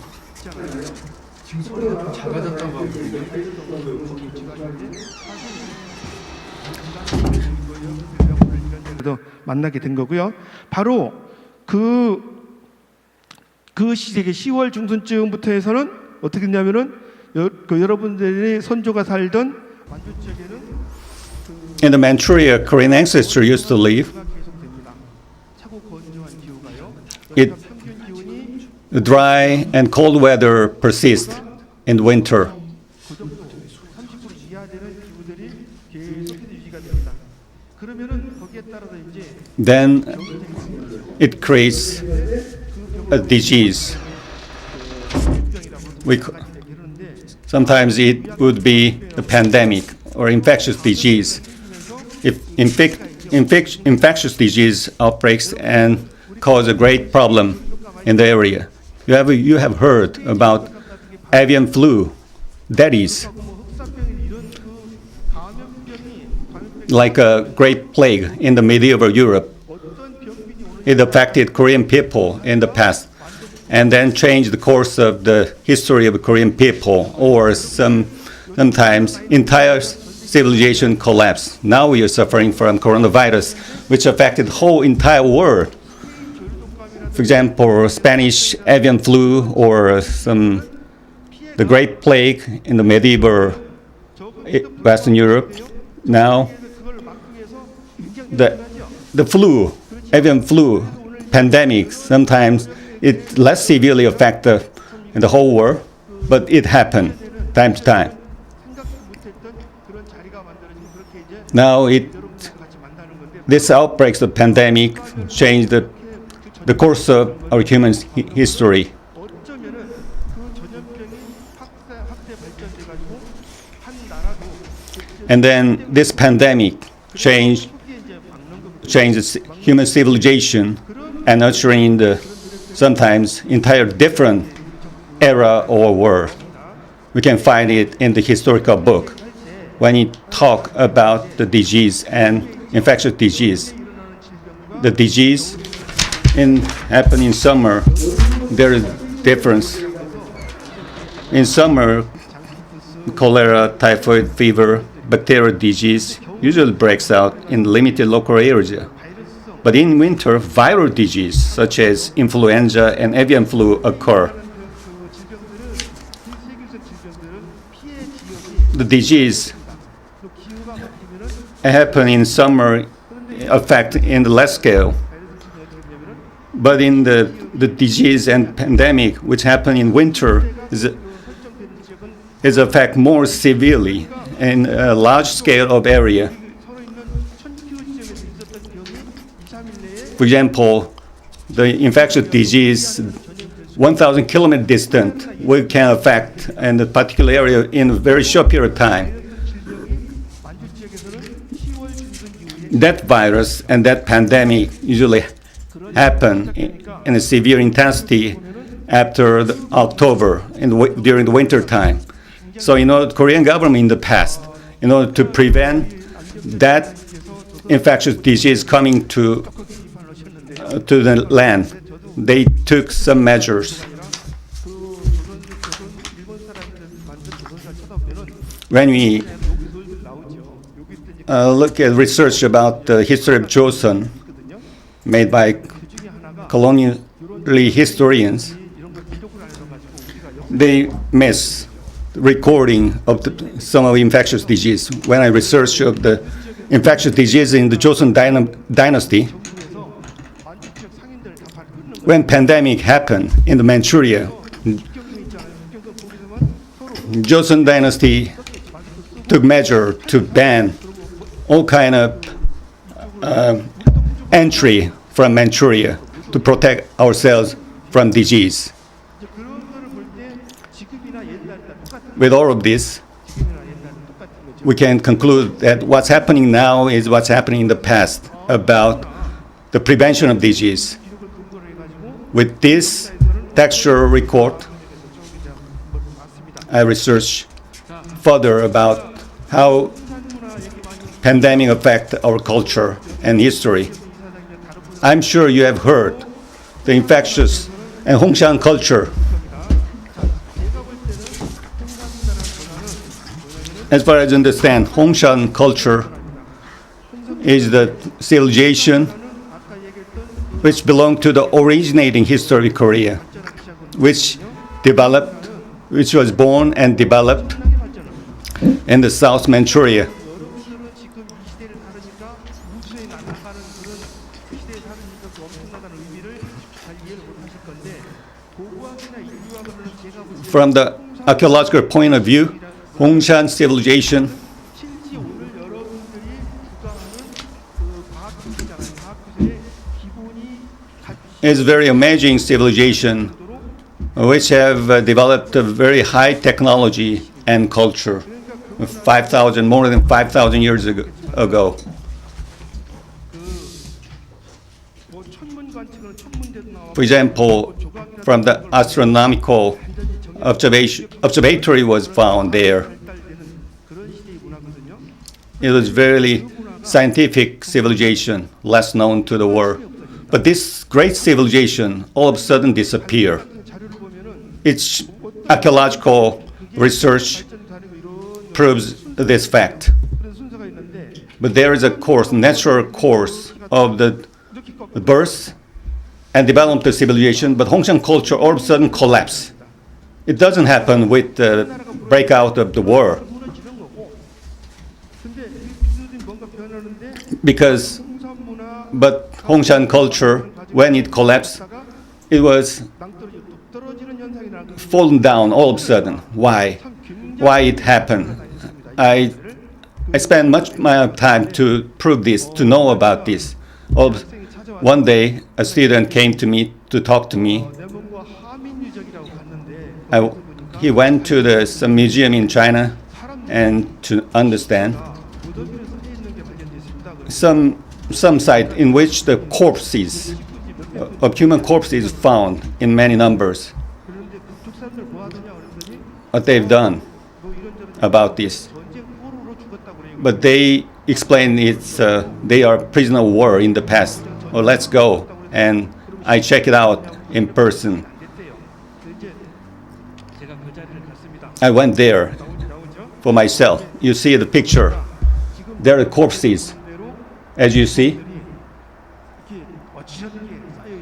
만나게 된 거고요. 바로 그 시기 10월 중순쯤부터 해서는 어떻게 했냐면은 여러분들이 선조가 살던 만주 지역에는 in the Manchuria, Korean ancestors used to live. The dry and cold weather persists in winter. Then it creates a disease. Sometimes it would be a pandemic or infectious disease. If infectious disease outbreaks and cause a great problem in the area. You have heard about avian flu. That is like a great plague in the medieval Europe. It affected Korean people in the past. and then change the course of the history of Korean people, or sometimes entire civilization collapse. Now we are suffering from coronavirus, which affected the whole entire world. For example, Spanish avian flu, or the Great Plague in the medieval Western Europe. Now, the flu, avian flu pandemic, sometimes it less severely affect the whole world, but it happened time to time. Now this outbreaks of pandemic changed the course of our human history. And then this pandemic changed human civilization and ushering the sometimes entire different era or world. We can find it in the historical book when it talk about the disease and infectious disease. The disease happen in summer. There is difference. In summer, cholera, typhoid fever, bacterial disease usually breaks out in limited local area. But in winter, viral disease such as influenza and avian flu occur. The disease happen in summer, affect in the less scale. But in the disease and pandemic, which happen in winter, is affect more severely in a large scale of area. For example, the infectious disease 1,000 kilometers distant can affect in a particular area in a very short period of time. That virus and that pandemic usually happen in a severe intensity after October during the winter time. So, the Korean government in the past, in order to prevent that infectious disease coming to the land, they took some measures. When we look at research about the history of Joseon made by colonial historians, they miss recording of some of the infectious disease. When I researched of the infectious disease in the Joseon dynasty, when pandemic happened in the Manchuria, Joseon dynasty took measure to ban all kind of entry from Manchuria to protect ourselves from disease. With all of this, we can conclude that what's happening now is what's happening in the past about the prevention of disease. With this textual record, I researched further about how pandemic affect our culture and history. I'm sure you have heard the infectious and Hongshan culture. As far as I understand, Hongshan culture is the civilization which belonged to the originating history of Korea, which was born and developed in the South Manchuria. From the archaeological point of view, Hongshan civilization is a very amazing civilization which have developed a very high technology and culture more than 5,000 years ago. For example, from the astronomical observatory was found there. It was very scientific civilization, less known to the world. But this great civilization all of a sudden disappeared. its archaeological research proves this fact. But there is a course, natural course of the birth and development of civilization, but Hongshan culture all of a sudden collapsed. It doesn't happen with the breakout of the war. But Hongshan culture, when it collapsed, it was fallen down all of a sudden. Why? Why it happened? I spent much my time to prove this, to know about this. One day, a student came to me to talk to me. He went to some museum in China and to understand some site in which the corpses of human corpses found in many numbers. What they've done about this. But they explain they are prisoner of war in the past. Oh, let's go. And I check it out in person. I went there for myself. You see the picture. There are corpses. As you see,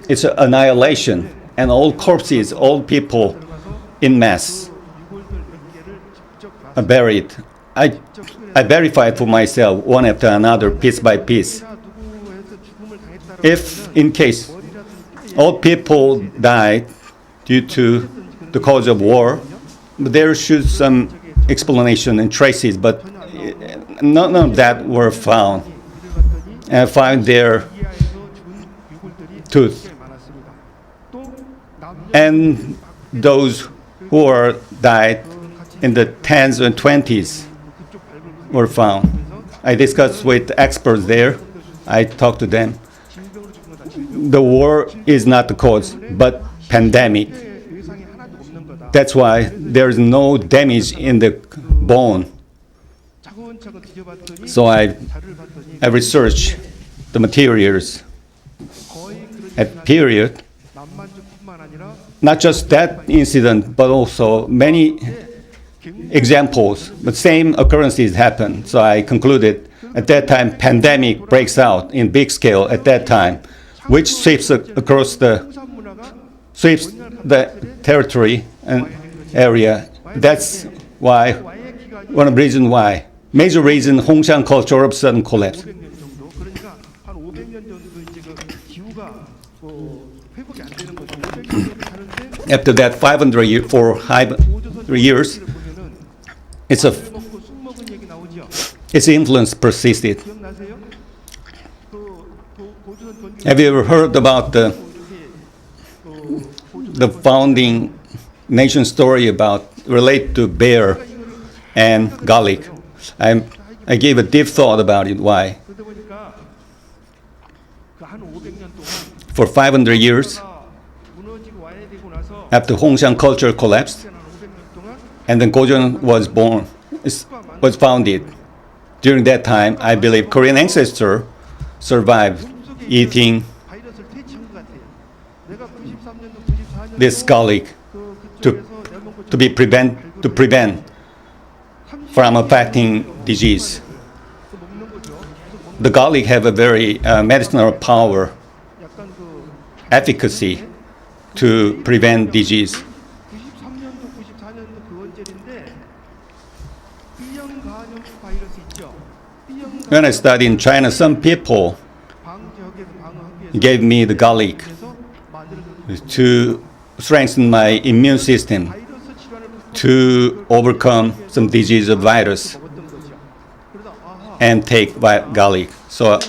it's an annihilation. And all corpses, all people in mass are buried. I verified for myself one after another, piece by piece. If, in case, all people died due to the cause of war, there should some explanation and traces, but none of that were found. And I found their tooth. And those who died in the 10s and 20s were found. I discussed with experts there. I talked to them. The war is not the cause, but pandemic. That's why there is no damage in the bone. So I researched the materials at period. Not just that incident, but also many examples, but same occurrences happen. So I concluded at that time pandemic breaks out in big scale at that time, which sweeps the territory and area. That's why, one of the reasons why, major reason Hongshan culture all of a sudden collapsed. After that, 500 years, its influence persisted. Have you ever heard about the founding nation story relate to bear and garlic? I gave a deep thought about it. Why? For 500 years, after Hongshan culture collapsed, and then Gaecheon was founded. During that time, I believe Korean ancestors survived eating this garlic to prevent from affecting disease. The garlic have a very medicinal power, efficacy to prevent disease. When I studied in China, some people gave me the garlic to strengthen my immune system, to overcome some disease of virus, and take garlic. So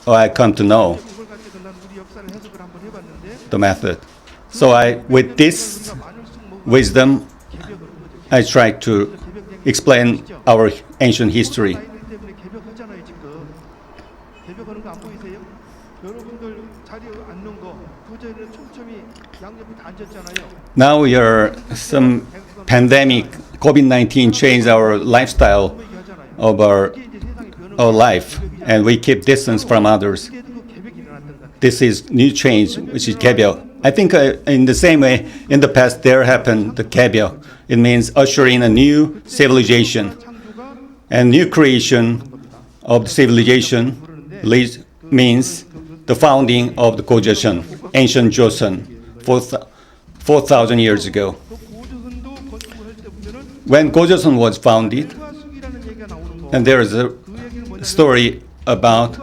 I come to know the method. So with this wisdom, I try to explain our ancient history. Now we are some pandemic, COVID-19 changed our lifestyle of our life, and we keep distance from others. This is new change, which is Gaecheon. I think in the same way, in the past, there happened the Gaecheon. It means ushering a new civilization. And new creation of civilization means the founding of the Gaecheon, ancient Joseon, 4,000 years ago. When Gaecheon was founded, and there is a story about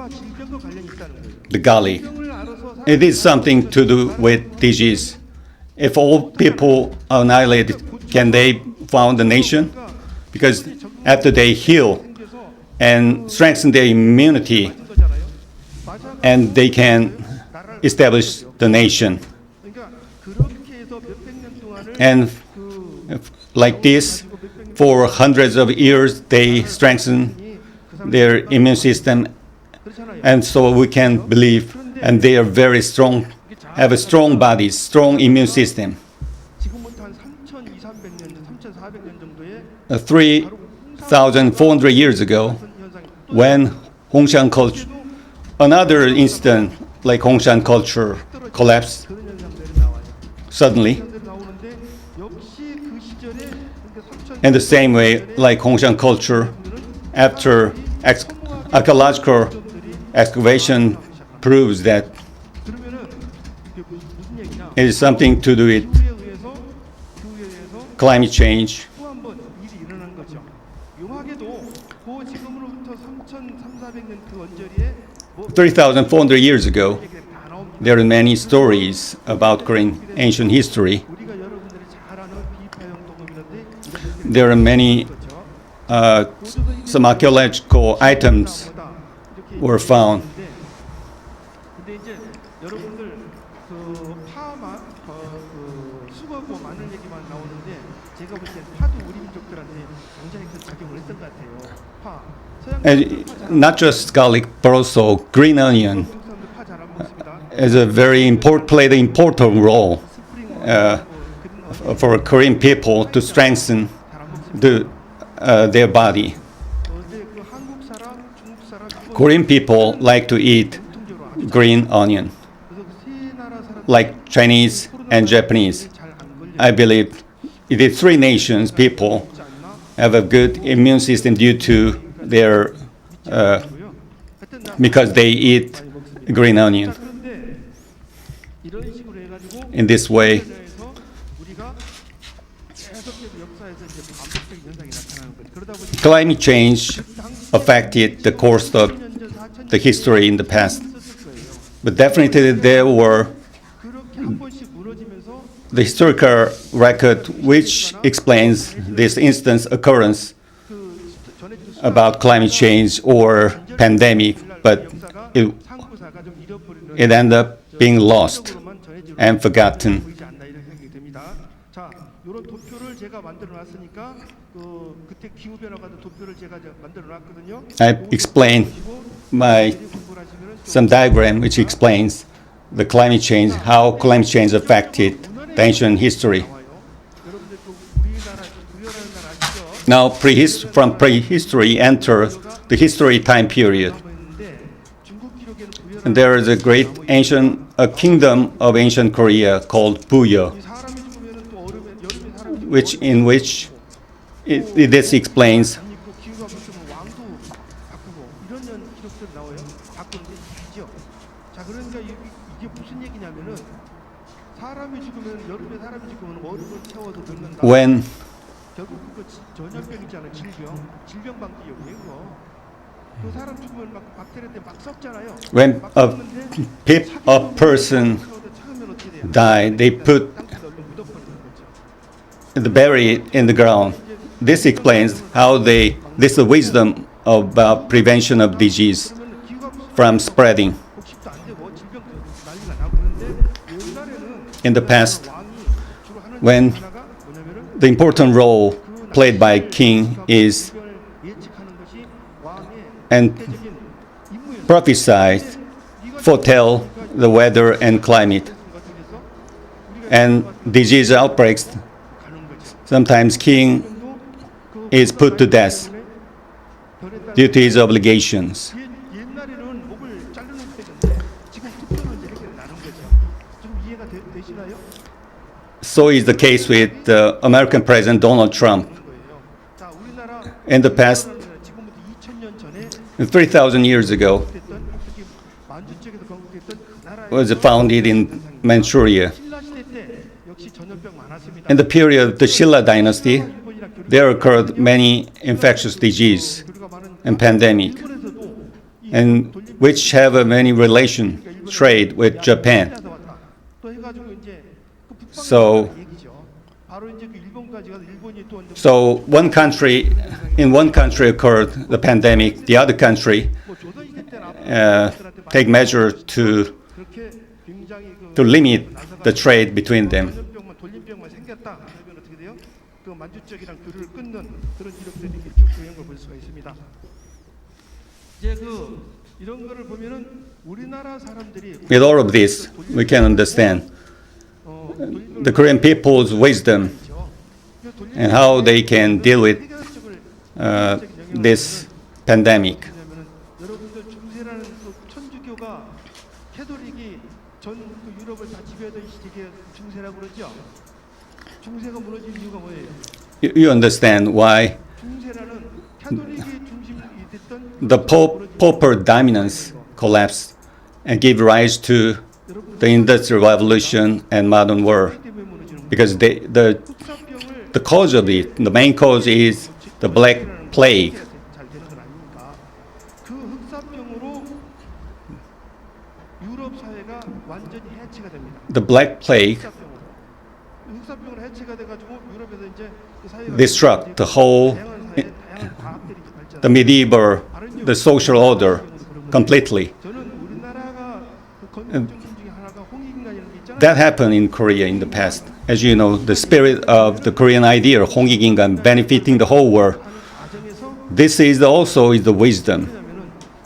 the garlic. It is something to do with disease. If all people are annihilated, can they found a nation? Because after they heal and strengthen their immunity, and they can establish the nation. And like this, for hundreds of years, they strengthen their immune system, and so we can believe, and they are very strong, have a strong body, strong immune system. 3,400 years ago, when Hongshan culture, another incident like Hongshan culture collapsed suddenly. In the same way, like Hongshan culture, after archaeological excavation proves that it is something to do with climate change. 3,400 years ago, there are many stories about Korean ancient history. There are many, some archaeological items were found. And not just garlic, but also green onion is a very played an important role for Korean people to strengthen their body. Korean people like to eat green onion, like Chinese and Japanese. I believe it is three nations people have a good immune system due to their because they eat green onion. In this way, climate change affected the course of the history in the past. But definitely there were the historical record which explains this instance occurrence about climate change or pandemic, but it ended up being lost and forgotten. I explained some diagram which explains the climate change, how climate change affected the ancient history. Now, from prehistory enter the history time period. And there is a great ancient kingdom of ancient Korea called Buyo, in which this explains when a person died, they bury it in the ground. This explains how this is the wisdom about prevention of disease from spreading. In the past, when the important role played by king is and prophesy, foretell the weather and climate. And disease outbreaks, sometimes king is put to death due to his obligations. so is the case with American President Donald Trump. In the past, 3,000 years ago, was founded in Manchuria. In the period of the Shilla dynasty, there occurred many infectious diseases and pandemic, and which have a many relation trade with Japan. So one country, in one country occurred the pandemic, the other country take measures to limit the trade between them. With all of this, we can understand the Korean people's wisdom and how they can deal with this pandemic. You understand why the pauper dominance collapsed and gave rise to the Industrial Revolution and modern world, because the cause of it, the main cause is the Black Plague. The Black Plague disrupt the whole, the medieval, the social order completely. And that happened in Korea in the past. As you know, the spirit of the Korean idea, 홍익인간, benefiting the whole world. This is also the wisdom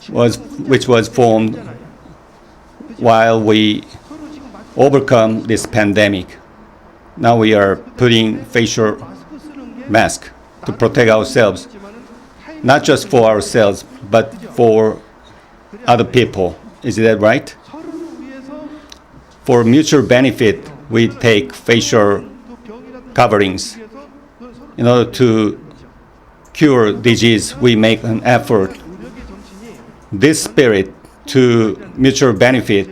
which was formed while we overcome this pandemic. Now we are putting facial mask to protect ourselves, not just for ourselves, but for other people. Is that right? For mutual benefit, we take facial coverings. In order to cure disease, we make an effort. This spirit to mutual benefit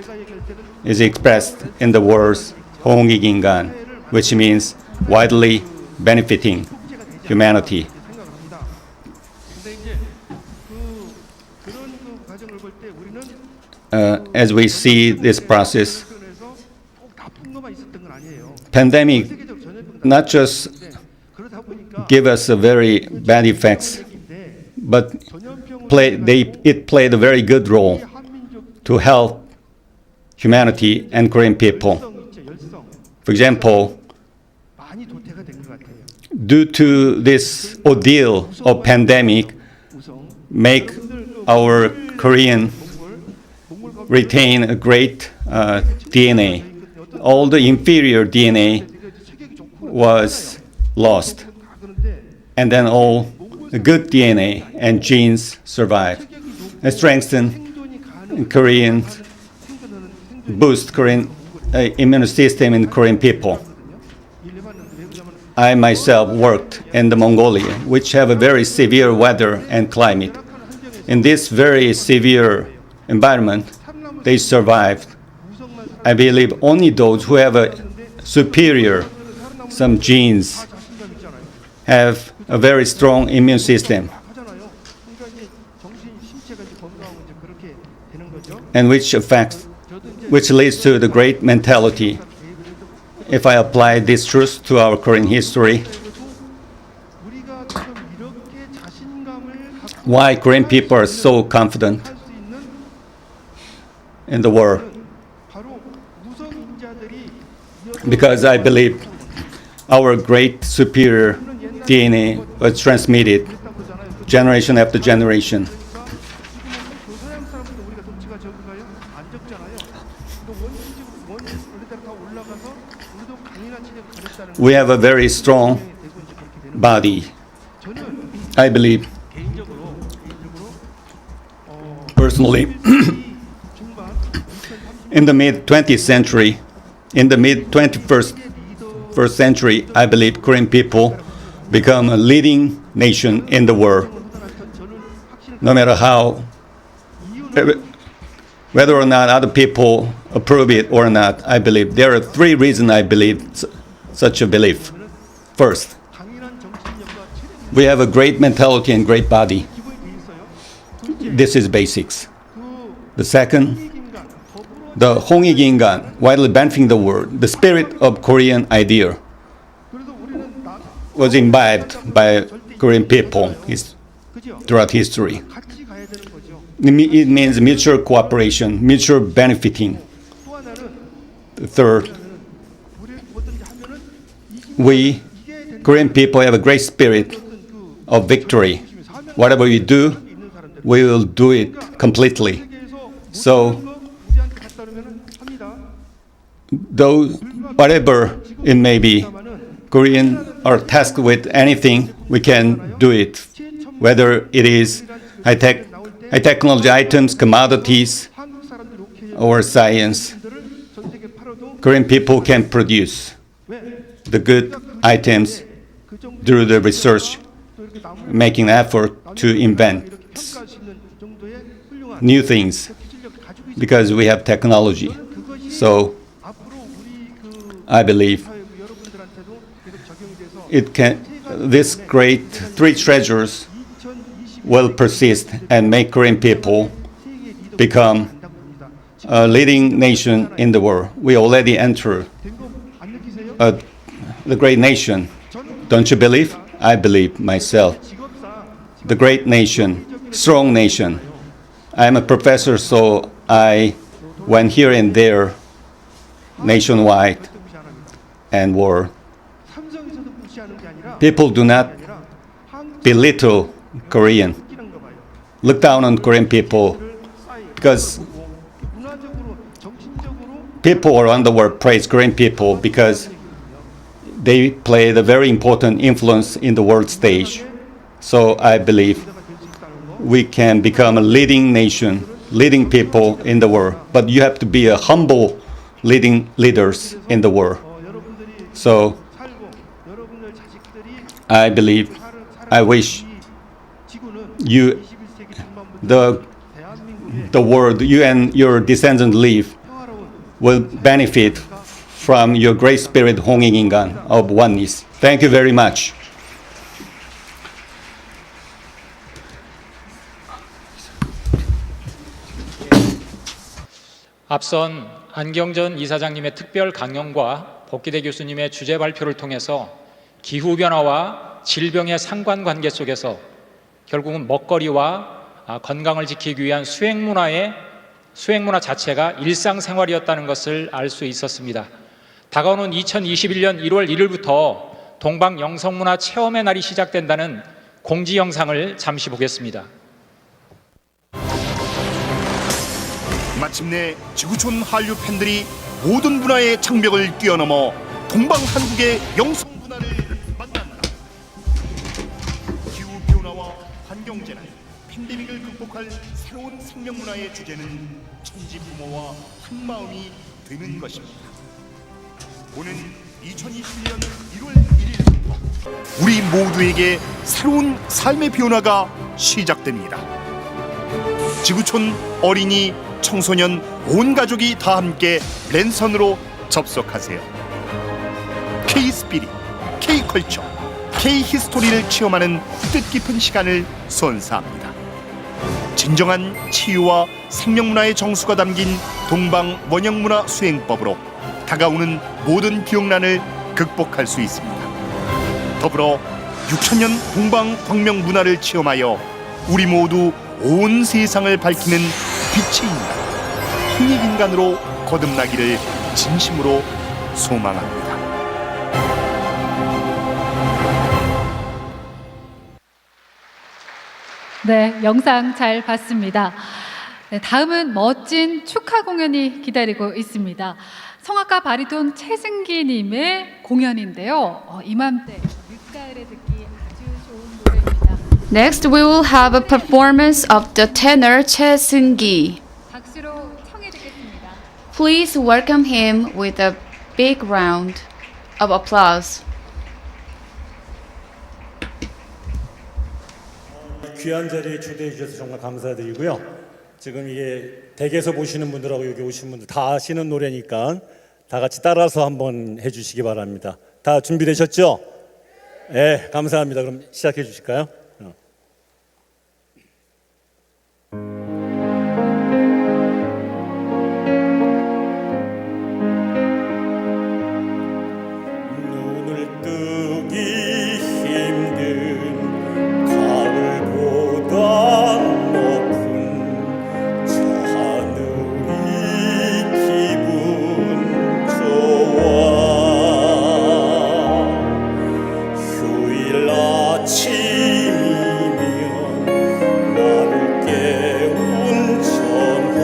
is expressed in the words 홍익인간, which means widely benefiting humanity. As we see this process, pandemic not just give us a very bad effects, but it played a very good role to help humanity and Korean people. For example, due to this ordeal of pandemic, make our Korean retain a great DNA. All the inferior DNA was lost, and then all the good DNA and genes survived and strengthen Korean, boost Korean immune system in Korean people. I myself worked in the Mongolia, which have a very severe weather and climate. In this very severe environment, they survived. I believe only those who have a superior, some genes, have a very strong immune system, and which leads to the great mentality. If I apply this truth to our Korean history, why Korean people are so confident in the world? Because I believe our great superior DNA was transmitted generation after generation. We have a very strong body. I believe, personally, in the mid-20th century, in the mid-21st 21st century, I believe Korean people become a leading nation in the world. No matter how, whether or not other people approve it or not, I believe there are three reasons I believe such a belief. First, we have a great mentality and great body. This is basics. The second, the 홍익인간, widely benefiting the world, the spirit of Korean idea was imbibed by Korean people throughout history. It means mutual cooperation, mutual benefiting. The third, we, Korean people, have a great spirit of victory. Whatever we do, we will do it completely. So, though whatever it may be, Korean are tasked with anything, we can do it. Whether it is high technology items, commodities, or science, Korean people can produce the good items through the research, making effort to invent new things because we have technology. So I believe this great three treasures will persist and make Korean people become a leading nation in the world. We already enter the great nation. Don't you believe? I believe myself. The great nation, strong nation. I'm a professor, so I went here and there, nationwide and world. People do not belittle Korean, look down on Korean people, because people around the world praise Korean people because they play a very important influence in the world stage. So I believe we can become a leading nation, leading people in the world. But you have to be a humble leading leaders in the world. So I believe, I wish you, the world you and your descendants live will benefit from your great spirit 홍익인간 of oneness. Thank you very much. 앞선 안경전 이사장님의 특별 강연과 복기대 교수님의 주제 발표를 통해서 기후변화와 질병의 상관관계 속에서 결국은 먹거리와 건강을 지키기 위한 수행문화 자체가 일상생활이었다는 것을 알 수 있었습니다. 다가오는 2021년 1월 1일부터 동방영성문화 체험의 날이 시작된다는 공지 영상을 잠시 보겠습니다. 마침내 지구촌 한류 팬들이 모든 문화의 장벽을 뛰어넘어 동방 한국의 영성 문화를 만난다. 기후 변화와 환경 재난, 팬데믹을 극복할 새로운 생명 문화의 주제는 천지 부모와 한 마음이 되는 것입니다. 오는 2021년 1월 1일부터 우리 모두에게 새로운 삶의 변화가 시작됩니다. 지구촌 어린이 청소년 온 가족이 다 함께 랜선으로 접속하세요. K-스피릿, K-컬처, K-히스토리를 체험하는 뜻깊은 시간을 선사합니다. 진정한 치유와 생명문화의 정수가 담긴 동방 원형문화 수행법으로 다가오는 모든 비용난을 극복할 수 있습니다. 더불어 6천년 동방 광명 문화를 체험하여 우리 모두 온 세상을 밝히는 빛의 인간, 홍익인간으로 거듭나기를 진심으로 소망합니다. 네, 영상 잘 봤습니다. 네, 다음은 멋진 축하 공연이 기다리고 있습니다. 성악가 바리톤 최승기님의 공연인데요. 이맘때 늦가을에 듣기 아주 좋은 노래입니다. Next, we will have a performance of the tenor Choi Seung-gi. 박수로 청해 듣겠습니다. Please welcome him with a big round. of applause. 귀한 자리에 초대해 주셔서 정말 감사드리고요. 지금 이게 댁에서 보시는 분들하고 여기 오신 분들 다 아시는 노래니까 다 같이 따라서 한번 해주시기 바랍니다. 다 준비되셨죠? 네, 감사합니다. 그럼 시작해 주실까요? 눈을 뜨기 힘든 가을보다 높은 저 하늘이 기분 좋아. 휴일 아침이면 나를 깨운 전화.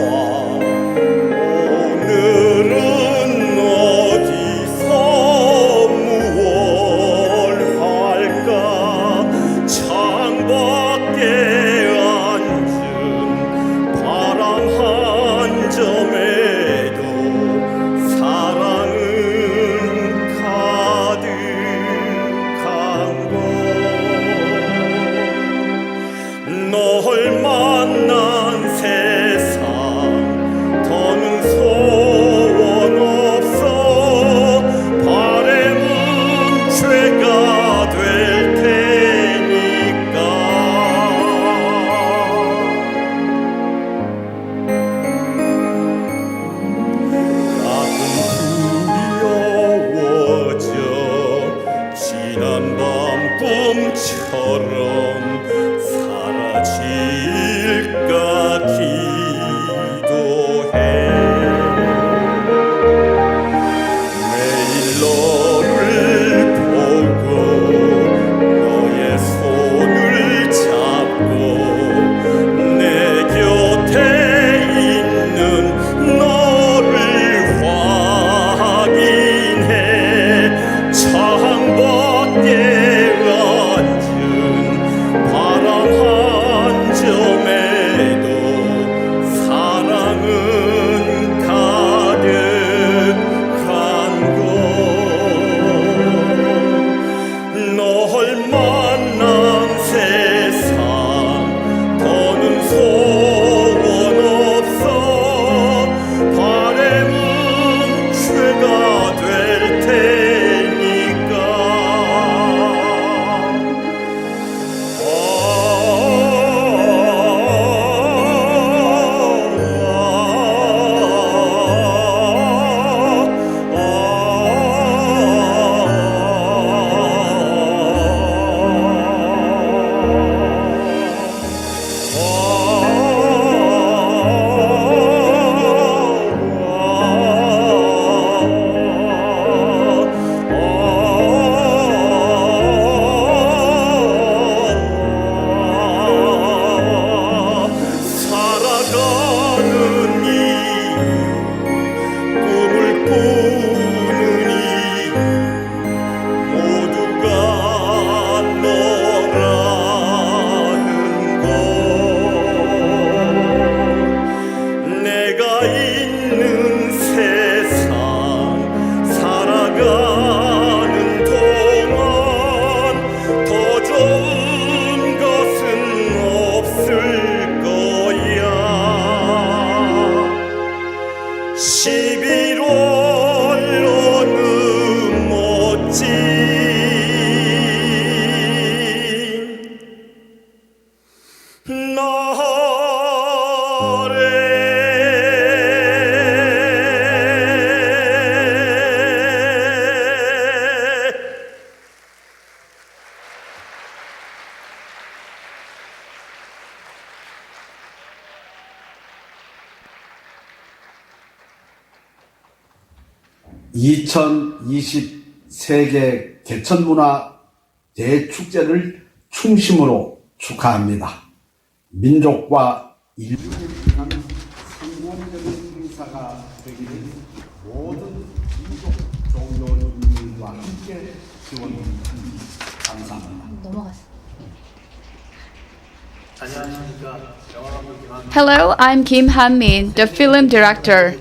오늘은 어디서 무얼 할까. 창밖에 앉은 바람 한 점에도 사랑은 가득한 곳. 널 만난 세상 더는 소원 없어. 바램은 죄가 될 테니까. 가끔 두려워져 지난 밤 꿈처럼 사라질까 기도해. 매일 너를 보고 너의 손을 잡고 내 곁에 있는 너를 확인해. 창밖에 앉은 바람 한 점에도 사랑은 가득한 곳. 널 만난 세상 더는 소원 없어. 바램은 죄가 될 테니까. 살아가는 이유 꿈을 꾸는 이유 모두가 너라는 것. 내가 있는 세상 살아가는 동안 더 좋은 것은 없을 거야. 11월 어느 멋진 날에. (2020) 세계 개천문화 대축제를 충심으로 축하합니다. 민족과 인류를 위한 성공적인 행사가 되기를 모든 민족 종교인들과 함께 기원합니다. 감사합니다. 넘어갔어. Hello, I'm Kim Han-min, the film director.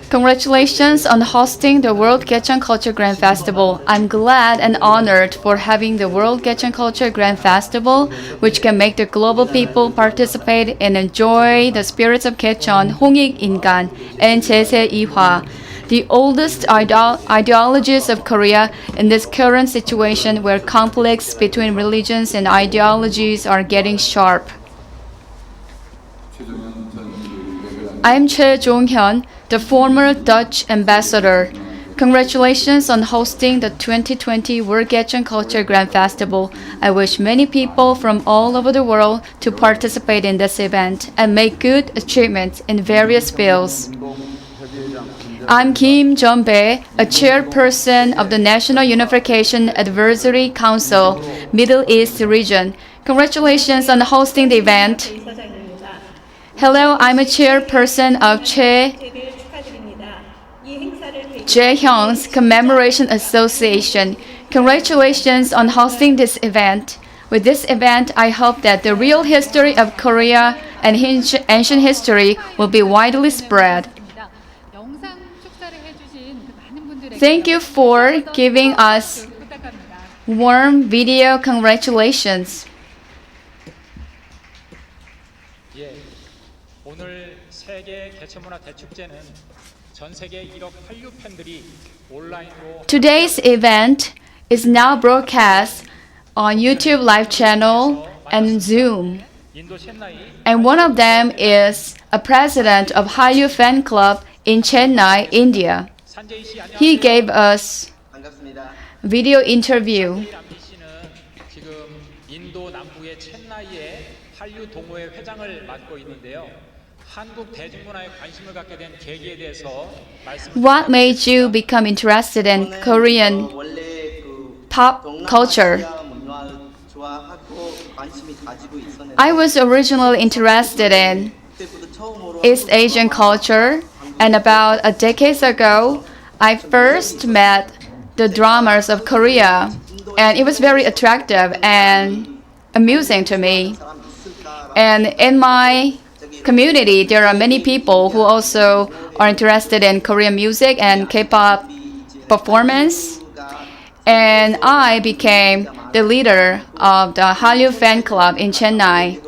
Congratulations on hosting the World Gaecheon Culture Grand Festival. I'm glad and honored for having the World Gaecheon Culture Grand Festival, which can make the global people participate and enjoy the spirits of Gaecheon, 홍익 인간, and 제세 이화, the oldest ideologies of Korea in this current situation where conflicts between religions and ideologies are getting sharp. I'm Choi Jong-hyun, the former Dutch ambassador. Congratulations on hosting the 2020 World Gaecheon Culture Grand Festival. I wish many people from all over the world to participate in this event and make good achievements in various fields. I'm Kim Jong-bae, a chairperson of the National Unification Advisory Council, Middle East region. Congratulations on hosting the event. Hello, I'm a chairperson of Gaecheon's Commemoration Association. Congratulations on hosting this event. With this event, I hope that the real history of Korea and ancient history will be widely spread. Thank you for giving us warm video congratulations. 오늘 세계 개천문화 대축제는 전 세계 1억 한류 팬들이 온라인으로 Today's event is now broadcast on YouTube live channel and Zoom. And one of them is a president of Hallyu fan club in Chennai, India. He gave us video interview. 지금 인도 남부의 첸나이의 한류 동호회 회장을 맡고 있는데요. 한국 대중문화에 관심을 갖게 된 계기에 대해서 What made you become interested in Korean pop culture? I was originally interested in East Asian culture, and about a decade ago, I first met the dramas of Korea, and it was very attractive and amusing to me. And in my community, there are many people who also are interested in Korean music and K-pop performance. And I became the leader of the Hallyu fan club in Chennai.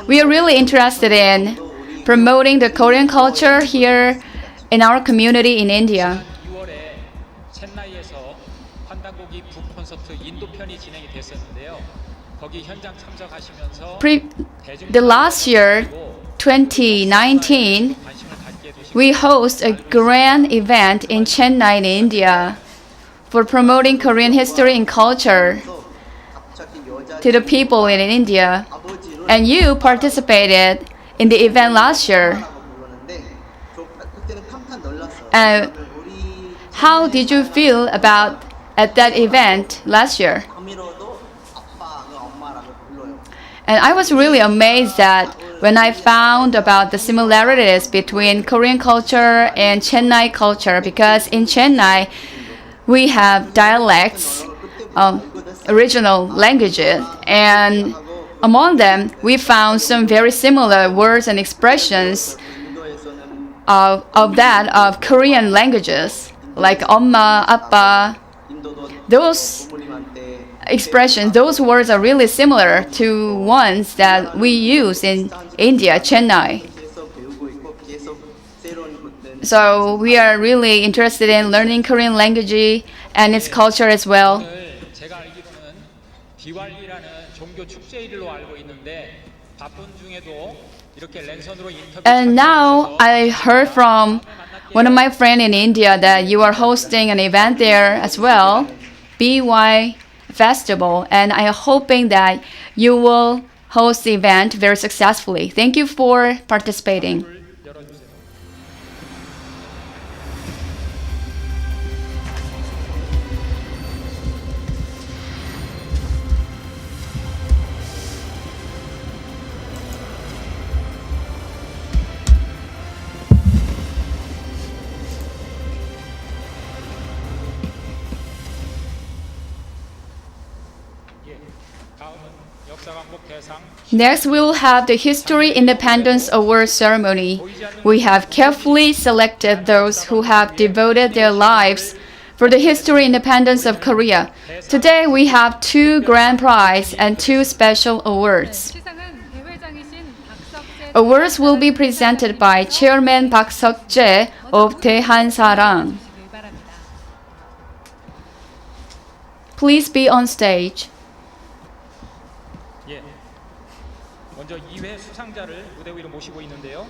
We are really interested in promoting the Korean culture here in our community in India. 6월에 첸나이에서 환단고기 북 콘서트 인도 편이 진행이 됐었는데요. 거기 현장 참석하시면서 The last year, 2019, we host a grand event in Chennai, in India, for promoting Korean history and culture to the people in India. And you participated in the event last year. How did you feel about at that event last year? And I was really amazed that when I found about the similarities between Korean culture and Chennai culture, because in Chennai we have dialects, original languages, and among them we found some very similar words and expressions of Korean languages, like 엄마, 아빠. Those expressions, those words are really similar to ones that we use in India, Chennai. So we are really interested in learning Korean language and its culture as well. 제가 알기로는 디왈리라는 종교 축제일로 알고 있는데 바쁜 중에도 이렇게 랜선으로 인터뷰. And now I heard from one of my friends in India that you are hosting an event there as well, BY Festival, and I am hoping that you will host the event very successfully. Thank you for participating. Next, we will have the History Independence Award ceremony. We have carefully selected those who have devoted their lives for the history independence of Korea. Today, we have 2 grand prize and 2 special awards. Awards will be presented by Chairman Park Seok-jae of 대한사랑. Please be on stage. 예. 먼저 2회 수상자를 무대 위로 모시고 있는데요.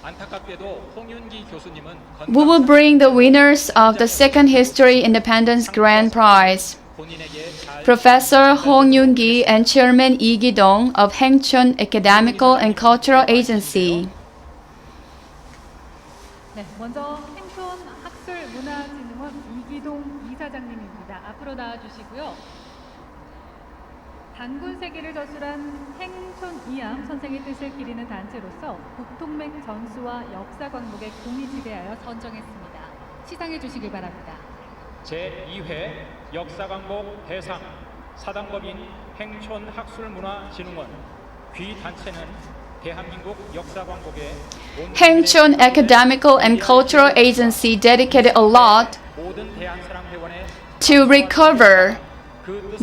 안타깝게도 홍윤기 교수님은 We will bring the winners of the second History Independence Grand Prize. Professor Hong Yoon-gi and Chairman Lee Gi-dong of Gaecheon Academical and Cultural Agency. 네, 먼저 행촌 학술문화진흥원 이기동 이사장님입니다. 앞으로 나와주시고요. 단군 세기를 저술한 행촌 이암 선생의 뜻을 기리는 단체로서 국통맥 전수와 역사 광복의 공이 지배하여 선정했습니다. 시상해 주시길 바랍니다. 제2회 역사광복 대상 사단법인 행촌학술문화진흥원 귀 단체는 대한민국 역사광복에 Gaecheon Academical and Cultural Agency dedicated a lot 모든 대한사랑 회원의 to recover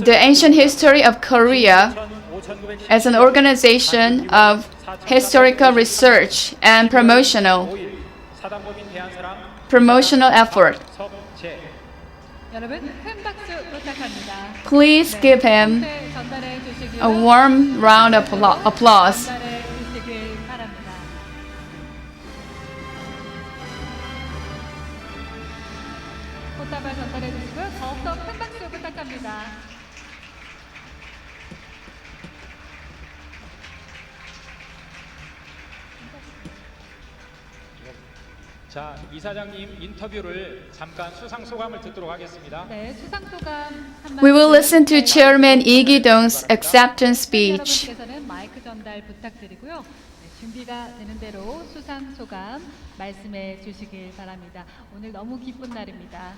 the ancient history of Korea as an organization of historical research and promotional effort. 여러분 큰 박수 부탁합니다. Please give him 전달해 주시고요. a warm round of applause. 전달해 주시길 바랍니다. 꽃다발 전달해 주시고요. 더욱더 큰 박수 부탁합니다. 자, 이사장님 인터뷰를 잠깐 수상 소감을 듣도록 하겠습니다. 네, 수상 소감 한 We will listen to Chairman Lee Gi-dong's acceptance speech. 여러분께서는 마이크 전달 부탁드리고요. 네, 준비가 되는 대로 수상 소감 말씀해 주시길 바랍니다. 오늘 너무 기쁜 날입니다.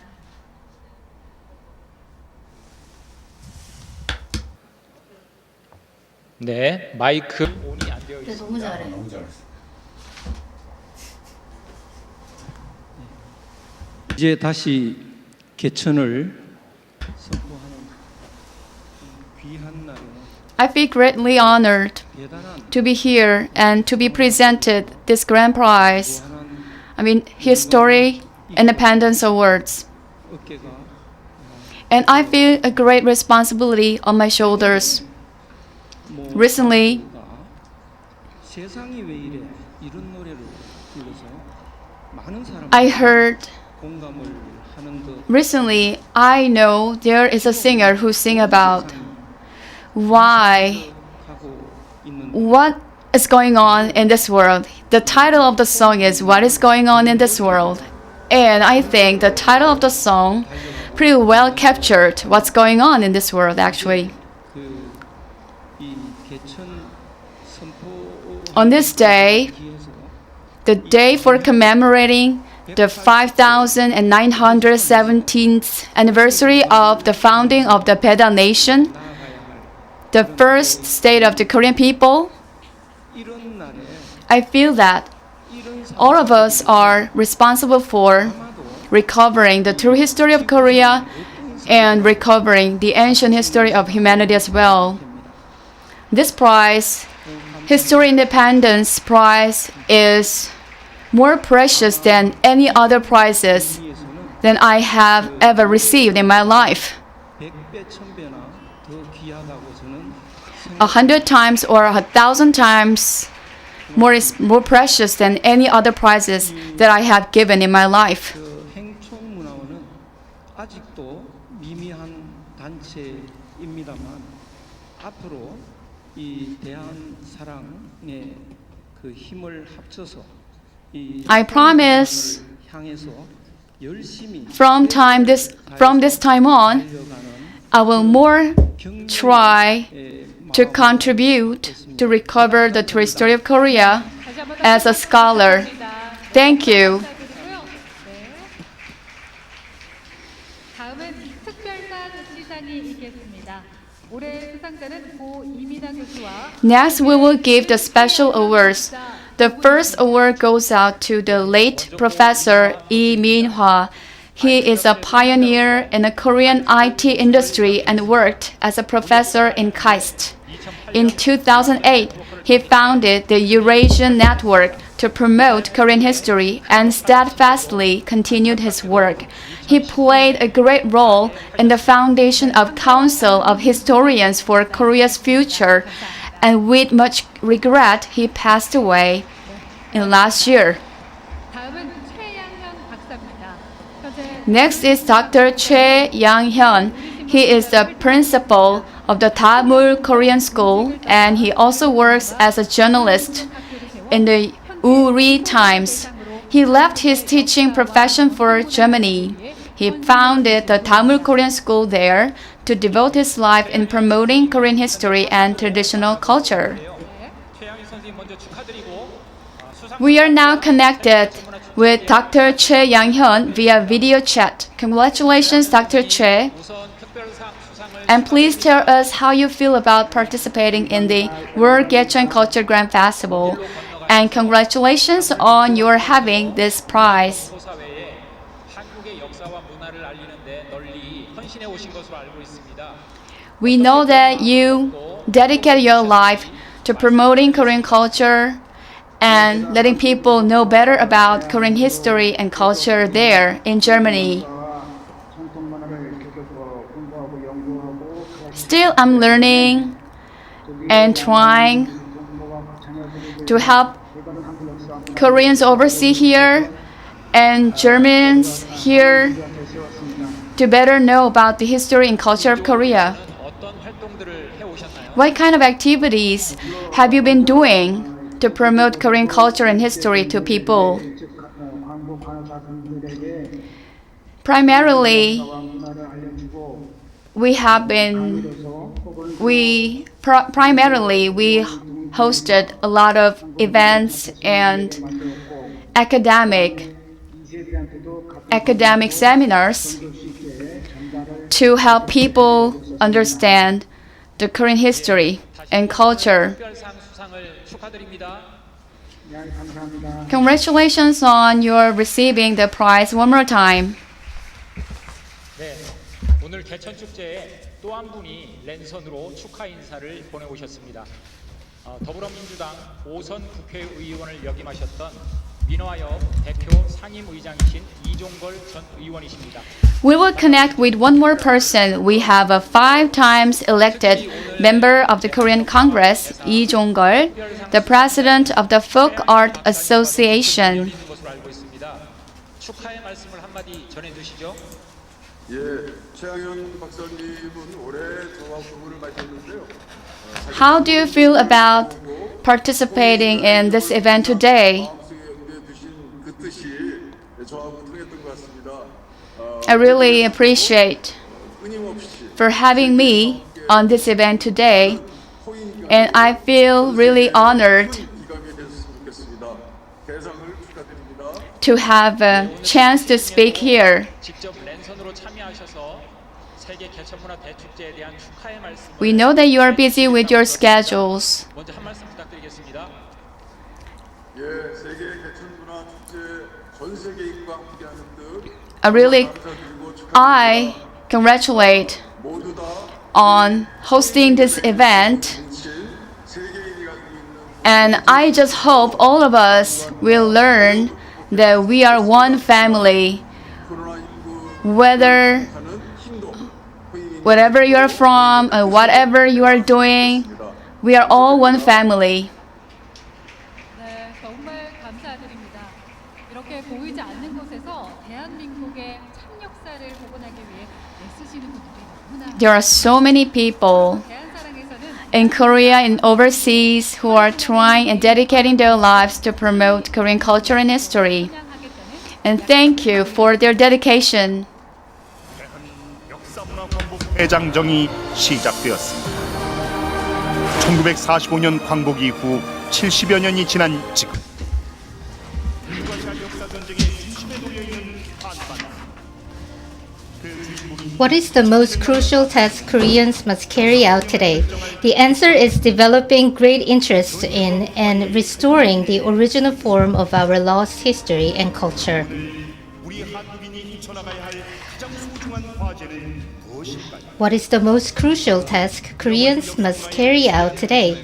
네, 마이크 온이 안 되어 있습니다. 너무 잘해. 너무 잘했어. 이제 다시 개천을 선포하는 귀한 날에 I feel greatly honored to be here and to be presented this grand prize. History Independence Awards. 어깨가 And I feel a great responsibility on my shoulders. Recently, 세상이 왜 이래 이런 노래를 불러서 많은 사람들이 I heard 공감을 하는 것 Recently, I know there is a singer who sing about what is going on in this world. The title of the song is What is Going On in This World. And I think the title of the song pretty well captured what's going on in this world actually. 이 개천 선포 On this day, the day for commemorating the 5,917th anniversary of the founding of the Beda Nation, the first state of the Korean people, 이런 날에 I feel that all of us are responsible for recovering the true history of Korea and recovering the ancient history of humanity as well. This prize, History Independence Prize, is more precious than any other prizes than I have ever received in my life. 100배 1000배나 더 귀하다고 저는 100 times or 1,000 times more precious than any other prizes that I have given in my life. 그 행촌문화원은 아직도 미미한 단체입니다만 앞으로 이 대한사랑의 그 힘을 합쳐서 이 I promise 향해서 열심히 from this time on, I will more try to contribute to recover the true history of Korea as a scholar. Thank you. 다음은 특별상 시상이 있겠습니다. 올해 수상자는 고 이민아 교수와 Next, we will give the special awards. The first award goes out to the late Professor Lee Min-hwa. He is a pioneer in the Korean IT industry and worked as a professor in KAIST. In 2008, he founded the Eurasian Network to promote Korean history and steadfastly continued his work. He played a great role in the foundation of Council of Historians for Korea's Future, and with much regret, he passed away in last year. 다음은 최양현 박사입니다. 현재 Next is Dr. Choi Yang-hyun. He is the principal of the Damul Korean School, and he also works as a journalist in the Uri Times. He left his teaching profession for Germany. He founded the Damul Korean School there to devote his life in promoting Korean history and traditional culture. We are now connected with Dr. Choi Yang-hyun via video chat. Congratulations, Dr. Choi. And please tell us how you feel about participating in the World Gaecheon Culture Grand Festival. And congratulations on your having this prize. We know that you dedicate your life to promoting Korean culture and letting people know better about Korean history and culture there in Germany. Still, I'm learning and trying to help Koreans overseas here and Germans here to better know about the history and culture of Korea. What kind of activities have you been doing to promote Korean culture and history to people? Primarily, we hosted a lot of events and academic seminars to help people understand the Korean history and culture. Congratulations on your receiving the prize one more time. 네, 오늘 개천 축제에 또 한 분이 랜선으로 축하 인사를 보내오셨습니다. 더불어민주당 5선 국회의원을 역임하셨던 민화협 대표 상임의장이신 이종걸 전 의원이십니다. We will connect with one more person. We have a 5 times elected member of the Korean Congress, Lee Jong-gol, the president of the Folk Art Association. 축하의 말씀을 한마디 전해주시죠. 예, 최양현 박사님은 올해 저와 부부를 맞이했는데요. How do you feel about participating in this event today? 그 뜻이 저하고 통했던 것 같습니다. I really appreciate for having me on this event today, and I feel really honored to have a chance to speak here. We know that you are busy with your schedules. I congratulate on hosting this event, and I just hope all of us will learn that we are one family, wherever you are from or whatever you are doing, we are all one family. 네, 정말 감사드립니다. 이렇게 보이지 않는 곳에서 대한민국의 참 역사를 복원하기 위해 애쓰시는 분들이 너무나 There are so many people in Korea and overseas who are trying and dedicating their lives to promote Korean culture and history. And thank you for their dedication. 대장정이 시작되었습니다. 1945년 광복 이후 70여 년이 지난 지금 불가피한 역사전쟁의 중심에 놓여있는 한반 그 주인공인 What is the most crucial task Koreans must carry out today? The answer is developing great interest in and restoring the original form of our lost history and culture. What is the most crucial task Koreans must carry out today?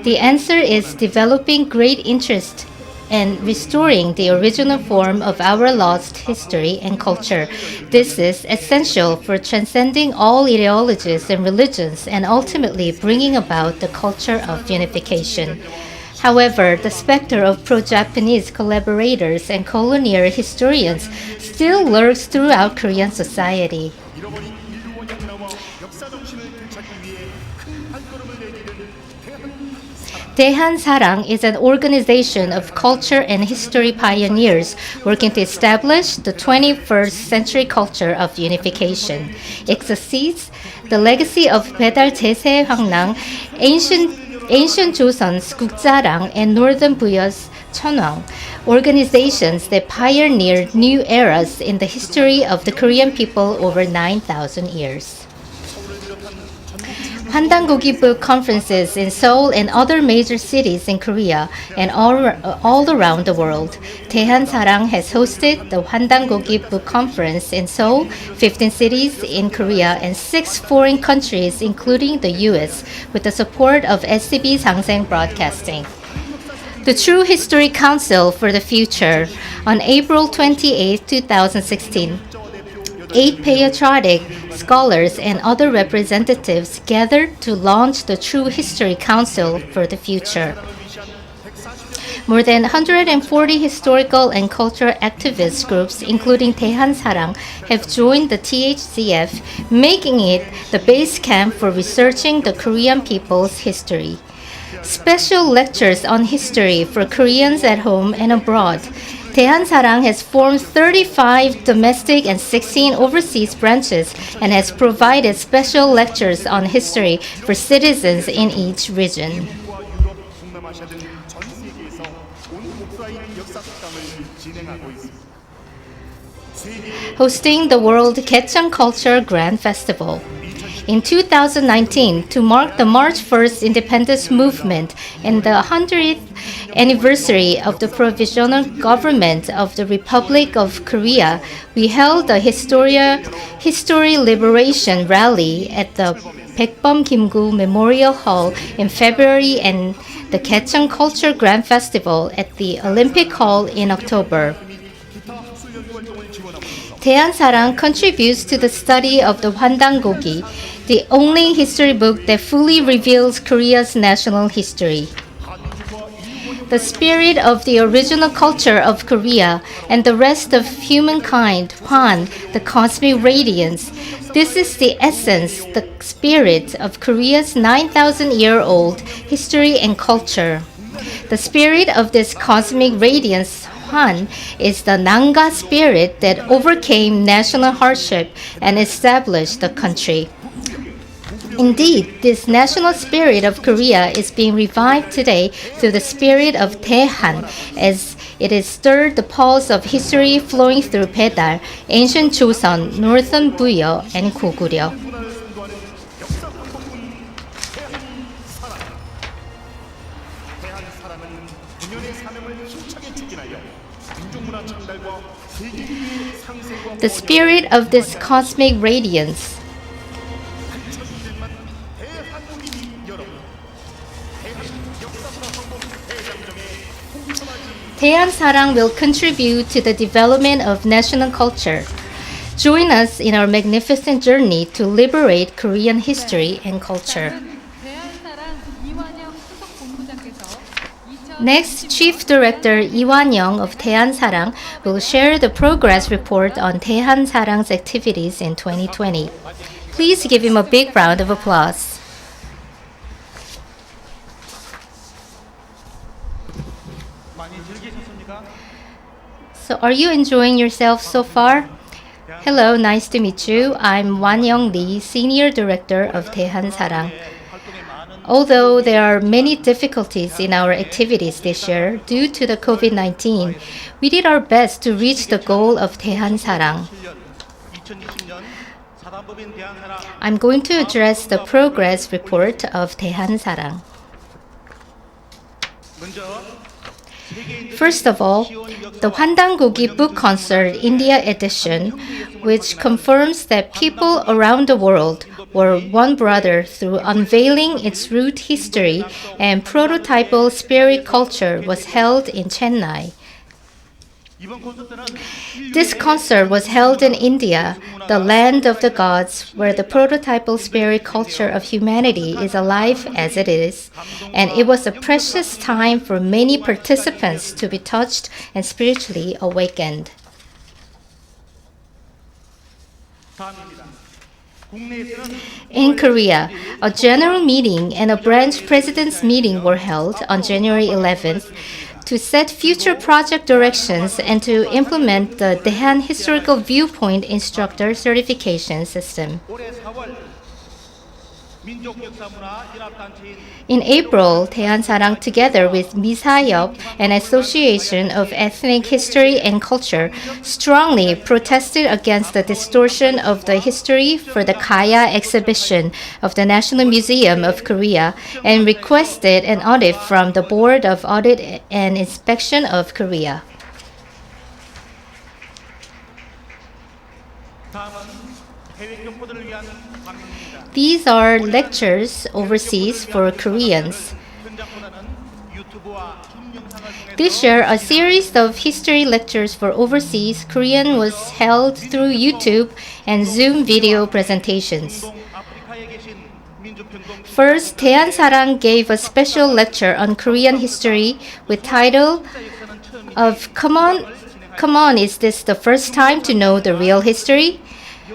The answer is developing great interest and restoring the original form of our lost history and culture. This is essential for transcending all ideologies and religions and ultimately bringing about the culture of unification. However, the specter of pro-Japanese collaborators and colonial historians still lurks throughout Korean society. Daehan Sarang is an organization of culture and history pioneers working to establish the 21st century culture of unification. It succeeds the legacy of Baedal Jae Hwangnang, ancient Joseon's Gukjarang, and Northern Buyeo's Cheonwang, organizations that pioneered new eras in the history of the Korean people over 9,000 years. Handangogi book conferences in Seoul and other major cities in Korea and all around the world. Daehan Sarang has hosted the Handangogi book conference in Seoul, 15 cities in Korea, and 6 foreign countries, including the US, with the support of SCB Sangsang Broadcasting. The True History Council for the Future on April 28, 2016. 8 patriotic scholars and other representatives gathered to launch the True History Council for the Future. More than 140 historical and cultural activist groups, including Daehan Sarang, have joined the THCF, making it the base camp for researching the Korean people's history. Special lectures on history for Koreans at home and abroad. Daehan Sarang has formed 35 domestic and 16 overseas branches and has provided special lectures on history for citizens in each region. Hosting the World Gaecheon Culture Grand Festival. In 2019, to mark the March 1st independence movement and the 100th anniversary of the Provisional Government of the Republic of Korea, we held a History Liberation Rally at the Baekbom Kimgu Memorial Hall in February and the Gaecheon Culture Grand Festival at the Olympic Hall in October. Daehan Sarang contributes to the study of the Hwandangogi, the only history book that fully reveals Korea's national history. The spirit of the original culture of Korea and the rest of humankind, Hwan, the cosmic radiance. This is the essence, the spirit of Korea's 9,000-year-old history and culture. The spirit of this cosmic radiance, Hwan, is the Nanga spirit that overcame national hardship and established the country. Indeed, this national spirit of Korea is being revived today through the spirit of Daehan, as it has stirred the pulse of history flowing through Baedal, ancient Joseon, northern Buyeo, and Goguryeo. The spirit of this cosmic radiance. Daehan Sarang will contribute to the development of national culture. Join us in our magnificent journey to liberate Korean history and culture. Next, Chief Director Lee Wan-young of Daehan Sarang will share the progress report on Daehan Sarang's activities in 2020. Please give him a big round of applause. So, are you enjoying yourself so far? Hello, nice to meet you. I'm Wan-young Lee, Senior Director of Daehan Sarang. Although there are many difficulties in our activities this year due to the COVID-19, we did our best to reach the goal of Daehan Sarang. I'm going to address the progress report of 대한사랑. First of all, the 환단고기 Book Concert India edition, which confirms that people around the world were one brother through unveiling its root history and prototypal spirit culture, was held in Chennai. This concert was held in India, the land of the gods, where the prototypal spirit culture of humanity is alive as it is, and it was a precious time for many participants to be touched and spiritually awakened. In Korea, a general meeting and a branch president's meeting were held on January 11th to set future project directions and to implement the Daehan Historical Viewpoint Instructor Certification System. In April, 대한사랑, together with 미사협, an association of ethnic history and culture, strongly protested against the distortion of the history for the Kaya exhibition of the National Museum of Korea and requested an audit from the Board of Audit and Inspection of Korea. These are lectures overseas for Koreans. This year, a series of history lectures for overseas Korean was held through YouTube and Zoom video presentations. First, 대한사랑 gave a special lecture on Korean history with title of Come on, is this the first time to know the real history?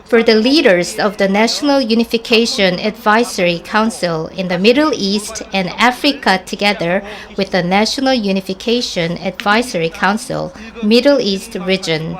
For the leaders of the National Unification Advisory Council in the Middle East and Africa together with the National Unification Advisory Council, Middle East region.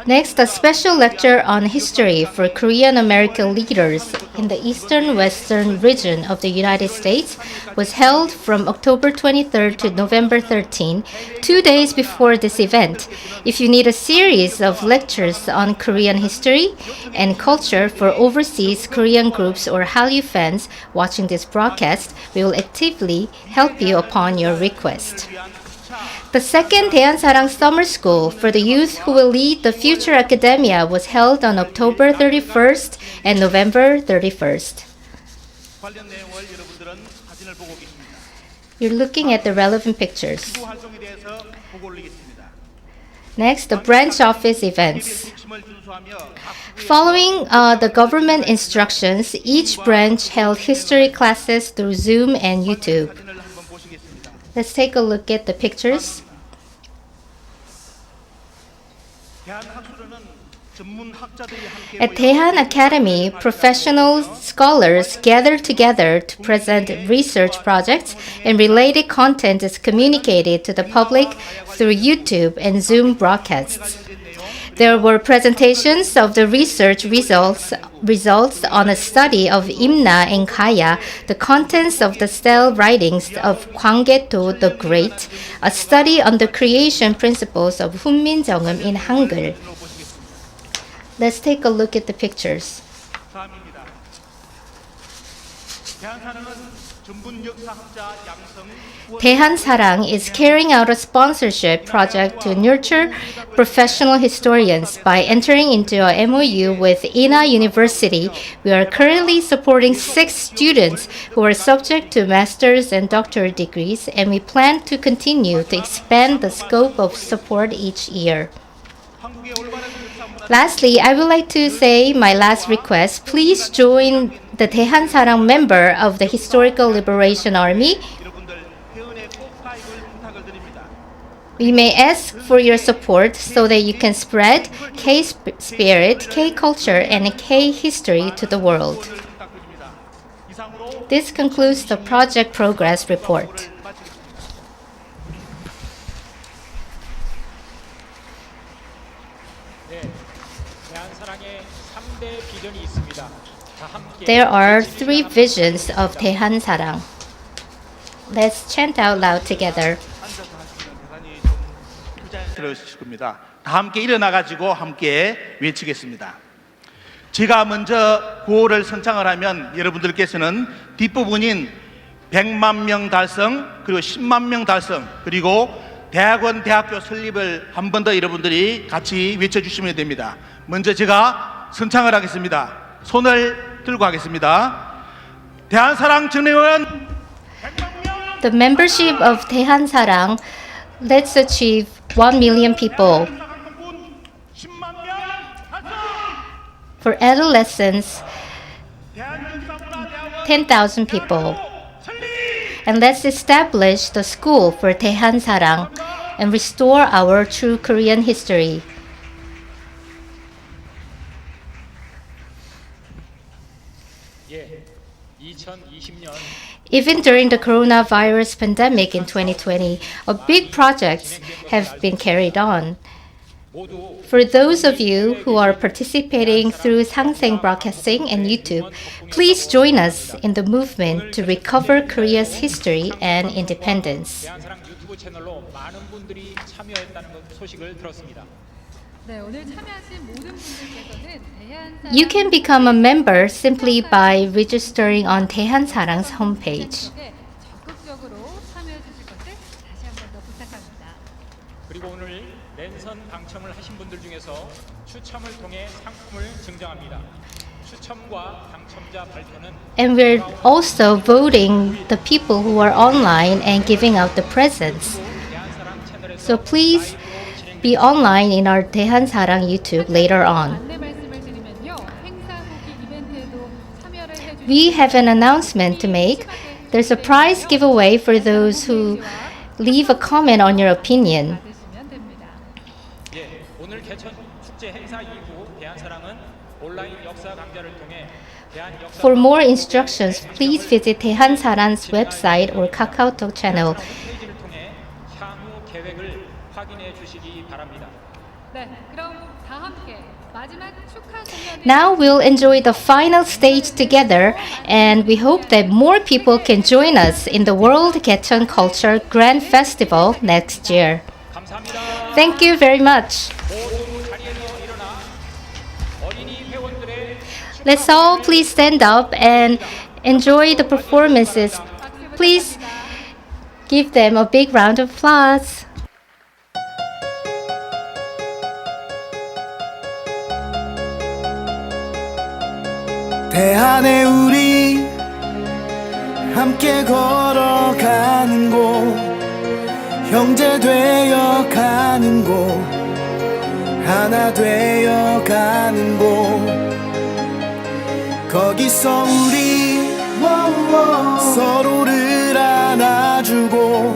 Next, a special lecture on history for Korean American leaders in the eastern-western region of the United States was held from October 23rd to November 13, 2 days before this event. If you need a series of lectures on Korean history and culture for overseas Korean groups or Hallyu fans watching this broadcast, we will actively help you upon your request. The second 대한사랑 Summer School for the youth who will lead the future academia was held on October 31st and November 31st. You're looking at the relevant pictures. Next, the branch office events. Following the government instructions, each branch held history classes through Zoom and YouTube. Let's take a look at the pictures. At Daehan Academy, professional scholars gather together to present research projects, and related content is communicated to the public through YouTube and Zoom broadcasts. There were presentations of the research results on a study of Imna and Kaya, the contents of the cell writings of Gwanggaeto the Great, a study on the creation principles of 훈민정음 in Hangul. Let's take a look at the pictures. 대한사랑 is carrying out a sponsorship project to nurture professional historians by entering into a MOU with Ina University. We are currently supporting 6 students who are subject to master's and doctorate degrees, and we plan to continue to expand the scope of support each year. Lastly, I would like to say my last request. Please join the 대한사랑 member of the Historical Liberation Army. We may ask for your support so that you can spread K-spirit, K-culture, and K-history to the world. This concludes the project progress report. There are 3 visions of 대한사랑. Let's chant out loud together. 들으실 겁니다. 다 함께 일어나 가지고 함께 외치겠습니다. 제가 먼저 구호를 선창을 하면 여러분들께서는 뒷부분인 100만 명 달성 그리고 10만 명 달성 그리고 대학교 설립을 한 번 더 여러분들이 같이 외쳐주시면 됩니다. 먼저 제가 선창을 하겠습니다. 손을 들고 하겠습니다. 대한사랑전회원 The membership of 대한사랑, let's achieve 1 million people. For adolescents, 10,000 people. And let's establish the school for 대한사랑 and restore our true Korean history. 예, 2020년 Even during the coronavirus pandemic in 2020, big projects have been carried on. For those of you who are participating through 상생 Broadcasting and YouTube, please join us in the movement to recover Korea's history and independence. 대한사랑 유튜브 채널로 많은 분들이 참여했다는 소식을 들었습니다. 네, 오늘 참여하신 모든 분들께서는 대한사랑 You can become a member simply by registering on 대한사랑's homepage. 적극적으로 참여해 주실 것을 다시 한 번 더 부탁합니다. 그리고 오늘 랜선 당첨을 하신 분들 중에서 추첨을 통해 상품을 증정합니다. 추첨과 당첨자 발표는 And we're also voting the people who are online and giving out the presents. So please be online in our 대한사랑 YouTube later on. 안내 말씀을 드리면요. 행사 후기 이벤트에도 참여를 해 주시면 We have an announcement to make. There's a prize giveaway for those who leave a comment on your opinion. 예, 오늘 개천 축제 행사 이후 대한사랑은 온라인 역사 강좌를 통해 대한 역사 For more instructions, please visit 대한사랑's website or KakaoTalk channel. 홈페이지를 통해 향후 계획을 확인해 주시기 바랍니다. 네, 그럼 다 함께 마지막 축하 공연을 Now we'll enjoy the final stage together, and we hope that more people can join us in the World Gaecheon Culture Grand Festival next year. Thank you very much. Let's all please stand up and enjoy the performances. Please give them a big round of applause. 대한의 우리 함께 걸어가는 곳 형제 되어 가는 곳 하나 되어 가는 곳 거기서 우리 서로를 안아주고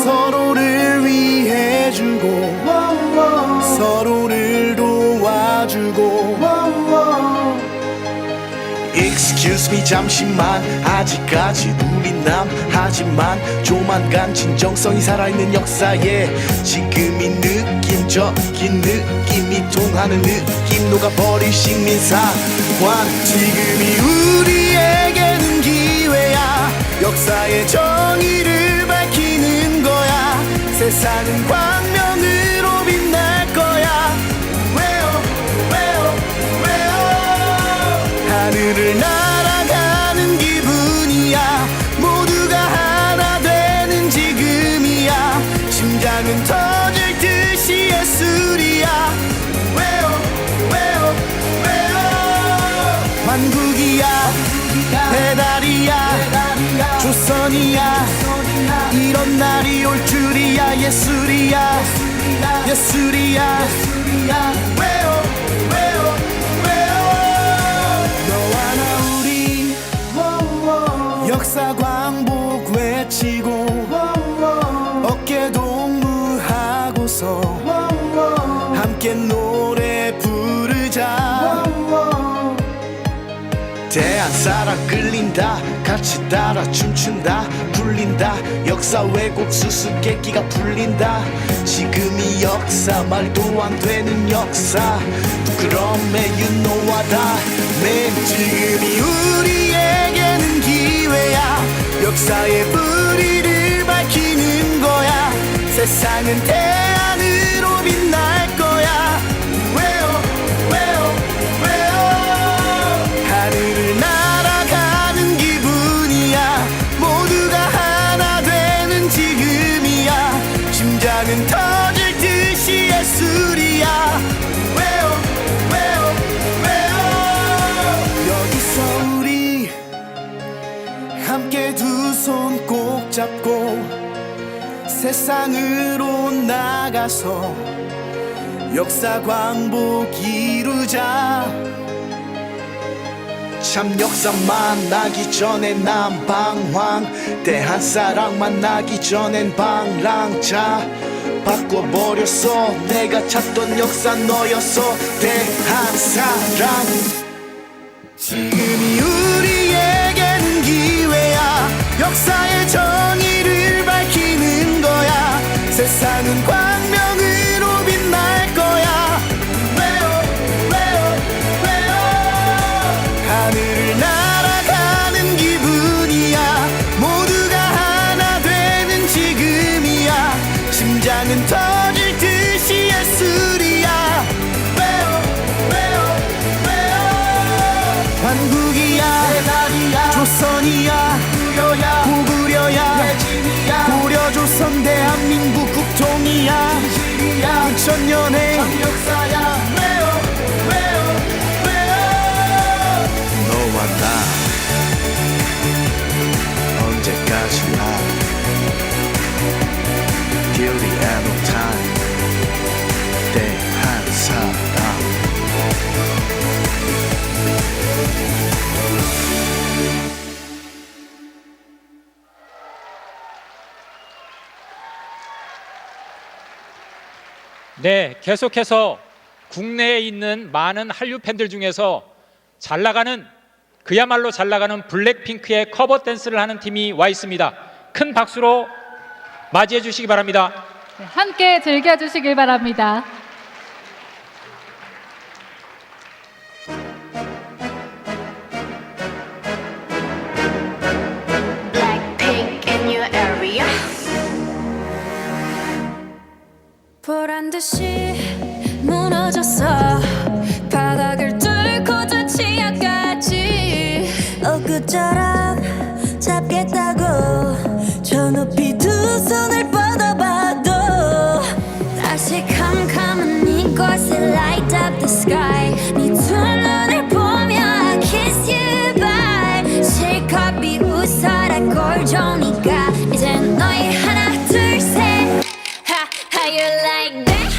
서로를 위해주고 서로를 도와주고 Excuse me 잠시만 아직까지 우린 남하지만 조만간 진정성이 살아있는 역사에 지금이 느낌적인 느낌이 통하는 느낌 녹아버릴 식민사관 지금이 우리에게는 기회야 역사의 정의를 밝히는 거야 세상은 광명으로 빛날 거야 하늘을 날아가는 기분이야 모두가 하나 되는 지금이야 심장은 터질 듯이 예술이야 만국이야 배달이야 조선이야 이런 날이 올 줄이야 예술이야 예술이야 너와 나 우리 역사 광복 외치고 어깨 동무하고서 함께 노래 부르자 대한사랑 끌린다 같이 따라 춤춘다 불린다 역사 왜곡 수수께끼가 풀린다 지금이 역사 말도 안 되는 역사 부끄러움에 유노하다 맨 지금이 우리에게는 기회야 역사의 뿌리를 밝히는 거야. 세상은 태양으로 빛날 거야. 왜요 왜요 왜요. 하늘을 날아가는 기분이야. 모두가 하나 되는 지금이야. 심장은 터질 듯이 예술이야. 왜요 왜요 왜요. 여기서 우리 함께 두 손 꼭 잡고 세상으로 나가서 역사 광복 이루자. 참 역사 만나기 전에 난 방황, 대한사랑 만나기 전엔 방랑자. 바꿔버렸어. 내가 찾던 역사 너였어. 대한사랑. 지금이 우리에게는 기회야. 역사의 정의를 밝히는 거야. 세상은 광명으로 빛날 거야. 왜요 왜요 왜요. 하늘을 날아가는 기분이야. 모두가 하나 되는 지금이야. 심장은 터질 듯이 예술이야. 왜요 왜요 왜요. 한국이야 대나리야. 조선이야 고구려야 고구려야. 예진이야 고려조선 대한민국 국통이야. 진실이야 2000년의 역사야. 왜요 왜요 왜요. 너와 나 언제까지나 Guilty and no time. 대한사랑. 네, 계속해서 국내에 있는 많은 한류 팬들 중에서 잘 나가는, 그야말로 잘 나가는 블랙핑크의 커버 댄스를 하는 팀이 와 있습니다. 큰 박수로 맞이해 주시기 바랍니다. 네, 함께 즐겨주시길 바랍니다. Blackpink in your area. 보란 듯이 무너졌어. 바닥을 뚫고 저 지하까지. 엊그처럼 잡겠다고 저 높이 두 손을 뻗어봐도 다시 캄캄한 이곳에 light up the sky. 네 두 눈을 보며 I kiss you bye. 실컷 비웃어라 꼴좋으니까 이젠 너희 하나 둘 셋. How you like that?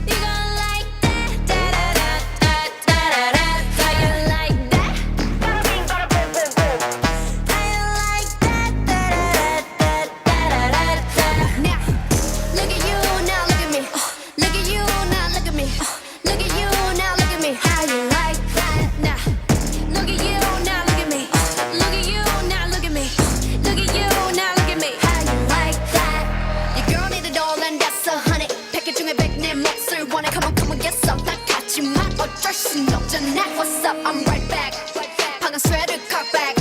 You gon' like that? Da-da-da-da-da-da-da. How you like that? How you like that? Da-da-da-da-da-da-da. Now, look at you, now look at me. Look at you, now look at me. Look at you, now look at me. How you like that? Now, look at you, now look at me. Look at you, now look at me. Look at you, now look at me. How you like that? Your girl need a doll and that's a honey. 100개 중에 100 내 몫을 원해. Come on, get some. 난 같지만 어쩔 순 없잖아. What's up? I'm right back. 방금 sweater cock back.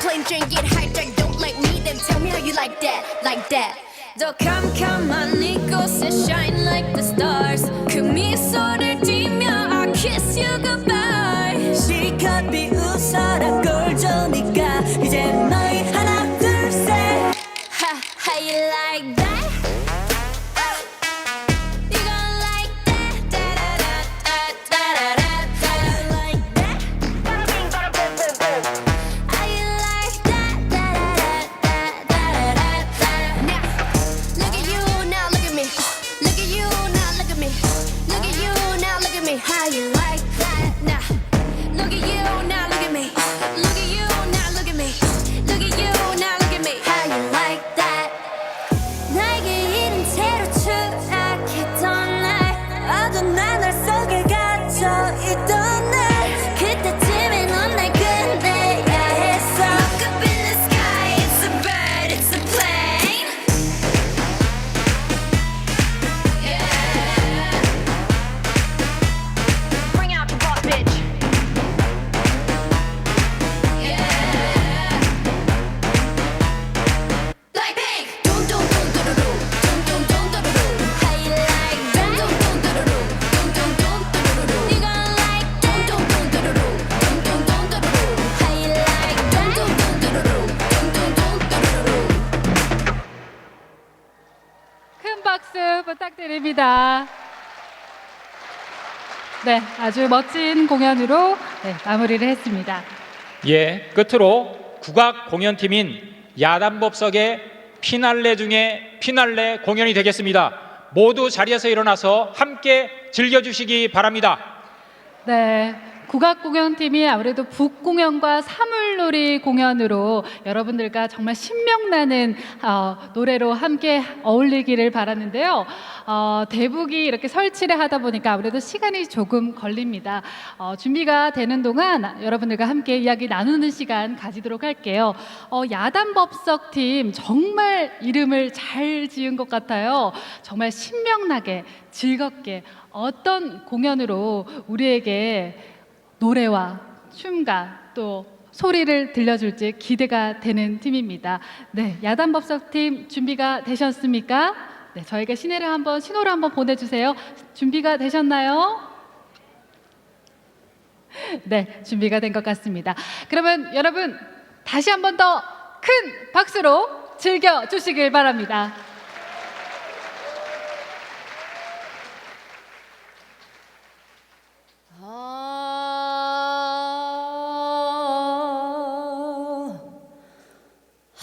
Plain Jane get hijacked. Don't like me, then tell me how you like that, like that. 더 캄캄한 이곳에 shine like the stars. 그 미소를 띠며 I kiss you goodbye. 실컷 비웃어라 꼴좋으니까 이제 너희 하나 둘 셋. How you like that? You gon' like that? Da-da-da-da-da-da-da. How you like that? How you like that? Da-da-da-da-da-da-da. Now, look at you, now look at me. Look at you, now look at me. Look at you, now look at me. How you like that? Now, look at you, now look at me. Look at you, now look at me. Look at you, now look at me. How you like that? 날 박수 부탁드립니다. 네, 아주 멋진 공연으로 마무리를 했습니다. 예, 끝으로 국악 공연팀인 야단법석의 피날레 중에 피날레 공연이 되겠습니다. 모두 자리에서 일어나서 함께 즐겨주시기 바랍니다. 네, 국악공연팀이 아무래도 북공연과 사물놀이 공연으로 여러분들과 정말 신명나는 노래로 함께 어울리기를 바라는데요. 대북이 이렇게 설치를 하다 보니까 아무래도 시간이 조금 걸립니다. 준비가 되는 동안 여러분들과 함께 이야기 나누는 시간 가지도록 할게요. 야단법석팀 정말 이름을 잘 지은 것 같아요. 정말 신명나게 즐겁게 어떤 공연으로 우리에게 노래와 춤과 또 소리를 들려줄지 기대가 되는 팀입니다. 네, 야단법석팀 준비가 되셨습니까? 네, 저에게 신호를 한번 보내주세요. 준비가 되셨나요? 네, 준비가 된 것 같습니다. 그러면 여러분 다시 한 번 더 큰 박수로 즐겨주시길 바랍니다.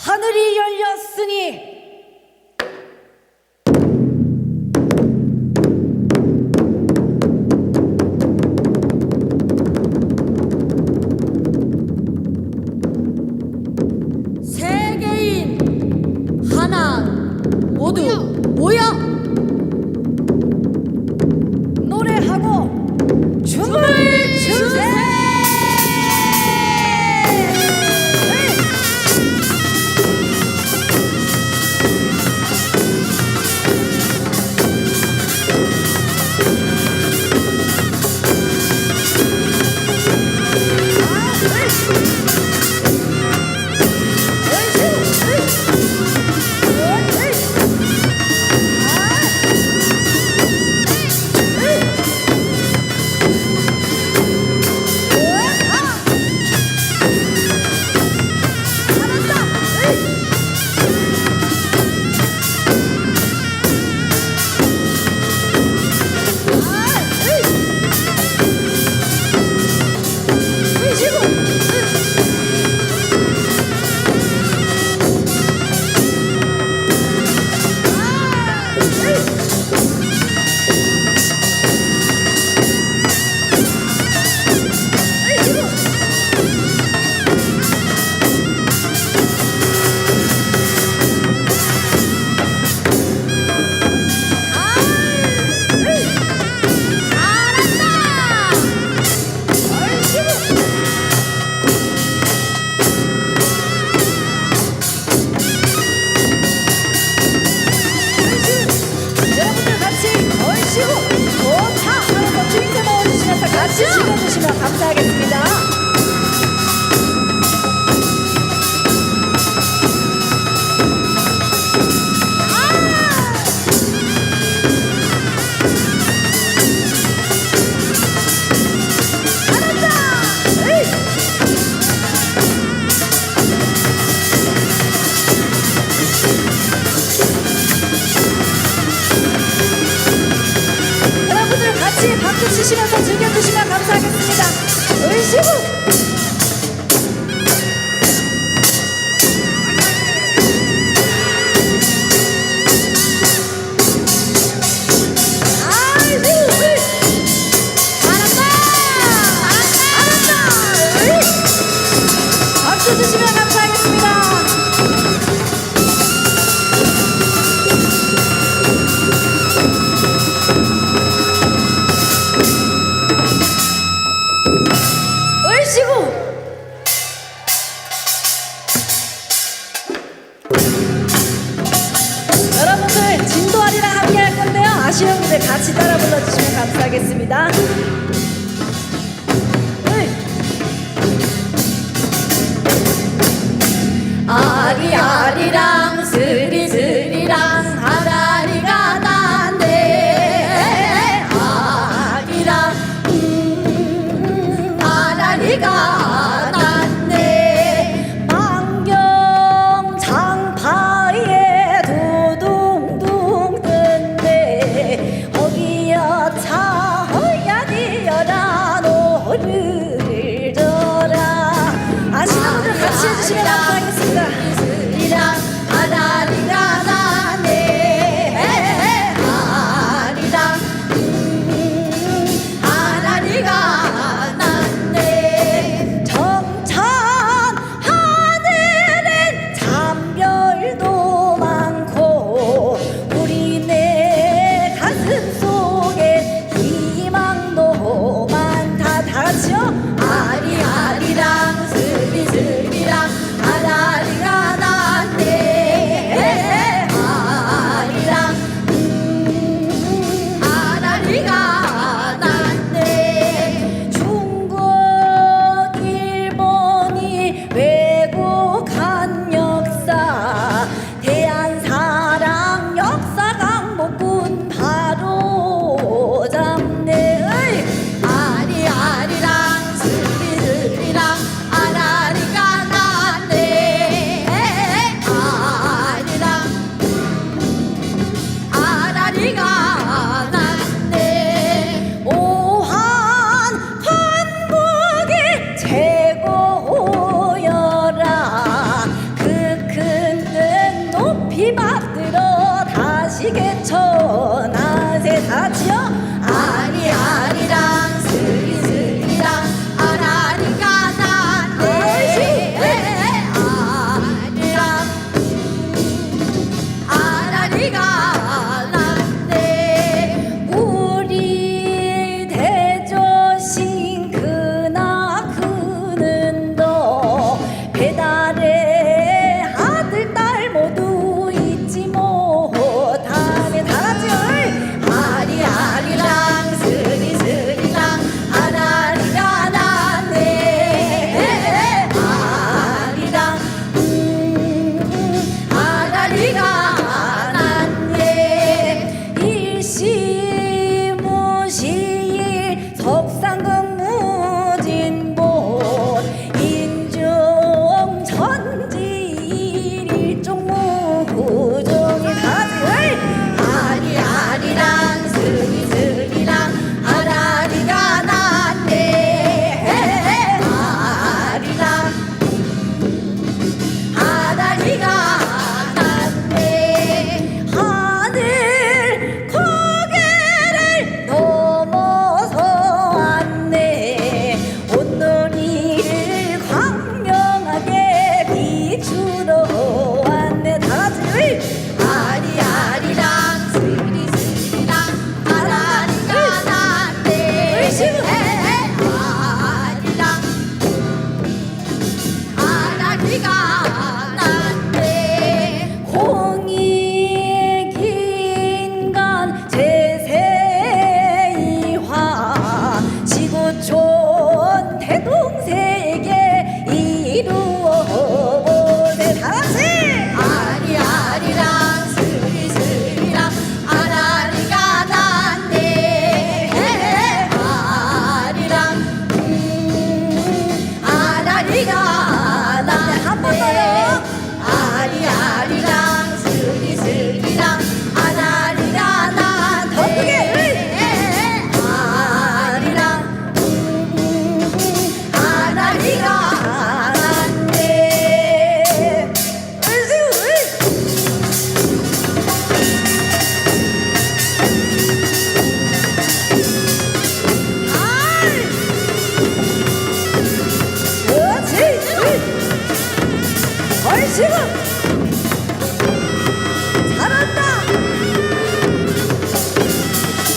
하늘이 열렸으니 세계인 하나 모두 모여 노래하고 춤을 추세. 같이 즐겨주시면 감사하겠습니다. 여러분들 같이 박수 치시면서 즐겨주시면 감사하겠습니다. 으이시구! 박수 주시면 감사하겠습니다. 얼씨구! 여러분들 진도아리랑 함께 할 건데요. 아시는 분들 같이 따라 불러주시면 감사하겠습니다. 아리아리랑 스리스리랑 아다리가 난데 아리랑 아다리가 났네. 안경 장파에 도둥둥 뜬네. 잡들어 다시 개천 아세 다지요 아리 아리랑 스리 스리랑 아라리가 났네 아리랑 아라리가 났네 우리 대조신 그나 그는 너 배달의 아들 딸 모두 잊지 못하네 다같이 아리 아리랑 스리 스리랑 아라리가 났네 아리랑 아라리가 났네 일시무시일 석상근무진본 인중천지일 일종무종이 다들 아리 아리랑 스리 스리랑 아라리가 났네 아리랑 아라리가 났네 하늘 고개를 넘어서 왔네 온누리를 광명하게 비추러 왔네 다같이 아리 아리랑 스리 스리랑 아라리가 났네 아리랑 아라리가 났네 홍익인간 제세이화 지구촌 대동세계 이루어보세 다같이 아리 아리랑 스리 스리랑 아라리가 났네 아리랑 아라리가 났네 한 번 더요 아리 아리랑 스리 스리랑 아라리가 났네 더 크게 아리랑 아라리가 났네 그렇지 얼씨구 잘한다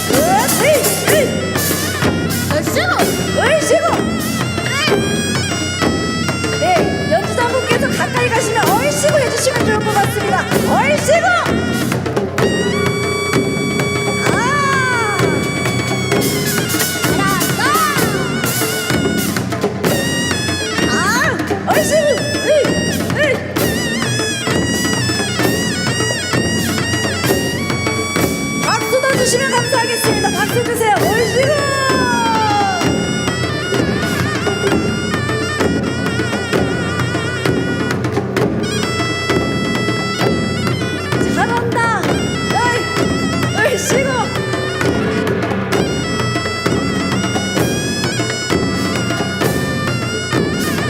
그렇지 얼씨구 얼씨구 네 연주자분께서 가까이 가시면 얼씨구 해주시면 좋을 것 같습니다 얼씨구 얼씨구 박수 더 주시면 감사하겠습니다 박수 주세요 얼씨구 잘한다 얼씨구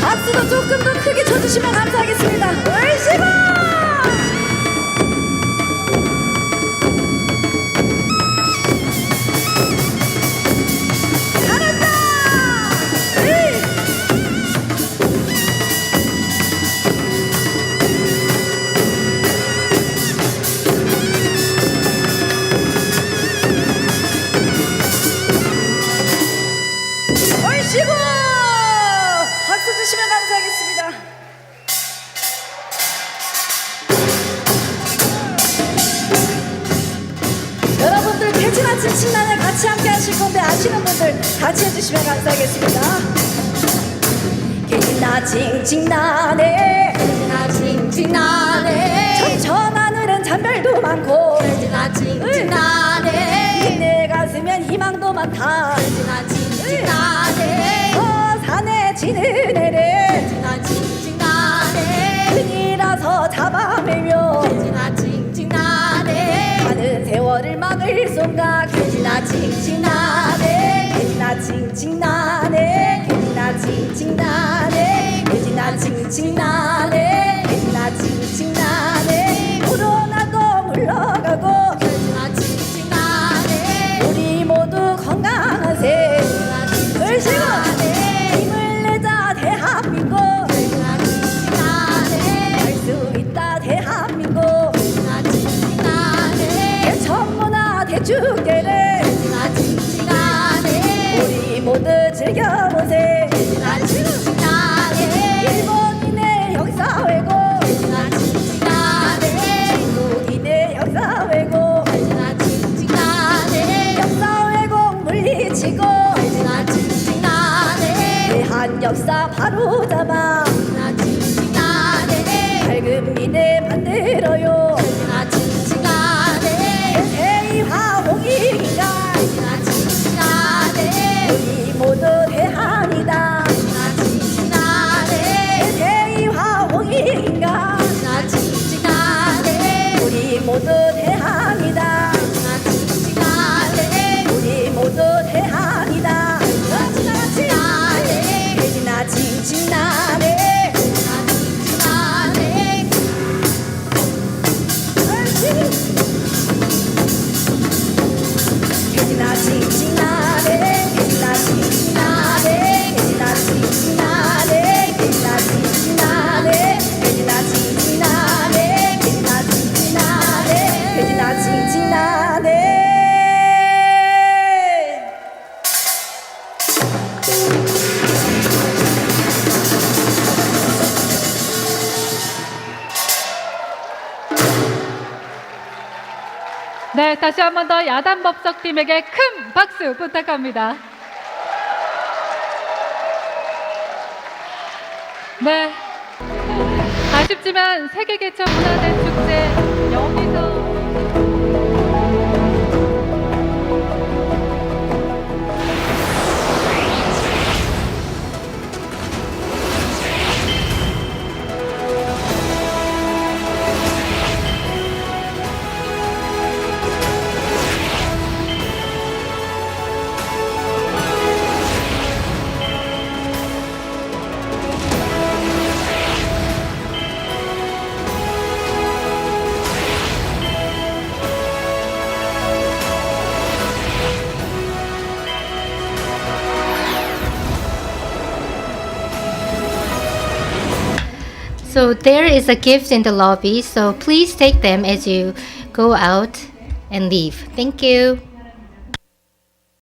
박수도 조금 더 크게 쳐주시면 감사하겠습니다 얼씨구 잘한다 얼씨구 박수 주시면 감사하겠습니다 여러분들 개지나 칭칭나네 같이 함께 하실 건데 아시는 분들 같이 해주시면 감사하겠습니다 개지나 칭칭나네 개지나 칭칭나네 천천하늘은 잔별도 많고 개지나 칭칭나네 내 가슴엔 희망도 많다 개지나 칭칭나네 저 산에 지는 애를 개지나 칭칭나네 큰이라서 잡아매며 개지나 칭칭나네 가는 세월을 막을 손각 개지나 칭칭나네 개지나 칭칭나네 개지나 칭칭나네 개지나 칭칭나네 개지나 칭칭나네 코로나도 음악의 축제를 징징아 징징아네 우리 모두 즐겨보세 징징아 징징아네 일본인의 역사 왜곡 징징아 징징아네 중국인의 역사 왜곡 징징아 징징아네 역사 왜곡 물리치고 징징아 징징아네 대한 역사 바로 잡아 징징아 징징아네 밝은 미래 만들어요 징징아 징징아네 대의화 홍익인간 징징아 징징아네 우리 모두 대한이다 징징아 징징아네 대의화 홍익인간 징징아 징징아네 우리 모두 대한이다 징징아 징징아네 우리 모두 대한이다 징징아네 대진아 징징나네 징징아네 대진아 징징나네 대진아 징징나네 대진아 징징나네 대진아 징징나네 대진아 징징나네 대진아 징징나네 대진아 징징나네 네, 다시 한 번 더 야단 법석팀에게 큰 박수 부탁합니다. 네, 아쉽지만 세계 개천 문화대 축제 여기서 So there is a gift in the lobby, so please take them as you go out and leave. Thank you.